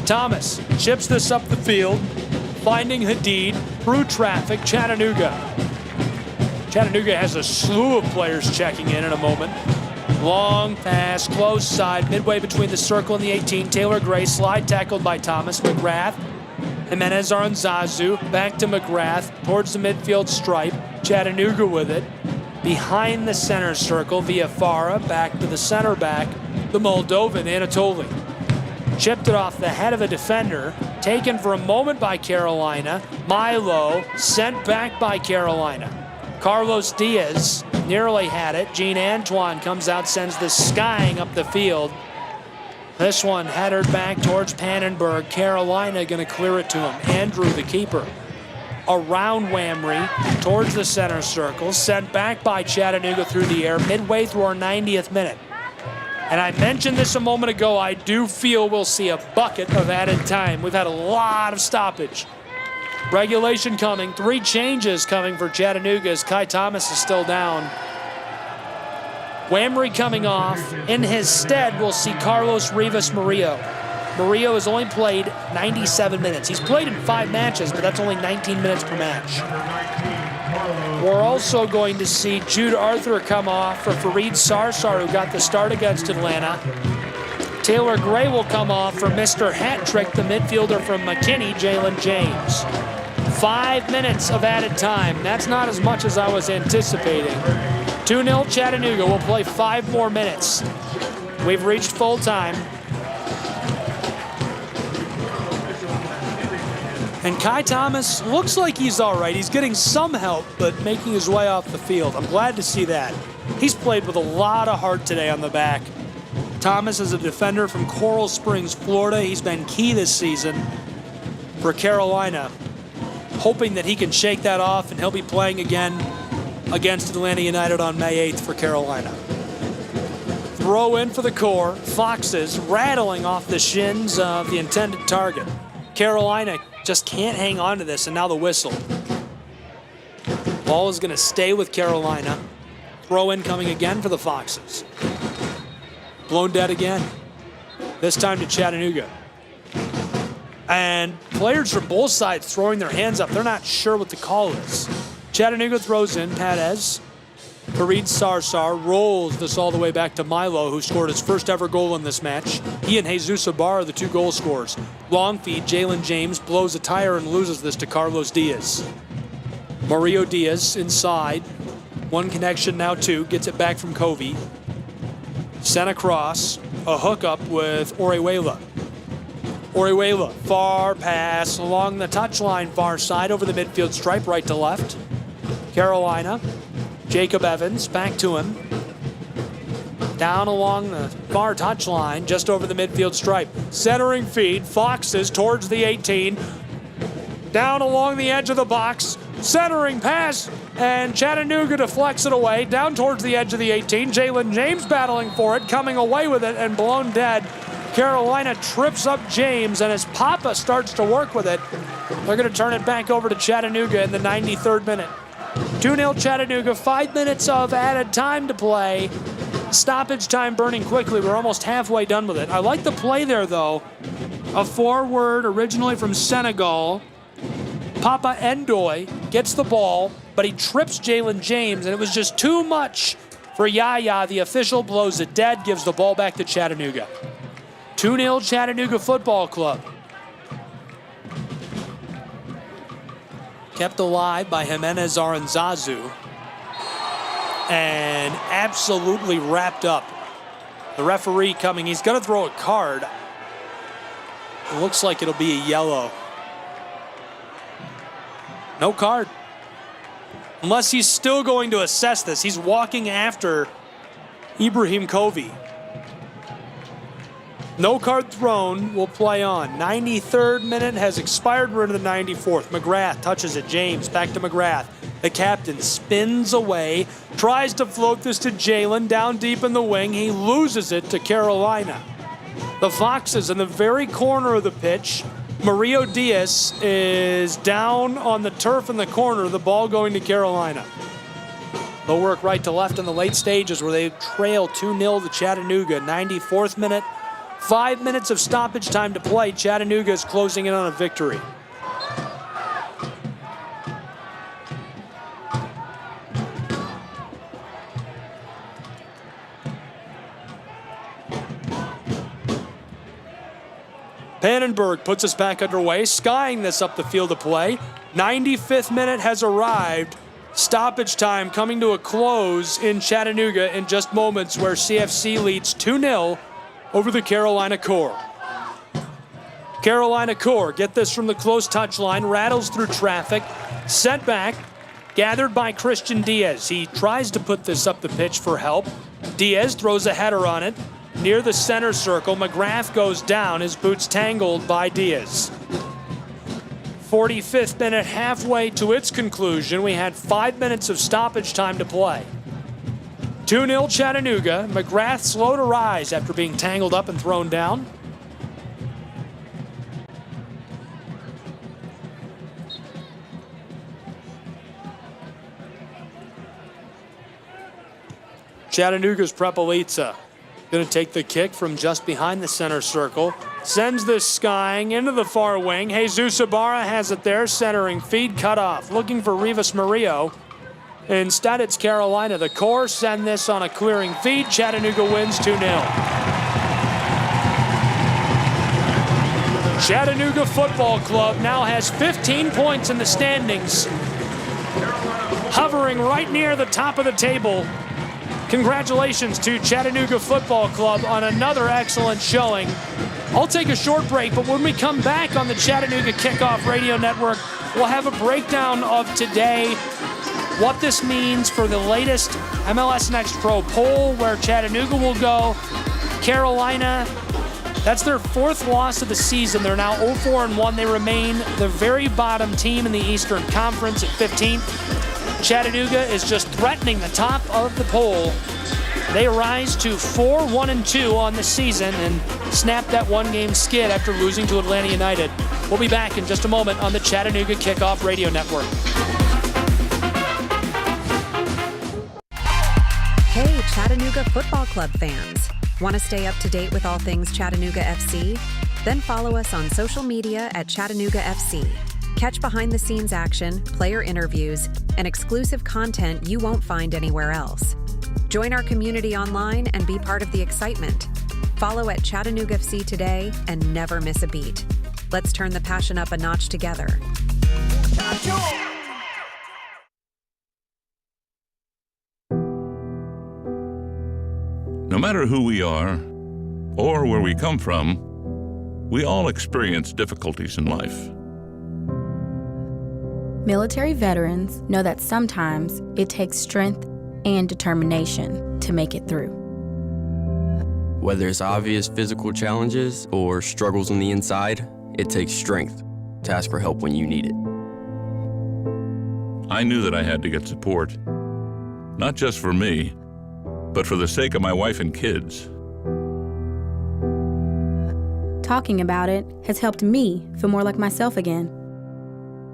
Thomas chips this up the field, finding Hadid through traffic. Chattanooga has a slew of players checking in a moment. Long pass, close side, midway between the circle and the 18. Taylor Gray slide tackled by Thomas. McGrath, Jimenez Aranzazu, back to McGrath, towards the midfield stripe. Chattanooga with it. Behind the center circle, Viafara, back to the center back, the Moldovan, Anatoly. Chipped it off the head of a defender, taken for a moment by Carolina. Milo, sent back by Carolina. Carlos Diaz nearly had it. Gene Antoine comes out, sends this skying up the field. This one headed back towards Pannenberg. Carolina going to clear it to him. Andrew, the keeper. Around Whamry, towards the center circle, sent back by Chattanooga through the air, midway through our 90th minute. And I mentioned this a moment ago, I do feel we'll see a bucket of added time. We've had a lot of stoppage. Regulation coming, 3 changes coming for Chattanooga as Kai Thomas is still down. Whamry coming off. In his stead, we'll see Carlos Rivas Murillo. Murillo has only played 97 minutes. He's played in 5 matches, but that's only 19 minutes per match. We're also going to see Jude Arthur come off for Fareed Sarsar, who got the start against Atlanta. Taylor Gray will come off for Mr. Hat Trick, the midfielder from McKinney, Jalen James. 5 minutes of added time. That's not as much as I was anticipating. 2-0 Chattanooga will play 5 more minutes. We've reached full time. And Kai Thomas looks like he's all right. He's getting some help, but making his way off the field. I'm glad to see that. He's played with a lot of heart today on the back. Thomas is a defender from Coral Springs, Florida. He's been key this season for Carolina. Hoping that he can shake that off and he'll be playing again against Atlanta United on May 8th for Carolina. Throw in for the core. Foxes rattling off the shins of the intended target. Carolina just can't hang on to this, and now the whistle. Ball is going to stay with Carolina. Throw in coming again for the Foxes. Blown dead again. This time to Chattanooga. And players from both sides throwing their hands up. They're not sure what the call is. Chattanooga throws in Perez. Fareed Sarsar rolls this all the way back to Milo, who scored his first ever goal in this match. He and Jesus Ibarra are the 2 goal scorers. Long feed, Jalen James blows a tire and loses this to Carlos Diaz. Mario Diaz inside. 1 connection, now 2. Gets it back from Covey. Sent across. A hookup with Orihuela. Orihuela, far pass along the touchline, far side over the midfield stripe, right to left. Carolina. Jacob Evans, back to him. Down along the far touchline, just over the midfield stripe. Centering feed, Foxes towards the 18. Down along the edge of the box. Centering pass, and Chattanooga deflects it away. Down towards the edge of the 18. Jalen James battling for it, coming away with it, and blown dead. Carolina trips up James, and as Papa starts to work with it, they're going to turn it back over to Chattanooga in the 93rd minute. 2-0 Chattanooga, 5 minutes of added time to play. Stoppage time burning quickly. We're almost halfway done with it. I like the play there, though. A forward originally from Senegal. Papa Ndoye gets the ball, but he trips Jalen James, and it was just too much for Yaya. The official blows it dead, gives the ball back to Chattanooga. 2-0 Chattanooga Football Club. Kept alive by Jimenez Aranzazu. And absolutely wrapped up. The referee coming. He's going to throw a card. It looks like it'll be a yellow. No card. Unless he's still going to assess this. He's walking after Ibrahim Covey. No card thrown, will play on. 93rd minute has expired, we're into the 94th. McGrath touches it, James, back to McGrath. The captain spins away, tries to float this to Jalen, down deep in the wing. He loses it to Carolina. The Foxes in the very corner of the pitch. Mario Diaz is down on the turf in the corner, the ball going to Carolina. They'll work right to left in the late stages where they trail 2-0 to Chattanooga. 94th minute. 5 minutes of stoppage time to play. Chattanooga is closing in on a victory. Pannenberg puts us back underway, skying this up the field of play. 95th minute has arrived. Stoppage time coming to a close in Chattanooga in just moments, where CFC leads 2-0 over the Carolina Core. Carolina Core, get this from the close touchline, rattles through traffic, set back, gathered by Christian Diaz. He tries to put this up the pitch for help. Diaz throws a header on it. Near the center circle, McGrath goes down, his boots tangled by Diaz. 45th minute, halfway to its conclusion. We had 5 minutes of stoppage time to play. 2-0 Chattanooga. McGrath slow to rise after being tangled up and thrown down. Chattanooga's Prepelica going to take the kick from just behind the center circle. Sends this skying into the far wing. Jesus Ibarra has it there, centering feed cut off. Looking for Rivas Murillo. Instead, it's Carolina. The Core send this on a clearing feed. Chattanooga wins 2-0. Chattanooga Football Club now has 15 points in the standings, hovering right near the top of the table. Congratulations to Chattanooga Football Club on another excellent showing. I'll take a short break, but when we come back on the Chattanooga Kickoff Radio Network, we'll have a breakdown of today, what this means for the latest MLS Next Pro poll, where Chattanooga will go. Carolina, that's their 4th loss of the season. They're now 0-4-1. They remain the very bottom team in the Eastern Conference at 15th. Chattanooga is just threatening the top of the poll. They rise to 4-1-2 on the season and snap that one-game skid after losing to Atlanta United. We'll be back in just a moment on the Chattanooga Kickoff Radio Network. Hey, Chattanooga Football Club fans. Want to stay up to date with all things Chattanooga FC? Then follow us on social media at Chattanooga FC. Catch behind-the-scenes action, player interviews, and exclusive content you won't find anywhere else. Join our community online and be part of the excitement. Follow at Chattanooga FC today and never miss a beat. Let's turn the passion up a notch together. No matter who we are or where we come from, we all experience difficulties in life. Military veterans know that sometimes it takes strength and determination to make it through. Whether it's obvious physical challenges or struggles on the inside, it takes strength to ask for help when you need it. I knew that I had to get support, not just for me, but for the sake of my wife and kids. Talking about it has helped me feel more like myself again.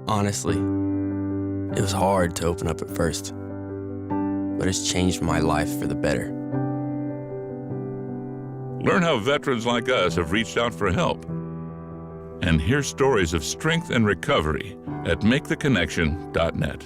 Honestly, it was hard to open up at first, but it's changed my life for the better. Learn how veterans like us have reached out for help. And hear stories of strength and recovery at maketheconnection.net.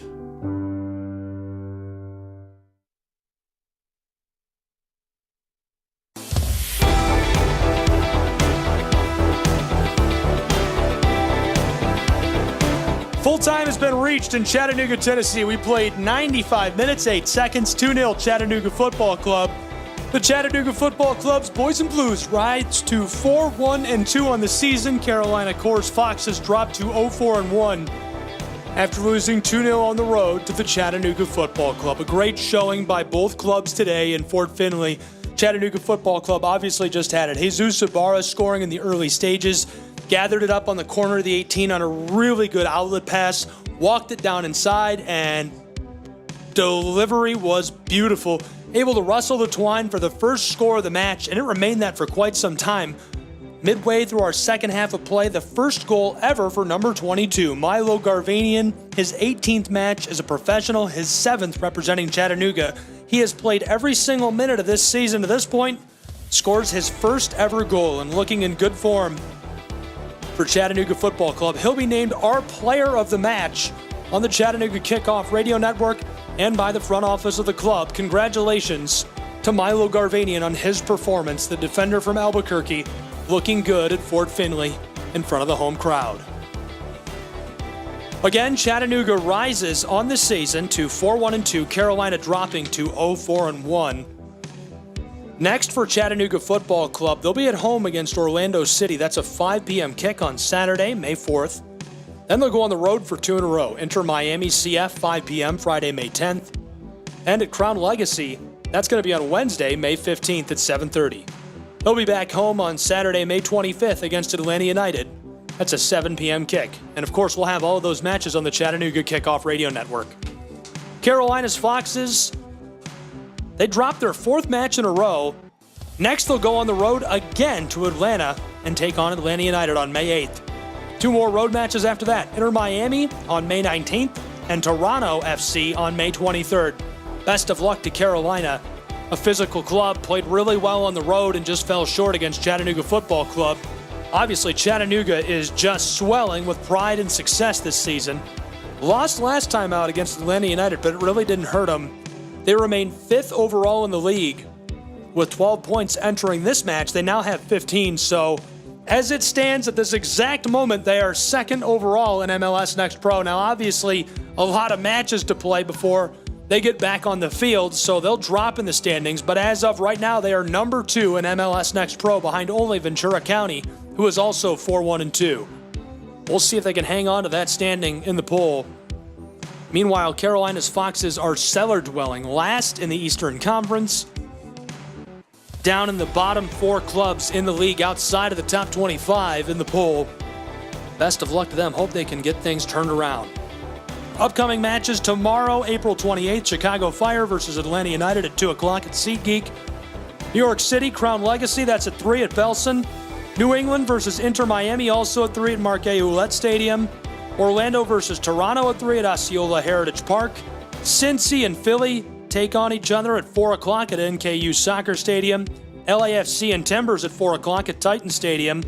Full time has been reached in Chattanooga, Tennessee. We played 95 minutes, 8 seconds, 2-0 Chattanooga Football Club. The Chattanooga Football Club's Boys and Blues rise to 4-1-2 on the season. Carolina Core's Foxes dropped to 0-4-1 after losing 2-0 on the road to the Chattanooga Football Club. A great showing by both clubs today in Fort Finley. Chattanooga Football Club obviously just had it. Jesus Ibarra scoring in the early stages. Gathered it up on the corner of the 18 on a really good outlet pass, walked it down inside, and delivery was beautiful. Able to rustle the twine for the first score of the match, and it remained that for quite some time. Midway through our second half of play, the first goal ever for number 22, Milo Garvanian, his 18th match as a professional, his 7th representing Chattanooga. He has played every single minute of this season to this point, scores his first ever goal and looking in good form for Chattanooga Football Club. He'll be named our player of the match on the Chattanooga Kickoff Radio Network and by the front office of the club. Congratulations to Milo Garvanian on his performance, the defender from Albuquerque, looking good at Fort Finley in front of the home crowd. Again, Chattanooga rises on the season to 4-1-2, Carolina dropping to 0-4-1. Next for Chattanooga Football Club, they'll be at home against Orlando City. That's a 5 p.m. kick on Saturday, May 4th. Then they'll go on the road for 2 in a row. Enter Miami CF, 5 p.m., Friday, May 10th. And at Crown Legacy, that's going to be on Wednesday, May 15th at 7:30. They'll be back home on Saturday, May 25th against Atlanta United. That's a 7 p.m. kick. And of course, we'll have all of those matches on the Chattanooga Kickoff Radio Network. Carolina's Foxes, they dropped their 4th match in a row. Next, they'll go on the road again to Atlanta and take on Atlanta United on May 8th. 2 more road matches after that. Enter Miami on May 19th and Toronto FC on May 23rd. Best of luck to Carolina. A physical club, played really well on the road and just fell short against Chattanooga Football Club. Obviously, Chattanooga is just swelling with pride and success this season. Lost last time out against Atlanta United, but it really didn't hurt them. They remain 5th overall in the league with 12 points entering this match. They now have 15, so as it stands at this exact moment, they are 2nd overall in MLS Next Pro. Now, obviously, a lot of matches to play before they get back on the field, so they'll drop in the standings, but as of right now, they are number 2 in MLS Next Pro behind only Ventura County, who is also 4-1-2. We'll see if they can hang on to that standing in the poll. Meanwhile, Carolina's Foxes are cellar-dwelling, last in the Eastern Conference, down in the bottom 4 clubs in the league outside of the top 25 in the poll. Best of luck to them. Hope they can get things turned around. Upcoming matches tomorrow, April 28th, Chicago Fire versus Atlanta United at 2 o'clock at SeatGeek. New York City, Crown Legacy, that's at 3 at Belson. New England versus Inter Miami, also at 3 at Marquet Ouellette Stadium. Orlando versus Toronto at 3 at Osceola Heritage Park. Cincy and Philly take on each other at 4 o'clock at NKU Soccer Stadium. LAFC and Timbers at 4 o'clock at Titan Stadium.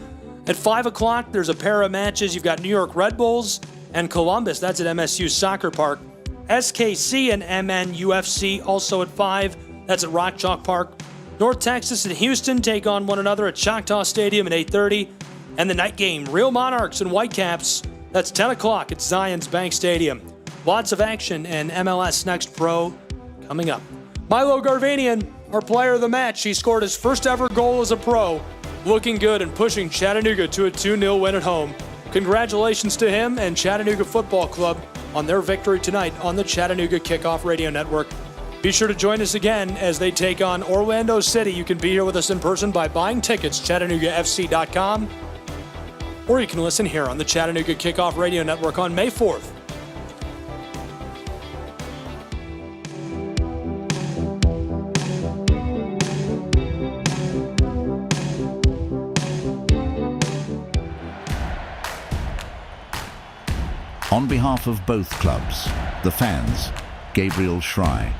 At 5 o'clock, there's a pair of matches. You've got New York Red Bulls and Columbus, that's at MSU Soccer Park. SKC and MNUFC also at 5, that's at Rock Chalk Park. North Texas and Houston take on one another at Choctaw Stadium at 8:30. And the night game, Real Monarchs and Whitecaps, that's 10 o'clock at Zions Bank Stadium. Lots of action in MLS Next Pro coming up. Milo Garvanian, our player of the match, he scored his first ever goal as a pro, looking good and pushing Chattanooga to a 2-0 win at home. Congratulations to him and Chattanooga Football Club on their victory tonight on the Chattanooga Kickoff Radio Network. Be sure to join us again as they take on Orlando City. You can be here with us in person by buying tickets, ChattanoogaFC.com, or you can listen here on the Chattanooga Kickoff Radio Network on May 4th. On behalf of both clubs, the fans, Gabriel Schrei,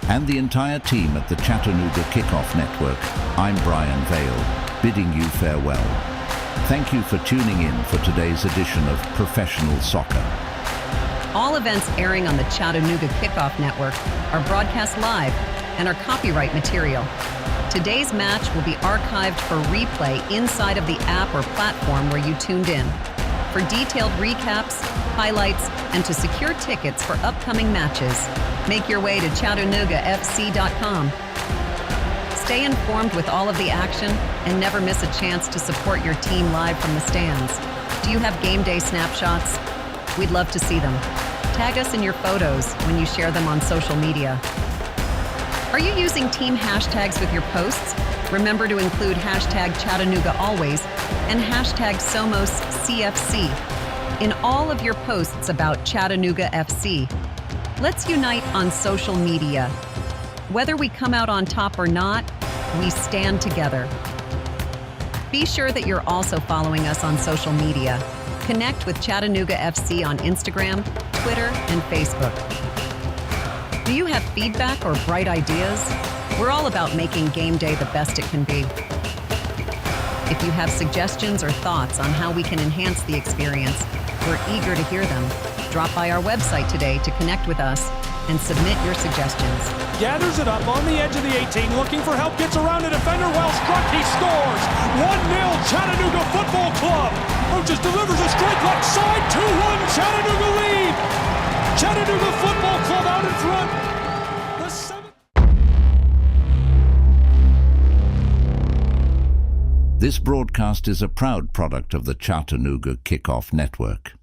and the entire team at the Chattanooga Kickoff Network, I'm Brian Vale, bidding you farewell. Thank you for tuning in for today's edition of Professional Soccer. All events airing on the Chattanooga Kickoff Network are broadcast live and are copyright material. Today's match will be archived for replay inside of the app or platform where you tuned in. For detailed recaps, highlights, and to secure tickets for upcoming matches, make your way to ChattanoogaFC.com. Stay informed with all of the action and never miss a chance to support your team live from the stands. Do you have game day snapshots? We'd love to see them. Tag us in your photos when you share them on social media. Are you using team hashtags with your posts? Remember to include hashtag Chattanooga Always and hashtag SomosCFC in all of your posts about Chattanooga FC. Let's unite on social media. Whether we come out on top or not, we stand together. Be sure that you're also following us on social media. Connect with Chattanooga FC on Instagram, Twitter, and Facebook. Do you have feedback or bright ideas? We're all about making game day the best it can be. If you have suggestions or thoughts on how we can enhance the experience, we're eager to hear them. Drop by our website today to connect with us and submit your suggestions. Gathers it up on the edge of the 18, looking for help, gets around a defender, well struck, he scores! 1-0 Chattanooga Football Club! Just delivers a straight left side, 2-1 Chattanooga lead! Chattanooga Football Club out in front. The seventh. This broadcast is a proud product of the Chattanooga Kickoff Network.